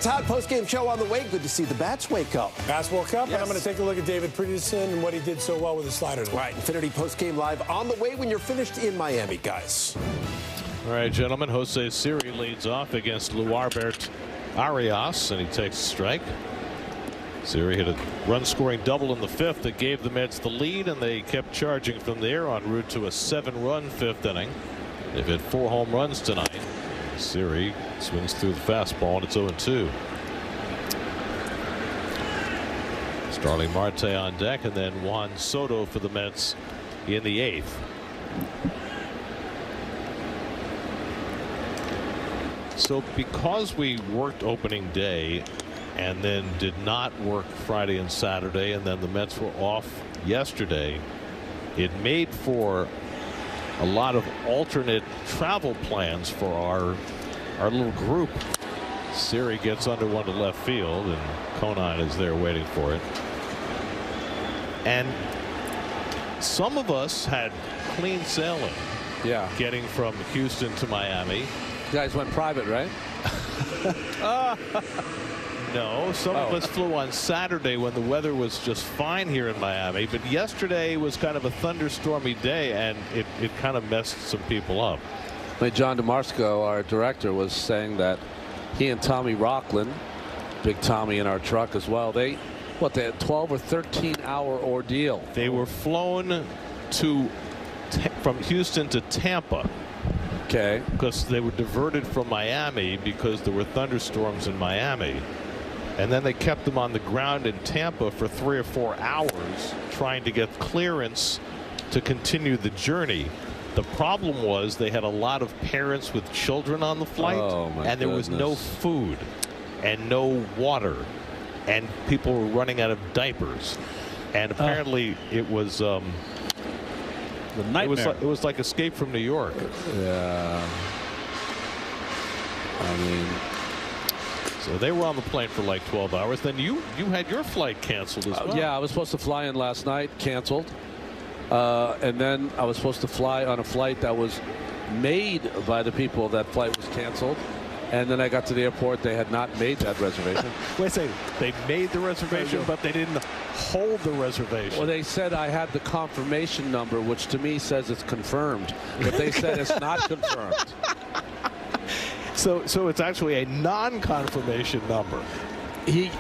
Todd, post-game show on the way. Good to see the Bats wake up. Bats woke up, yes. And I'm going to take a look at David Peterson and what he did so well with the slider. Right, Infinity post-game live on the way when you're finished in Miami, guys. All right, gentlemen, Jose Siri leads off against Luarbert Arias, and he takes a strike. Siri hit a run-scoring double in the 5th that gave the Mets the lead, and they kept charging from there en route to a 7-run 5th inning. They've hit 4 home runs tonight. Siri swings through the fastball, and it's 0-2. Starling Marte on deck, and then Juan Soto for the Mets in the 8th. So because we worked opening day and then did not work Friday and Saturday, and then the Mets were off yesterday, it made for a lot of alternate travel plans for our little group. Siri gets under one to left field, and Conine is there waiting for it. And some of us had clean sailing. Yeah. Getting from Houston to Miami. You guys went private, right? No, some of us flew on Saturday when the weather was just fine here in Miami, but yesterday was kind of a thunderstormy day, and it kind of messed some people up. John DeMarsco, our director, was saying that he and Tommy Rockland, Big Tommy in our truck as well, they had a 12 or 13 hour ordeal. They were flown from Houston to Tampa. Okay. Because they were diverted from Miami because there were thunderstorms in Miami. And then they kept them on the ground in Tampa for 3 or 4 hours trying to get clearance to continue the journey. The problem was they had a lot of parents with children on the flight, and there was no food and no water, and people were running out of diapers. And apparently it was The nightmare. It was like Escape from New York. Yeah. I mean, so they were on the plane for like 12 hours. Then you had your flight canceled as well. Yeah, I was supposed to fly in last night, canceled. And then I was supposed to fly on a flight that was made by the people. That flight was canceled. And then I got to the airport. They had not made that reservation. Wait a second. They made the reservation, but they didn't hold the reservation. Well, they said I had the confirmation number, which to me says it's confirmed. But they said it's not confirmed. So it's actually a non-confirmation number. He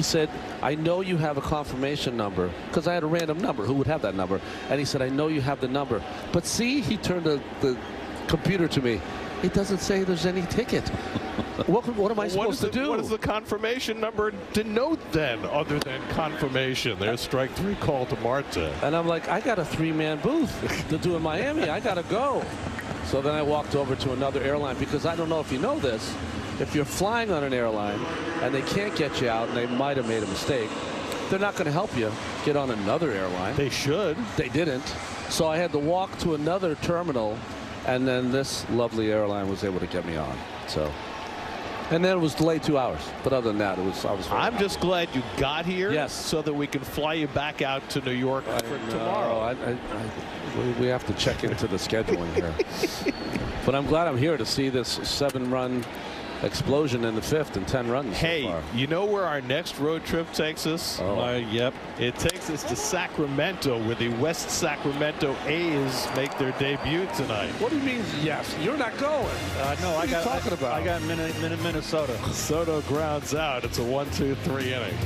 said, I know you have a confirmation number, because I had a random number. Who would have that number? And he said, I know you have the number. But see, he turned the computer to me. It doesn't say there's any ticket. What am I supposed to do? What does the confirmation number denote then, other than confirmation? There's strike 3 call to Marte. And I'm like, I got a 3-man booth to do in Miami. I got to go. So then I walked over to another airline, because I don't know if you know this. If you're flying on an airline and they can't get you out and they might have made a mistake, they're not going to help you get on another airline. They should. They didn't. So I had to walk to another terminal, and then this lovely airline was able to get me on. So, and then it was delayed 2 hours. But other than that, I'm just glad you got here. Yes. So that we can fly you back out to New York for tomorrow. We have to check into the scheduling here. But I'm glad I'm here to see this 7-run explosion in the 5th and 10 runs. Hey, so far. You know where our next road trip takes us? Yep. It takes us to Sacramento, where the West Sacramento A's make their debut tonight. What do you mean, yes? You're not going. No, what are you talking about? I got Minnesota. Soto grounds out. It's a 1-2-3 inning.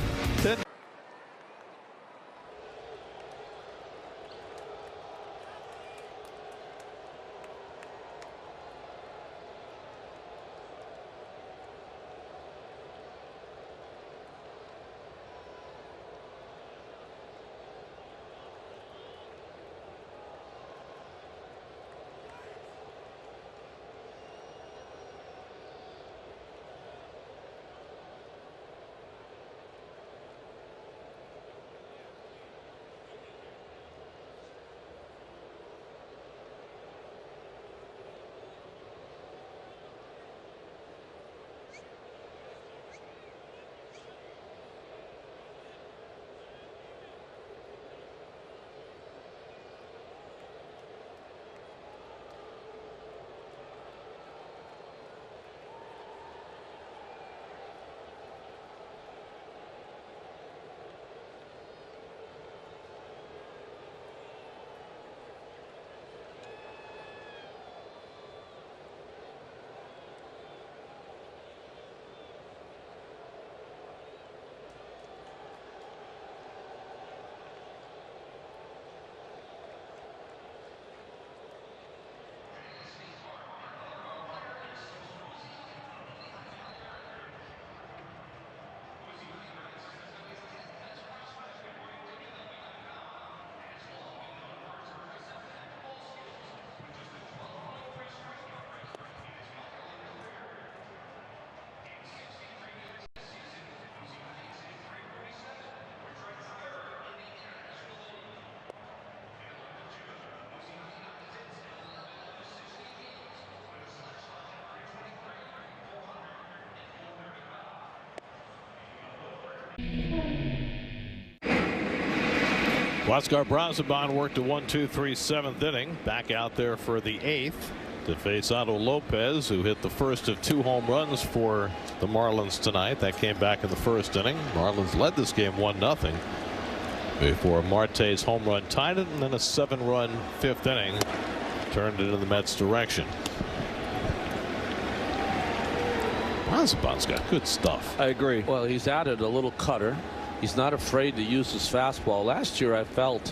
Huascar Brazoban worked a 1-2-3 7th inning. Back out there for the 8th to face Otto Lopez, who hit the first of 2 home runs for the Marlins tonight. That came back in the first inning. Marlins led this game 1-0 before Marte's home run tied it, and then a 7-run 5th inning turned it in the Mets' direction. Brazoban's got good stuff. I agree. Well, he's added a little cutter. He's not afraid to use his fastball. Last year I don't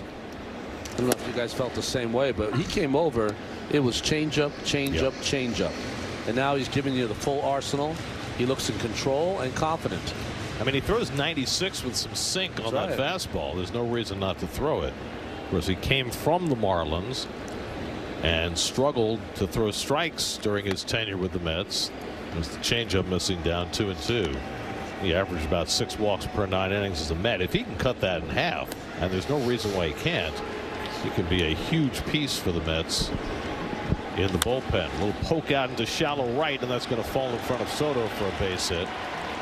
know if you guys felt the same way, but he came over, it was changeup, changeup, changeup. And now he's giving you the full arsenal. He looks in control and confident. I mean, he throws 96 with some sink on that fastball. There's no reason not to throw it. Of course, he came from the Marlins and struggled to throw strikes during his tenure with the Mets. There's the changeup missing down 2-2. He averaged about 6 walks per 9 innings as a Met. If he can cut that in half, and there's no reason why he can't, He can be a huge piece for the Mets in the bullpen. A little poke out into shallow right, and that's going to fall in front of Soto for a base hit.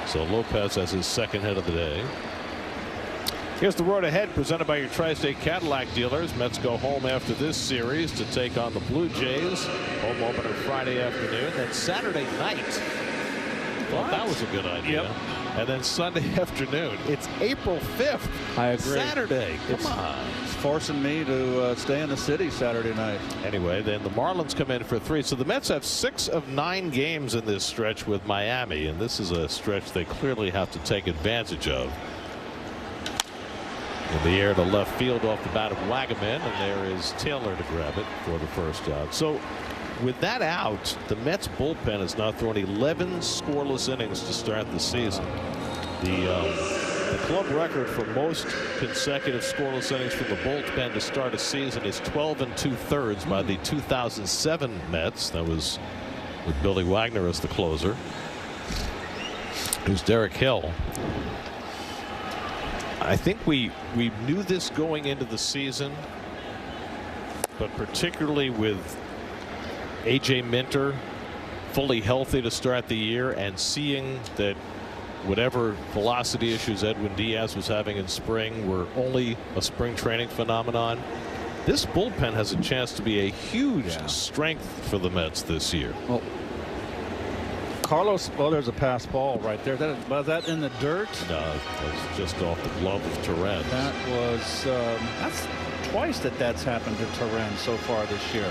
So Lopez has his second hit of the day. Here's the road ahead, presented by your Tri-State Cadillac dealers. Mets go home after this series to take on the Blue Jays. Home opener Friday afternoon. Then Saturday night. Well, that was a good idea. Yep. And then Sunday afternoon. It's April 5th. I agree. Saturday. Come on. It's forcing me to stay in the city Saturday night. Anyway, then the Marlins come in for 3. So the Mets have 6 of 9 games in this stretch with Miami. And this is a stretch they clearly have to take advantage of. In the air to left field off the bat of Wagaman, and there is Taylor to grab it for the first out. So with that out, the Mets bullpen has now thrown 11 scoreless innings to start the season. The club record for most consecutive scoreless innings from the bullpen to start a season is 12 2/3 by the 2007 Mets. That was with Billy Wagner as the closer. Here's Derek Hill. I think we knew this going into the season, but particularly with A.J. Minter fully healthy to start the year, and seeing that whatever velocity issues Edwin Diaz was having in spring were only a spring training phenomenon, this bullpen has a chance to be a huge strength for the Mets this year. Well, Carlos, well, there's a pass ball right there. Was that in the dirt? No, that's just off the glove of Torrens. That was that's twice that's happened to Torrens so far this year.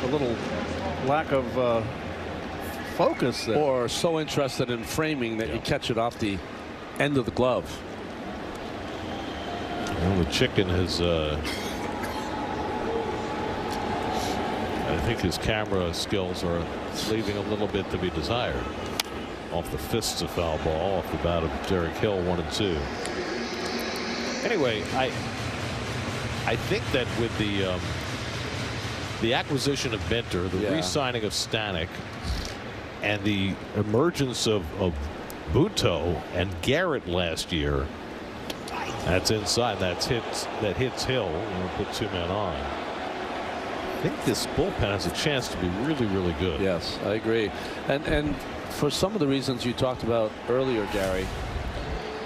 A little lack of focus there. Or so interested in framing that you catch it off the end of the glove. Well, the chicken has I think his camera skills are leaving a little bit to be desired. Off the fists of foul ball off the bat of Derek Hill, 1-2. Anyway, I think that with the acquisition of Minter, the re-signing of Stanek, and the emergence of Buto and Garrett last year, that's inside. That hits Hill. We'll put 2 men on. I think this bullpen has a chance to be really, really good. Yes, I agree. And for some of the reasons you talked about earlier, Gary,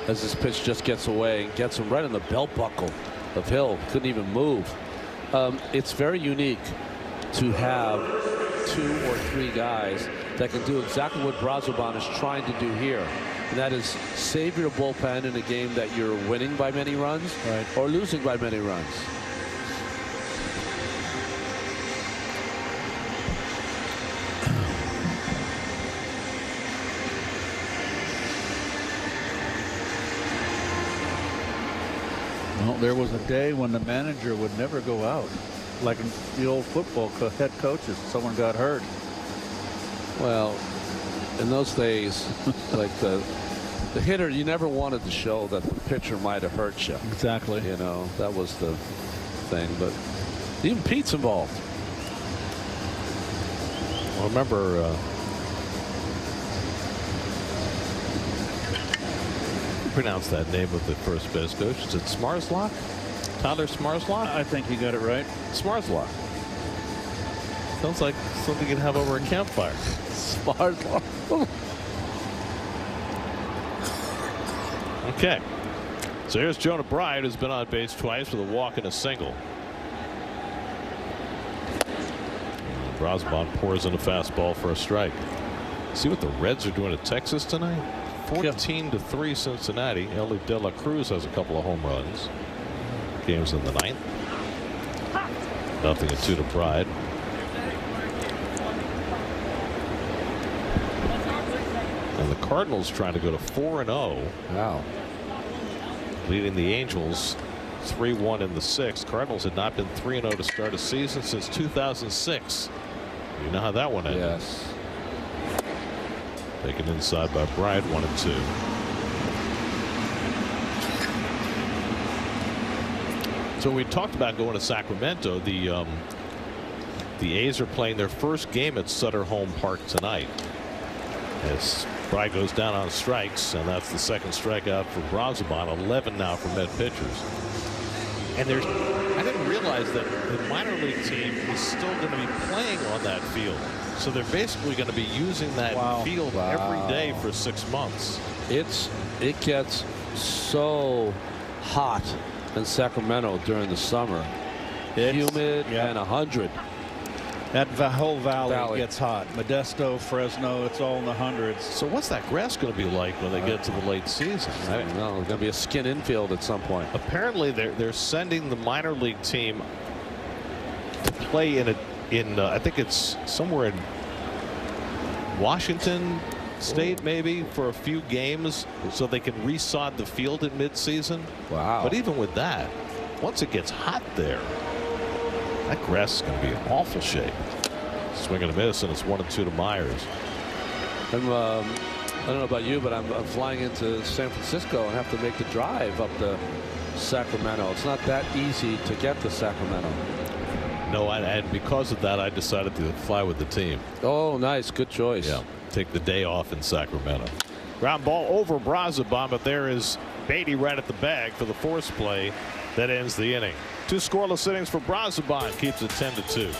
as this pitch just gets away and gets him right in the belt buckle of Hill, couldn't even move. It's very unique to have 2 or 3 guys that can do exactly what Brazoban is trying to do here. And that is save your bullpen in a game that you're winning by many runs or losing by many runs. Well, there was a day when the manager would never go out, like in the old football head coaches. Someone got hurt. Well, in those days, like the hitter, you never wanted to show that the pitcher might have hurt you. Exactly. You know, that was the thing. But even Pete's involved. Well, remember, pronounce that name of the first base coach. Is it Smarslock? Tyler Smarslock? I think you got it right. Smarslock. Sounds like something you'd have over a campfire. Smarslock. Okay. So here's Jonah Bride, who's been on base twice with a walk and a single. Brazoban pours in a fastball for a strike. See what the Reds are doing at Texas tonight? 14-3 Cincinnati. Ellie De La Cruz has a couple of home runs. Game's in the 9th. 0-2 to Bride. And the Cardinals trying to go to 4-0. Wow. Leading the Angels 3-1 in the 6th. Cardinals had not been 3-0 to start a season since 2006. You know how that one ended. Yes. Taken inside by Bride, 1-2. So we talked about going to Sacramento. The A's are playing their first game at Sutter Home Park tonight. As Bride goes down on strikes, and that's the second strikeout for Brazoban. 11 now for Met pitchers. And I didn't really realize that the minor league team is still going to be playing on that field. So they're basically going to be using that field every day for 6 months. It gets so hot in Sacramento during the summer. Humid and 100. That whole valley gets hot. Modesto, Fresno, it's all in the hundreds. So what's that grass going to be like when they get to the late season? I don't know. It's going to be a skin infield at some point. Apparently, they're sending the minor league team to play in I think it's somewhere in Washington State, maybe, for a few games, so they can resod the field in midseason. Wow! But even with that, once it gets hot there, that grass is going to be in awful shape. Swing and a miss, and it's 1-2 to Myers. I don't know about you, but I'm flying into San Francisco and have to make the drive up to Sacramento. It's not that easy to get to Sacramento. No, and because of that, I decided to fly with the team. Oh, nice. Good choice. Yeah, take the day off in Sacramento. Ground ball over Brazoban, but there is Beatty right at the bag for the force play that ends the inning. 2 scoreless innings for Brazoban, keeps it 10-2.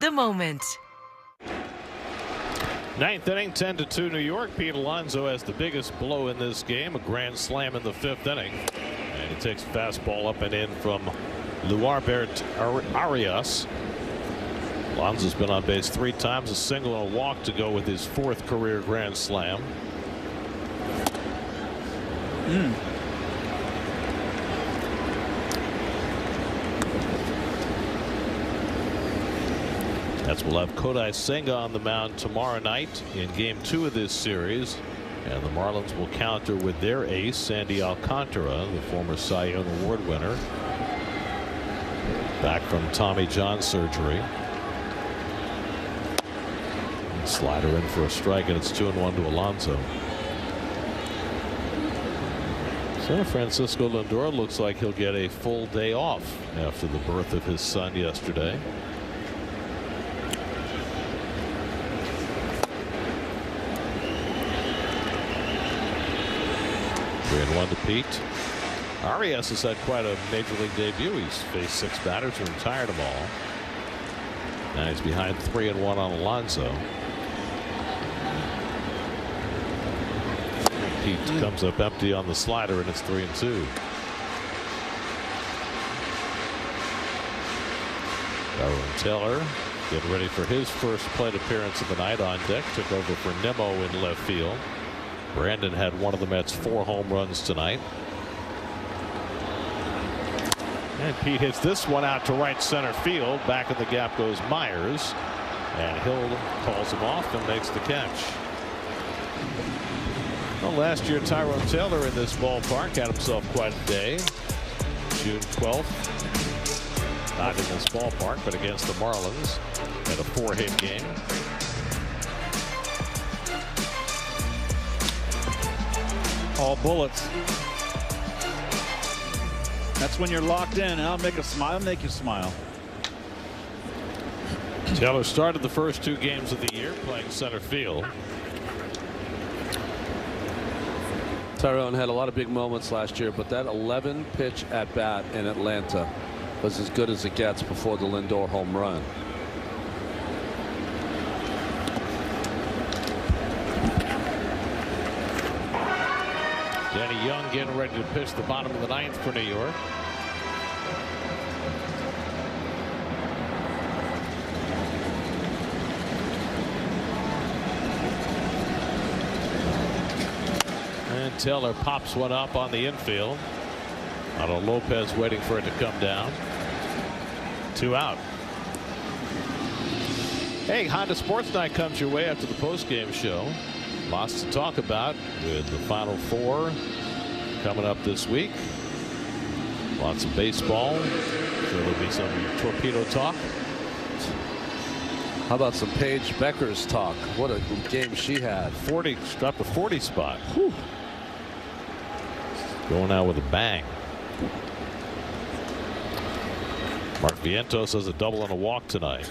The moment. 9th inning, 10-2 New York. Pete Alonso has the biggest blow in this game, a grand slam in the 5th inning. And he takes a fastball up and in from Luarbert Arias. Alonso's been on base 3 times, a single and a walk to go with his 4th career grand slam. That's we'll have Kodai Senga on the mound tomorrow night in game 2 of this series. And the Marlins will counter with their ace, Sandy Alcantara, the former Cy Young Award winner. Back from Tommy John surgery. Slider in for a strike, and it's 2-1 to Alonso. So Francisco Lindor looks like he'll get a full day off after the birth of his son yesterday. 3-1 to Pete. Arias has had quite a major league debut. He's faced 6 batters and retired them all. Now he's behind 3-1 on Alonso. Pete comes up empty on the slider, and it's 3-2. Darwin Taylor getting ready for his first plate appearance of the night on deck. Took over for Nimmo in left field. Brandon had one of the Mets' 4 home runs tonight. And Pete hits this one out to right center field. Back in the gap goes Myers. And Hill calls him off and makes the catch. Well, last year Tyrone Taylor in this ballpark had himself quite a day. June 12th. Not in this ballpark, but against the Marlins in a 4-hit game. All bullets. That's when you're locked in. I'll make a smile. I'll make you smile. Taylor started the first 2 games of the year playing center field. Tyrone had a lot of big moments last year, but that 11-pitch at bat in Atlanta was as good as it gets before the Lindor home run. Danny Young getting ready to pitch the bottom of the 9th for New York. And Taylor pops one up on the infield. Otto Lopez waiting for it to come down. 2 out. Hey, Honda Sports Night comes your way after the postgame show. Lots to talk about with the Final Four coming up this week. Lots of baseball. So there'll be some torpedo talk. How about some Paige Becker's talk? What a game she had. 40, dropped a 40 spot. Whew. Going out with a bang. Mark Vientos has a double and a walk tonight.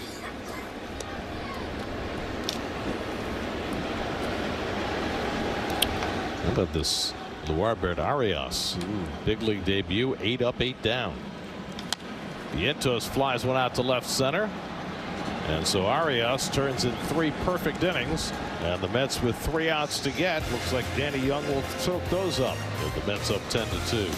How about this Luarbert Arias? Big league debut, 8 up, 8 down. Vientos flies one out to left center. And so Arias turns in 3 perfect innings. And the Mets with 3 outs to get. Looks like Danny Young will soak those up. With the Mets up 10-2.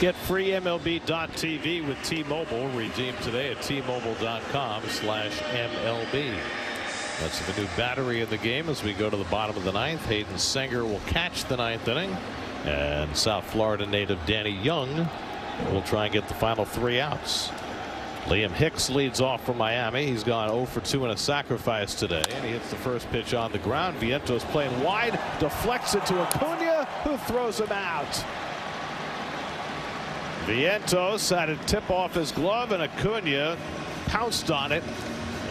Get free MLB.tv with T-Mobile. Redeem today at T-Mobile.com/MLB. That's the new battery in the game as we go to the bottom of the 9th. Hayden Senger will catch the 9th inning. And South Florida native Danny Young will try and get the final 3 outs. Liam Hicks leads off for Miami. He's gone 0 for 2 in a sacrifice today. And he hits the first pitch on the ground. Vientos playing wide. Deflects it to Acuna, who throws him out. Vientos had it tip off his glove, and Acuna pounced on it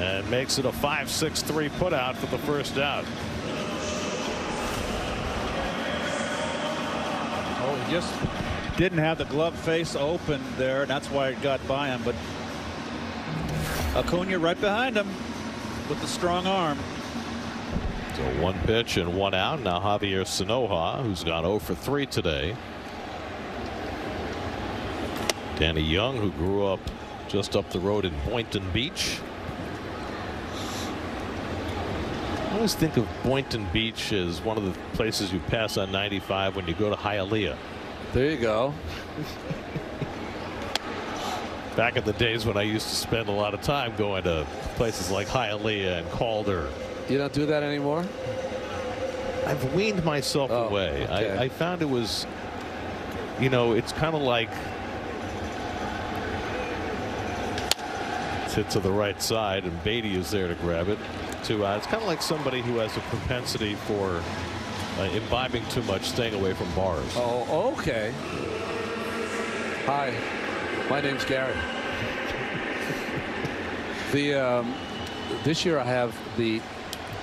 and makes it a 5-6-3 putout for the first out. Oh, he just didn't have the glove face open there, and that's why it got by him. But Acuna right behind him with the strong arm. So 1 pitch and 1 out. Now Javier Sanoja, who's gone 0 for 3 today. Danny Young, who grew up just up the road in Boynton Beach. I always think of Boynton Beach as one of the places you pass on 95 when you go to Hialeah. There you go. Back in the days when I used to spend a lot of time going to places like Hialeah and Calder. You don't do that anymore? I've weaned myself away. Okay. I found it was, you know, it's kind of like it's hit to the right side and Beatty is there to grab it. 2 out. It's kind of like somebody who has a propensity for imbibing too much, staying away from bars. Oh, okay. Hi, my name's Gary. This year I have the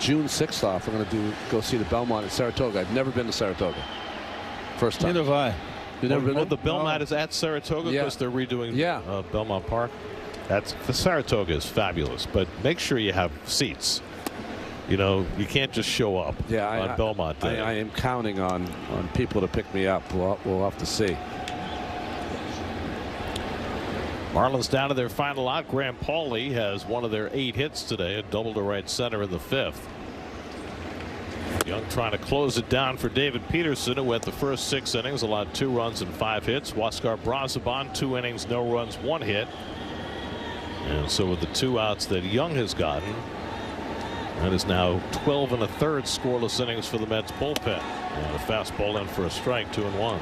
June 6th off. I'm going to go see the Belmont at Saratoga. I've never been to Saratoga. First time. Neither have I. You've never been there? The Belmont is at Saratoga because they're redoing Belmont Park. The Saratoga is fabulous, but make sure you have seats. You know, you can't just show up on Belmont Day. I am counting on people to pick me up. We'll have to see. Marlins down to their final out. Graham Pauley has one of their 8 hits today, a double to right center in the 5th. Young trying to close it down for David Peterson, who went the first 6 innings, allowed 2 runs and 5 hits. Huáscar Brazoban, 2 innings, no runs, 1 hit. And so with the 2 outs that Young has gotten, that is now 12 1/3 scoreless innings for the Mets bullpen. And a fastball in for a strike, 2-1.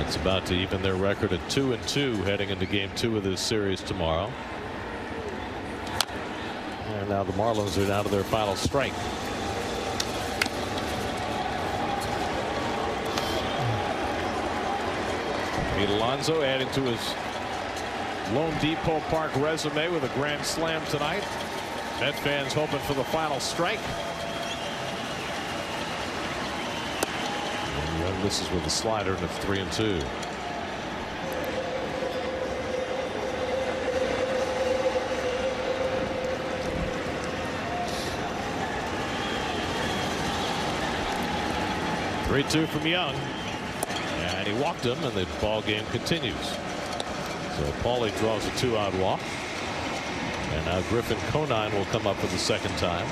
It's about to even their record at 2-2 heading into game 2 of this series tomorrow. And now the Marlins are down to their final strike. Pete Alonso adding to his Lone Depot Park resume with a grand slam tonight. Met fans hoping for the final strike. And this is with the slider, and it's 3-2. Three-2 from Young. And he walked him, and the ball game continues. So Pauley draws a 2-out walk. And now Griffin Conine will come up for the second time.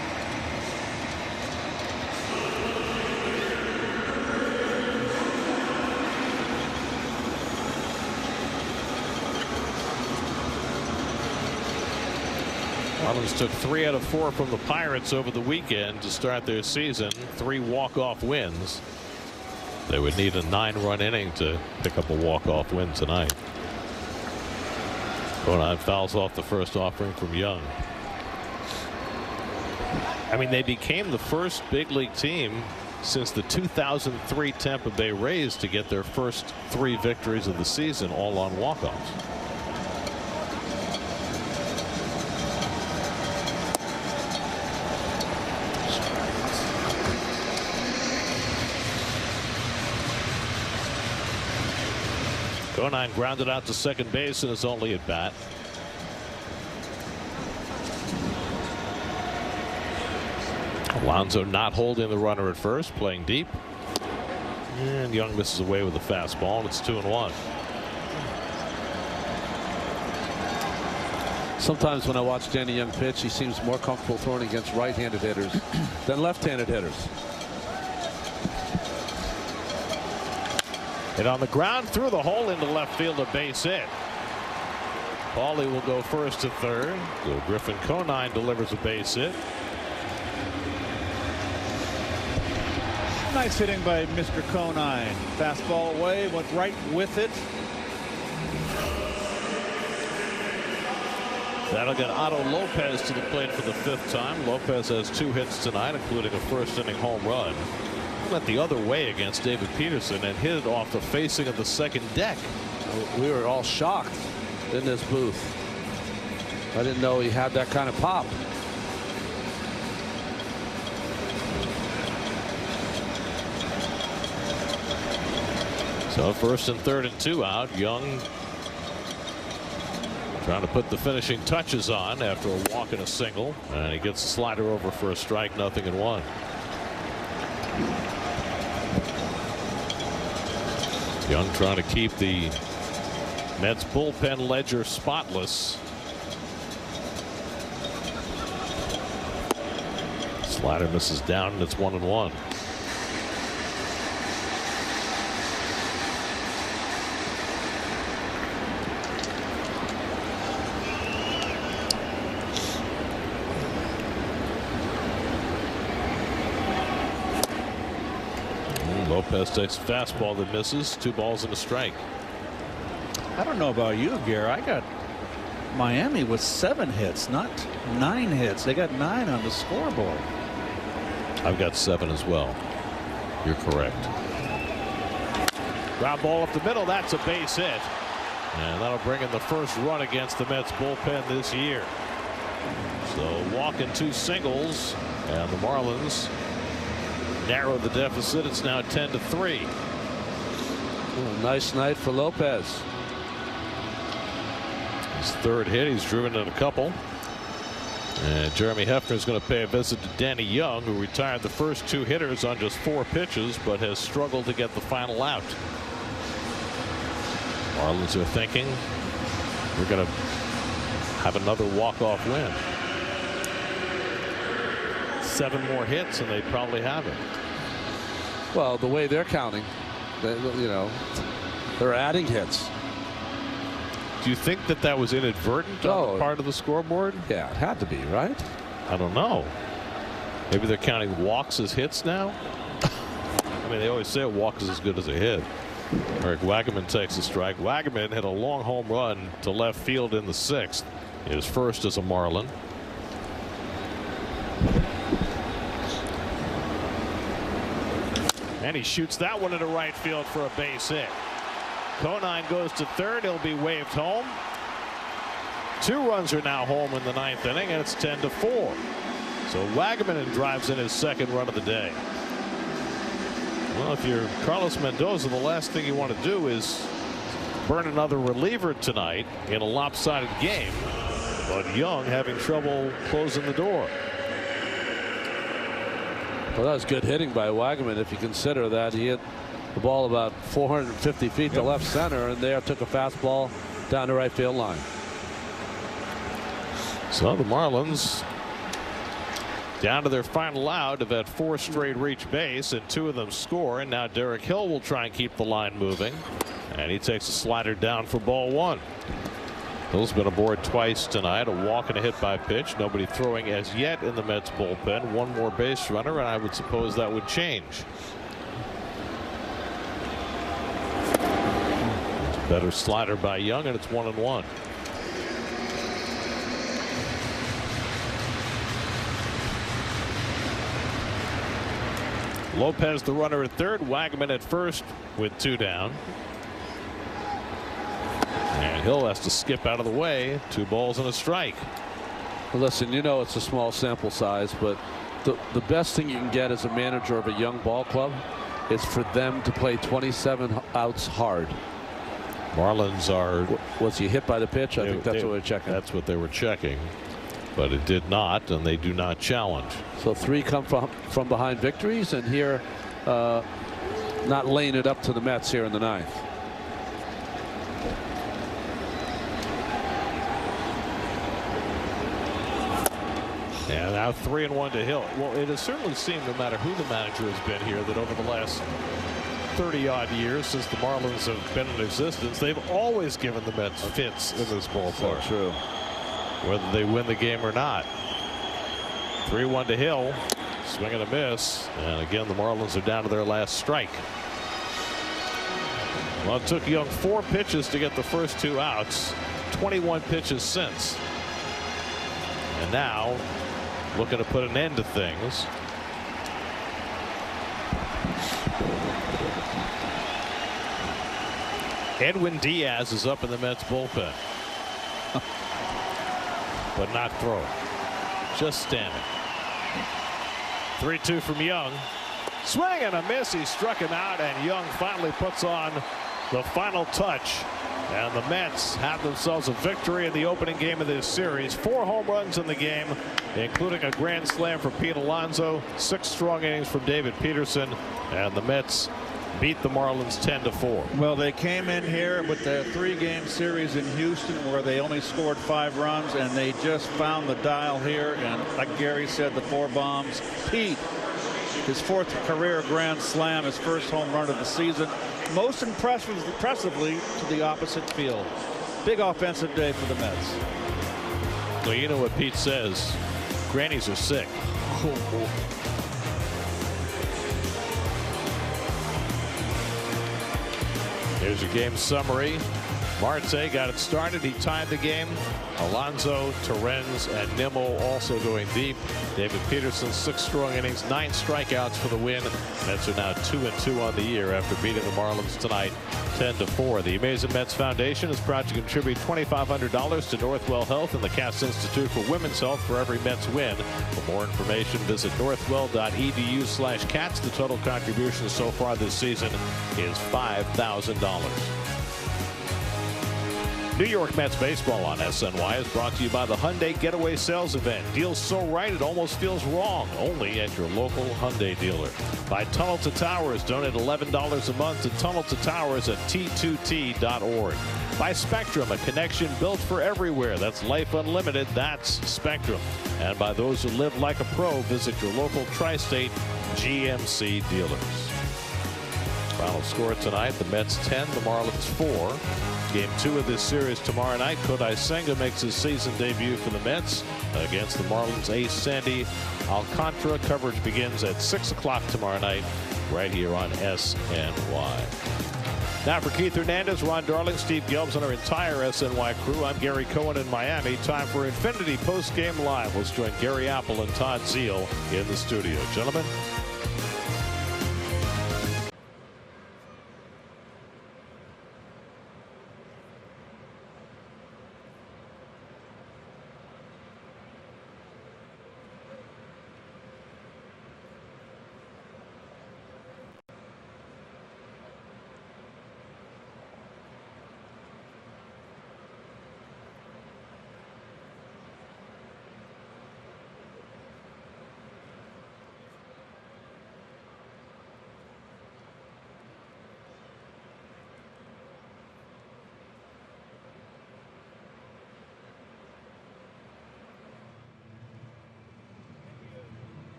Marlins took 3 out of 4 from the Pirates over the weekend to start their season. 3 walk-off wins. They would need a 9-run inning to pick up a walk-off win tonight. Conine fouls off the first offering from Young. I mean, they became the first big league team since the 2003 Tampa Bay Rays to get their first 3 victories of the season, all on walk-offs. Conine grounded out to second base and is only at bat. Alonso not holding the runner at first, playing deep. And Young misses away with a fastball, and it's 2-1. Sometimes when I watch Danny Young pitch, he seems more comfortable throwing against right-handed hitters than left-handed hitters. Hit on the ground through the hole into left field, a base hit. Pauley will go first to third. So Griffin Conine delivers a base hit. Nice hitting by Mr. Conine. Fastball away, went right with it. That'll get Otto Lopez to the plate for the 5th time. Lopez has 2 hits tonight, including a first-inning home run. Went the other way against David Peterson and hit it off the facing of the second deck. We were all shocked in this booth. I didn't know he had that kind of pop. So 1st and 3rd and 2 out. Young trying to put the finishing touches on after a walk and a single, and he gets a slider over for a strike, 0-1. Young trying to keep the Mets bullpen ledger spotless. Slider misses down, and it's 1-1. Lopez takes a fastball that misses. 2 balls and a strike. I don't know about you, Gary. I got Miami with 7 hits, not 9 hits. They got 9 on the scoreboard. I've got 7 as well. You're correct. Ground ball up the middle. That's a base hit. And that'll bring in the first run against the Mets bullpen this year. So walk and 2 singles, and the Marlins narrow the deficit. It's now 10-3. Nice night for Lopez. His 3rd hit. He's driven in a couple. And Jeremy Hefner is going to pay a visit to Danny Young, who retired the first 2 hitters on just 4 pitches, but has struggled to get the final out. Marlins are thinking we're going to have another walk-off win. 7 more hits, and they probably have it. Well, the way they're counting, they're adding hits. Do you think that that was inadvertent on the part of the scoreboard? Yeah, it had to be, right? I don't know. Maybe they're counting walks as hits now. I mean, they always say a walk is as good as a hit. Eric Wagaman takes a strike. Wagaman hit a long home run to left field in the 6th. His first as a Marlin. And he shoots that one into right field for a base hit. Conine goes to 3rd. He'll be waved home. 2 runs are now home in the 9th inning, and it's 10-4. So Wagaman drives in his 2nd run of the day. Well, if you're Carlos Mendoza, the last thing you want to do is burn another reliever tonight in a lopsided game. But Young having trouble closing the door. Well, that was good hitting by Wagaman if you consider that he hit the ball about 450 feet to left center, and there took a fastball down the right field line. So the Marlins down to their final out. Have had 4 straight reach base, and 2 of them score, and now Derek Hill will try and keep the line moving, and he takes a slider down for ball 1. Hill's been aboard twice tonight, a walk and a hit by pitch. Nobody throwing as yet in the Mets bullpen. 1 more base runner, and I would suppose that would change. Better slider by Young, and it's 1-1. Lopez the runner at 3rd. Wagaman at 1st with 2 down. And Hill has to skip out of the way. 2 balls and a strike. Well, listen, it's a small sample size, but the best thing you can get as a manager of a young ball club is for them to play 27 outs hard. Marlins are. Was he hit by the pitch? I think that's what we're checking. That's what they were checking, but it did not, and they do not challenge. So 3 come from behind victories, and here not laying it up to the Mets here in the 9th. And now 3-1 to Hill. Well, it has certainly seemed, no matter who the manager has been here, that over the last 30-odd years since the Marlins have been in existence, they've always given the Mets fits in this ballpark. So true. Whether they win the game or not. 3-1 to Hill. Swing and a miss. And again, the Marlins are down to their last strike. Well, it took Young 4 pitches to get the first 2 outs. 21 pitches since. And now looking to put an end to things. Edwin Diaz is up in the Mets bullpen. But not throwing. Just standing. 3-2 from Young. Swing and a miss. He struck him out, and Young finally puts on the final touch. And the Mets have themselves a victory in the opening game of this series. 4 home runs in the game, including a grand slam for Pete Alonso, 6 strong innings from David Peterson, and the Mets beat the Marlins 10-4. Well, they came in here with the 3-game series in Houston where they only scored 5 runs, and they just found the dial here. And like Gary said, the 4 bombs. Pete, his 4th career grand slam, his 1st home run of the season. Most impressively to the opposite field. Big offensive day for the Mets. Well, you know what Pete says. Grannies are sick. Here's your game summary. Marte got it started. He tied the game. Alonso, Torrens, and Nimmo also going deep. David Peterson, 6 strong innings, 9 strikeouts for the win. Mets are now 2-2 on the year after beating the Marlins tonight 10-4. The Amazing Mets Foundation is proud to contribute $2,500 to Northwell Health and the Cass Institute for Women's Health for every Mets win. For more information, visit northwell.edu/cats. The total contribution so far this season is $5,000. New York Mets baseball on SNY is brought to you by the Hyundai Getaway Sales Event. Deals so right it almost feels wrong. Only at your local Hyundai dealer. By Tunnel to Towers. Donate $11 a month to Tunnel to Towers at T2T.org. By Spectrum, a connection built for everywhere. That's life unlimited. That's Spectrum. And by those who live like a pro, visit your local Tri-State GMC dealers. Final score tonight, the Mets 10, the Marlins 4. Game 2 of this series tomorrow night. Kodai Senga makes his season debut for the Mets against the Marlins ace Sandy Alcantara. Coverage begins at 6 o'clock tomorrow night right here on SNY. Now for Keith Hernandez, Ron Darling, Steve Gelbs, and our entire SNY crew, I'm Gary Cohen in Miami. Time for Infinity Postgame Live. Let's join Gary Apple and Todd Zeal in the studio. Gentlemen.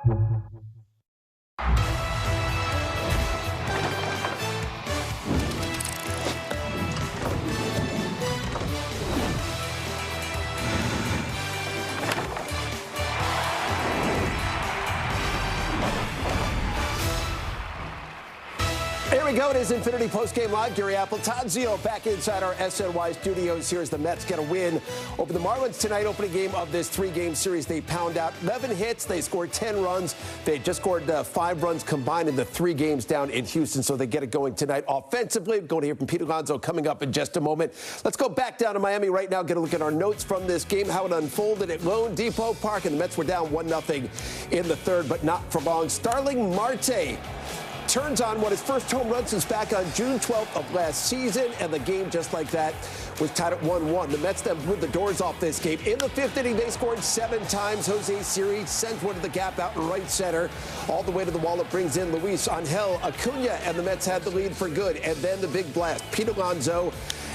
Here we go. It is Infinity Postgame Live. Gary Apple, Todd Zio back inside our SNY studios. Here's the Mets get a win over the Marlins tonight. Opening game of this 3-game series. They pound out 11 hits. They scored 10 runs. They just scored 5 runs combined in the 3 games down in Houston, so they get it going tonight offensively. We're going to hear from Pete Alonso coming up in just a moment. Let's go back down to Miami right now. Get a look at our notes from this game, how it unfolded at Lone Depot Park, and the Mets were down 1-0 in the third, but not for long. Starling Marte turns on his first home run since back on June 12th of last season, and the game just like that was tied at 1-1. The Mets then blew the doors off this game. In the 5th inning, they scored 7 times. Jose Siri sends one to the gap out in right center. All the way to the wall, it brings in Luis Angel Acuna, and the Mets had the lead for good. And then the big blast. Pete Alonso.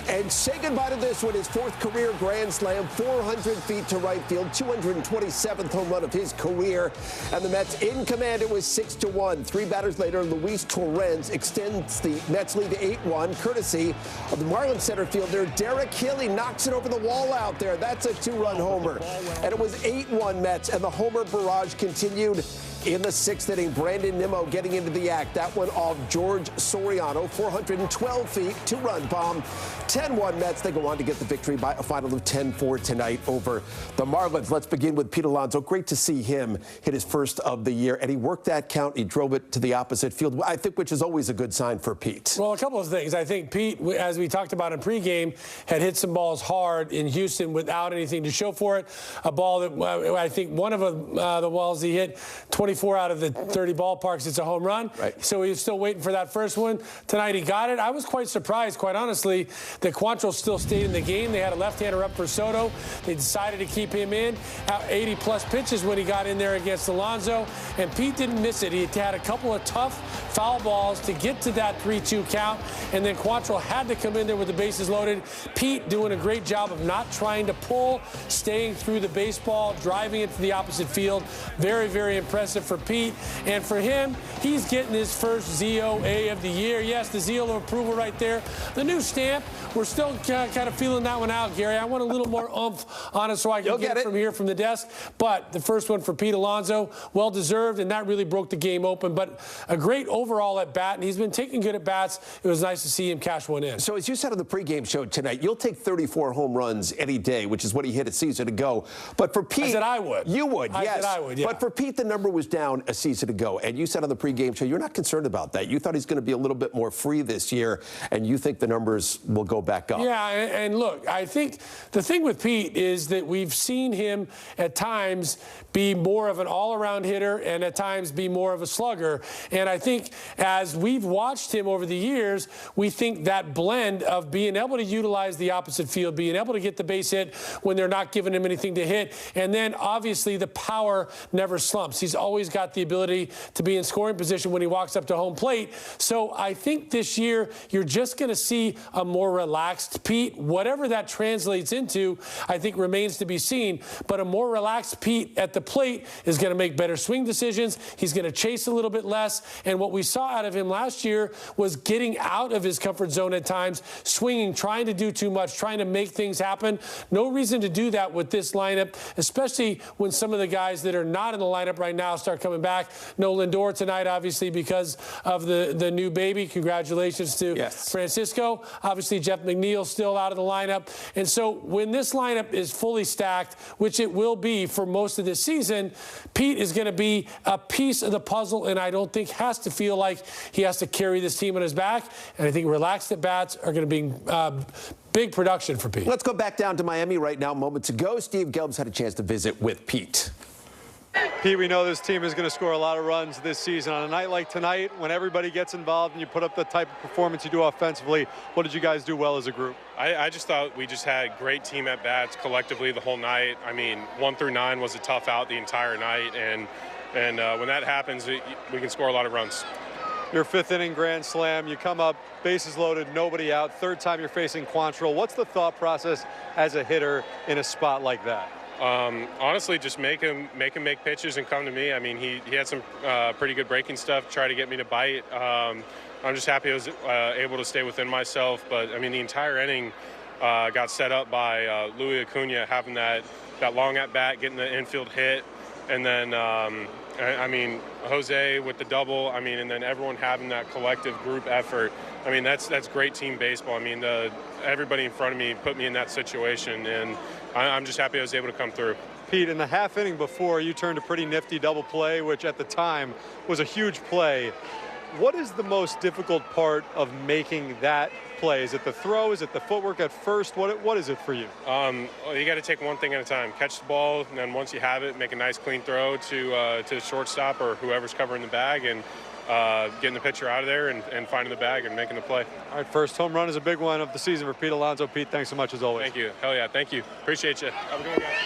And say goodbye to this one, his 4th career grand slam, 400 feet to right field, 227th home run of his career. And the Mets in command. It was 6-1. 3 batters later, Luis Torrens extends the Mets lead to 8-1, courtesy of the Marlins center fielder Derek Hill. He knocks it over the wall out there. That's a 2-run homer. And it was 8-1 Mets, and the homer barrage continued in the 6th inning. Brandon Nimmo getting into the act. That one off George Soriano, 412 feet, 2-run bomb. 10-1 Mets. They go on to get the victory by a final of 10-4 tonight over the Marlins. Let's begin with Pete Alonso. Great to see him hit his first of the year, and he worked that count. He drove it to the opposite field, I think, which is always a good sign for Pete. Well, a couple of things. I think Pete, as we talked about in pregame, had hit some balls hard in Houston without anything to show for it. A ball that I think one of the balls he hit 24 out of the 30 ballparks, it's a home run. Right. So he was still waiting for that first one. Tonight he got it. I was quite surprised, quite honestly, that Quantrill still stayed in the game. They had a left-hander up for Soto. They decided to keep him in. 80-plus pitches when he got in there against Alonso. And Pete didn't miss it. He had a couple of tough foul balls to get to that 3-2 count. And then Quantrill had to come in there with the bases loaded. Pete doing a great job of not trying to pull, staying through the baseball, driving it to the opposite field. Very, very impressive for Pete. And for him, he's getting his first ZOA of the year. Yes, the seal of approval right there. The new stamp, we're still kind of feeling that one out, Gary. I want a little more oomph on it so I can get it from here from the desk. But the first one for Pete Alonso, well-deserved, and that really broke the game open. But a great overall at bat, and he's been taking good at bats. It was nice to see him cash one in. So as you said on the pregame show tonight, you'll take 34 home runs any day, which is what he hit a season ago. But for Pete, I said I would. You would, yes. I said I would, yeah. But for Pete, the number was down a season ago, and you said on the pregame show you're not concerned about that. You thought he's going to be a little bit more free this year, and you think the numbers will go back up. Yeah, and look, I think the thing with Pete is that we've seen him at times be more of an all-around hitter and at times be more of a slugger. And I think as we've watched him over the years, we think that blend of being able to utilize the opposite field, being able to get the base hit when they're not giving him anything to hit, and then obviously the power never slumps. He's always got the ability to be in scoring position when he walks up to home plate. So I think this year you're just going to see a more relaxed Pete. Whatever that translates into, I think remains to be seen. But a more relaxed Pete at the plate is going to make better swing decisions. He's going to chase a little bit less. And what we saw out of him last year was getting out of his comfort zone at times, swinging, trying to do too much, trying to make things happen. No reason to do that with this lineup, especially when some of the guys that are not in the lineup right now start coming back. No Lindor tonight, obviously, because of the new baby. Congratulations to Francisco. Obviously, Jeff McNeil still out of the lineup. And so when this lineup is fully stacked, which it will be for most of this season, Pete is going to be a piece of the puzzle, and I don't think has to feel like he has to carry this team on his back. And I think relaxed at bats are going to be big production for Pete. Let's go back down to Miami right now. Moments ago, Steve Gelbs had a chance to visit with Pete. Pete, we know this team is going to score a lot of runs this season. On a night like tonight, when everybody gets involved and you put up the type of performance you do offensively, what did you guys do well as a group? I just thought we just had great team at bats collectively the whole night. I mean, 1 through 9 was a tough out the entire night, and when that happens, we can score a lot of runs. Your 5th inning grand slam, you come up, bases loaded, nobody out. 3rd time you're facing Quantrill. What's the thought process as a hitter in a spot like that? Honestly, just make him make pitches and come to me. I mean, he had some pretty good breaking stuff, try to get me to bite. I'm just happy I was able to stay within myself. But, I mean, the entire inning got set up by Louis Acuna having that long at-bat, getting the infield hit. And then, I mean, Jose with the double, I mean, and then everyone having that collective group effort. I mean, that's great team baseball. I mean, everybody in front of me put me in that situation, and I'm just happy I was able to come through. Pete, in the half inning before, you turned a pretty nifty double play, which at the time was a huge play. What is the most difficult part of making that play? Is it the throw? Is it the footwork at first? What is it for you? You got to take one thing at a time. Catch the ball, and then once you have it, make a nice clean throw to the shortstop or whoever's covering the bag, and getting the pitcher out of there and finding the bag and making the play. All right, first home run is a big one of the season for Pete Alonso. Pete, thanks so much as always. Thank you. Hell yeah, thank you. Appreciate you. Have a good one, guys.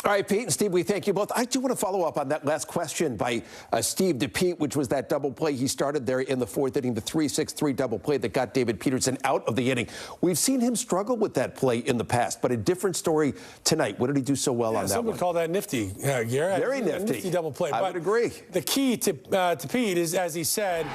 All right, Pete and Steve, we thank you both. I do want to follow up on that last question by Steve to Pete, which was that double play he started there in the fourth inning, the 3-6-3 double play that got David Peterson out of the inning. We've seen him struggle with that play in the past, but a different story tonight. What did he do so well on that some one? would call that nifty, Garrett. Very nifty. Nifty double play. I would agree. The key to Pete is, as he said,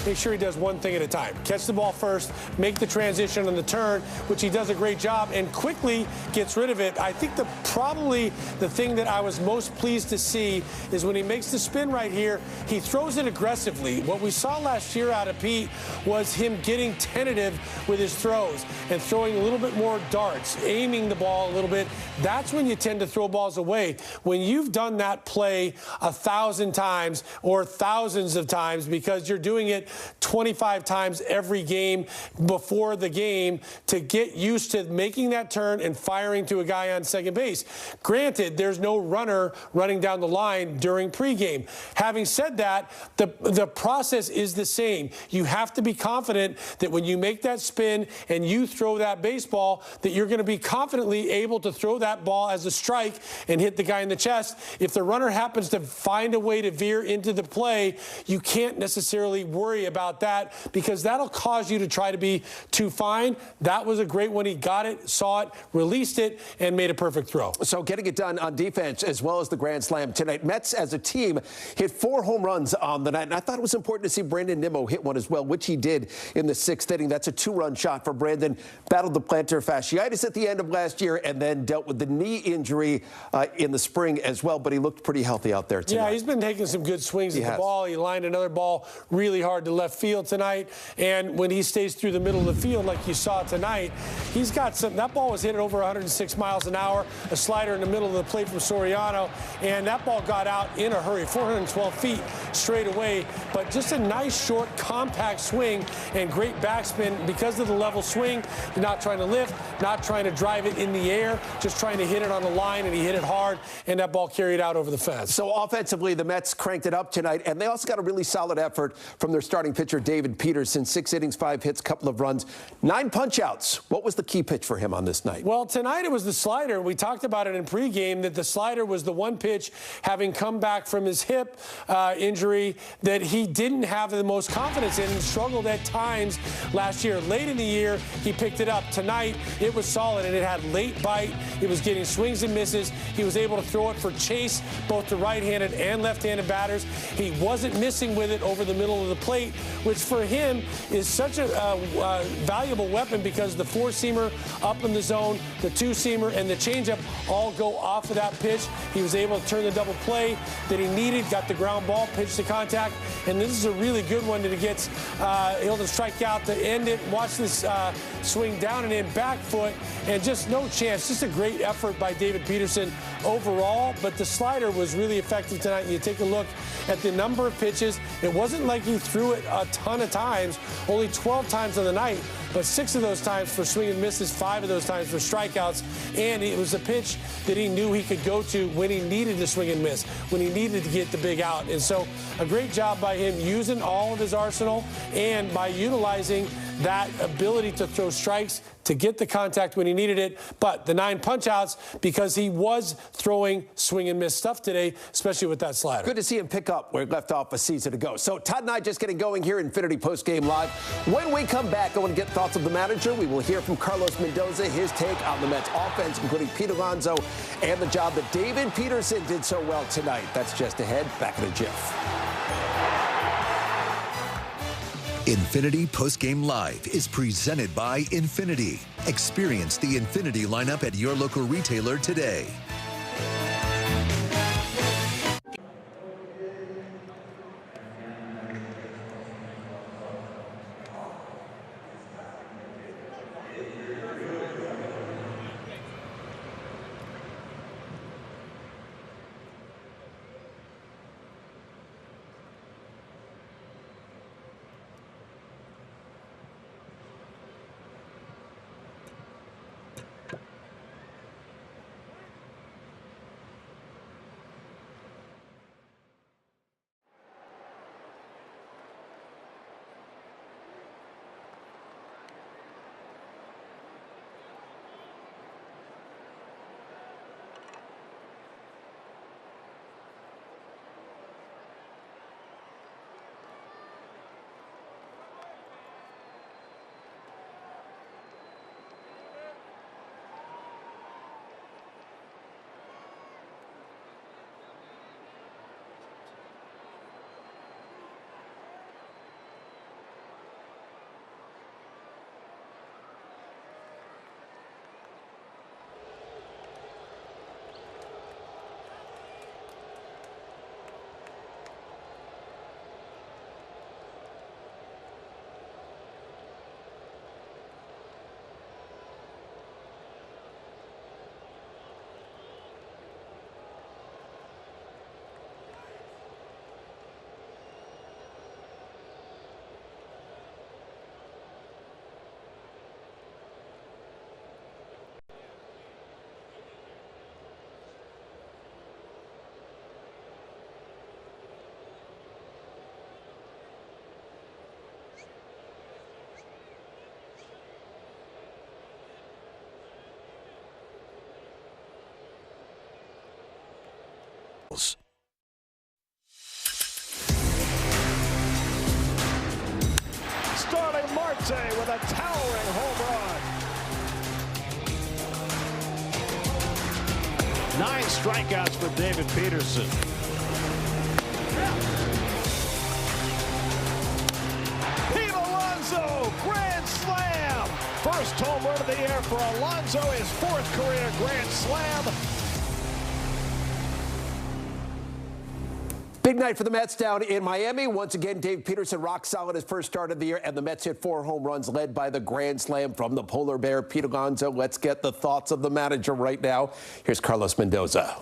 make sure he does one thing at a time. Catch the ball first, make the transition on the turn, which he does a great job, and quickly gets rid of it. I think probably the thing that I was most pleased to see is when he makes the spin right here, he throws it aggressively. What we saw last year out of Pete was him getting tentative with his throws and throwing a little bit more darts, aiming the ball a little bit. That's when you tend to throw balls away. When you've done that play 1,000 times or thousands of times because you're doing it 25 times every game before the game to get used to making that turn and firing to a guy on second base. Granted, there's no runner running down the line during pregame. Having said that, the process is the same. You have to be confident that when you make that spin and you throw that baseball, that you're going to be confidently able to throw that ball as a strike and hit the guy in the chest. If the runner happens to find a way to veer into the play, you can't necessarily worry about that because that'll cause you to try to be too fine. That was a great one. He got it, saw it, released it, and made a perfect throw. So getting it done on defense as well as the grand slam tonight. Mets as a team hit 4 home runs on the night, and I thought it was important to see Brandon Nimmo hit one as well, which he did in the 6th inning. That's a 2-run shot for Brandon. Battled the plantar fasciitis at the end of last year and then dealt with the knee injury in the spring as well, but he looked pretty healthy out there tonight. Yeah, he's been taking some good swings at the ball. He lined another ball really hard to left field tonight, and when he stays through the middle of the field like you saw tonight, he's got some. That ball was hit at over 106 miles an hour, a slider in the middle of the plate from Soriano, and that ball got out in a hurry, 412 feet straight away, but just a nice, short, compact swing and great backspin because of the level swing. You're not trying to lift, not trying to drive it in the air, just trying to hit it on the line, and he hit it hard, and that ball carried out over the fence. So offensively, the Mets cranked it up tonight, and they also got a really solid effort from their starting pitcher, David Peterson. 6 innings, 5 hits, couple of runs, 9 punch-outs. What was the key pitch for him on this night? Well, tonight it was the slider. We talked about it in pregame that the slider was the one pitch, having come back from his hip injury, that he didn't have the most confidence in and struggled at times last year. Late in the year, he picked it up. Tonight, it was solid, and it had late bite. It was getting swings and misses. He was able to throw it for chase, both to right-handed and left-handed batters. He wasn't missing with it over the middle of the plate, which for him is such a valuable weapon because the 4-seamer up in the zone, the 2-seamer, and the changeup all go off of that pitch. He was able to turn the double play that he needed, got the ground ball, pitch to contact, and this is a really good one that he gets able to strike out to end it. Watch this swing down and in back foot, and just no chance. Just a great effort by David Peterson overall, but the slider was really effective tonight. And you take a look at the number of pitches. It wasn't like he threw it a ton of times, only 12 times on the night, but 6 of those times for swing and misses, 5 of those times for strikeouts, and it was a pitch that he knew he could go to when he needed to swing and miss, when he needed to get the big out. And so a great job by him using all of his arsenal and by utilizing that ability to throw strikes to get the contact when he needed it. But the 9 punch-outs because he was throwing swing and miss stuff today, especially with that slider. Good to see him pick up where he left off a season ago. So Todd and I just getting going here in Infinity Postgame Live. When we come back, I want to get thoughts of the manager. We will hear from Carlos Mendoza, his take on the Mets offense, including Pete Alonso, and the job that David Peterson did so well tonight. That's just ahead. Back in a jiff. Infinity Postgame Live is presented by Infinity. Experience the Infinity lineup at your local retailer today. Starling Marte with a towering home run. 9 strikeouts for David Peterson. Pete Alonso, grand slam. First home run of the year for Alonso, his 4th career grand slam. Big night for the Mets down in Miami. Once again, Dave Peterson rock solid his first start of the year, and the Mets hit 4 home runs led by the grand slam from the polar bear, Pete Alonso. Let's get the thoughts of the manager right now. Here's Carlos Mendoza.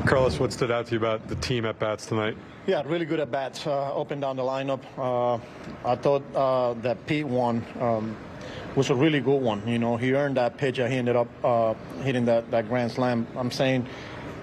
Carlos, what stood out to you about the team at bats tonight? Yeah, really good at bats, up and down the lineup. I thought that Pete one was a really good one. You know, he earned that pitch. He ended up hitting that grand slam. I'm saying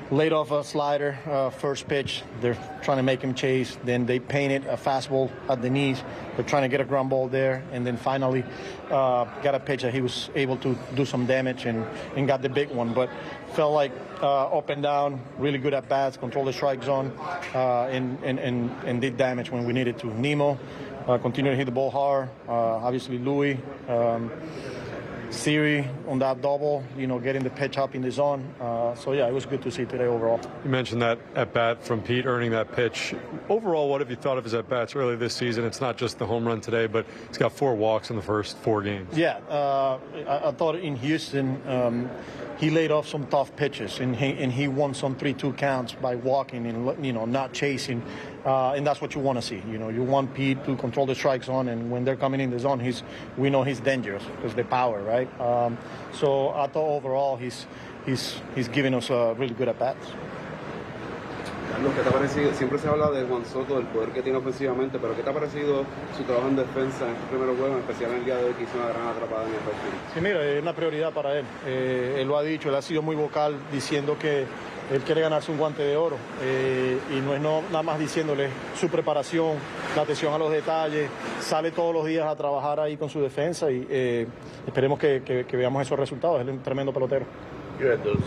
laid off a slider, first pitch. They're trying to make him chase. Then they painted a fastball at the knees. They're trying to get a ground ball there. And then finally got a pitch that he was able to do some damage and got the big one. But felt like up and down, really good at bats, control the strike zone, and did damage when we needed to. Nemo continued to hit the ball hard. Obviously, Louis. Siri on that double, you know, getting the pitch up in the zone. So, yeah, it was good to see today overall. You mentioned that at-bat from Pete earning that pitch. Overall, what have you thought of his at-bats early this season? It's not just the home run today, but he's got 4 walks in the first 4 games. Yeah, I thought in Houston he laid off some tough pitches, and he won some 3-2 counts by walking and, you know, not chasing. And that's what you want to see. You know, you want Pete to control the strike zone, and when they're coming in the zone, we know he's dangerous because the power, right? So I thought overall he's giving us a really good at bats. Carlos, ¿qué te ha parecido? Siempre se habla de Juan Soto, el poder que tiene ofensivamente, pero ¿qué te ha parecido su trabajo en defensa en estos primeros juegos, en especial en el día de hoy que hizo una gran atrapada en el partido? Sí, mira, es una prioridad para él. Él lo ha dicho, él ha sido muy vocal diciendo que él quiere ganarse un guante de oro y no es nada más diciéndole su preparación, la atención a los detalles, sale todos los días a trabajar ahí con su defensa y esperemos que veamos esos resultados. Él es un tremendo pelotero. You had those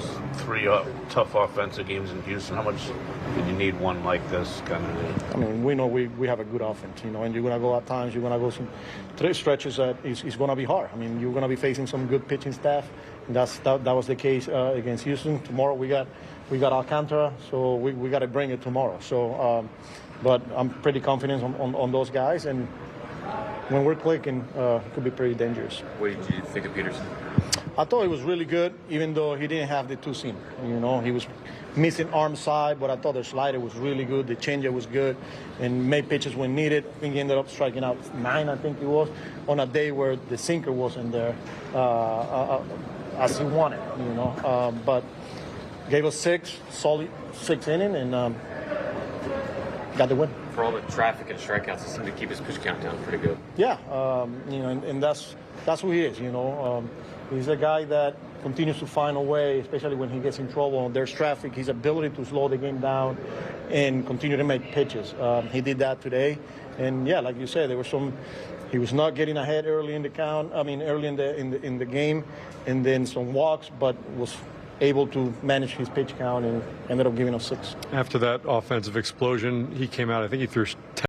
3 tough offensive games in Houston. How much did you need one like this kind of? I mean, we know we have a good offense, you know, and you're going to go at times, you're going to go some 3 stretches that is going to be hard. I mean, you're going to be facing some good pitching staff. And that was the case against Houston. Tomorrow we got Alcantara, so we got to bring it tomorrow. So, but I'm pretty confident on those guys, and when we're clicking, it could be pretty dangerous. What did you think of Peterson? I thought he was really good, even though he didn't have the 2-seam. You know, he was missing arm side, but I thought the slider was really good. The changeup was good, and made pitches when needed. I think he ended up striking out 9, I think it was, on a day where the sinker wasn't there as he wanted. You know, but gave us 6 solid 6 innings and got the win. For all the traffic and strikeouts, he seemed to keep his pitch count down pretty good. Yeah, you know, and that's who he is. You know. He's a guy that continues to find a way, especially when he gets in trouble and there's traffic, his ability to slow the game down and continue to make pitches. He did that today. And yeah, like you said, there were he was not getting ahead early in the count, early in the game, and then some walks, but was able to manage his pitch count and ended up giving us 6. After that offensive explosion, he came out, I think he threw 10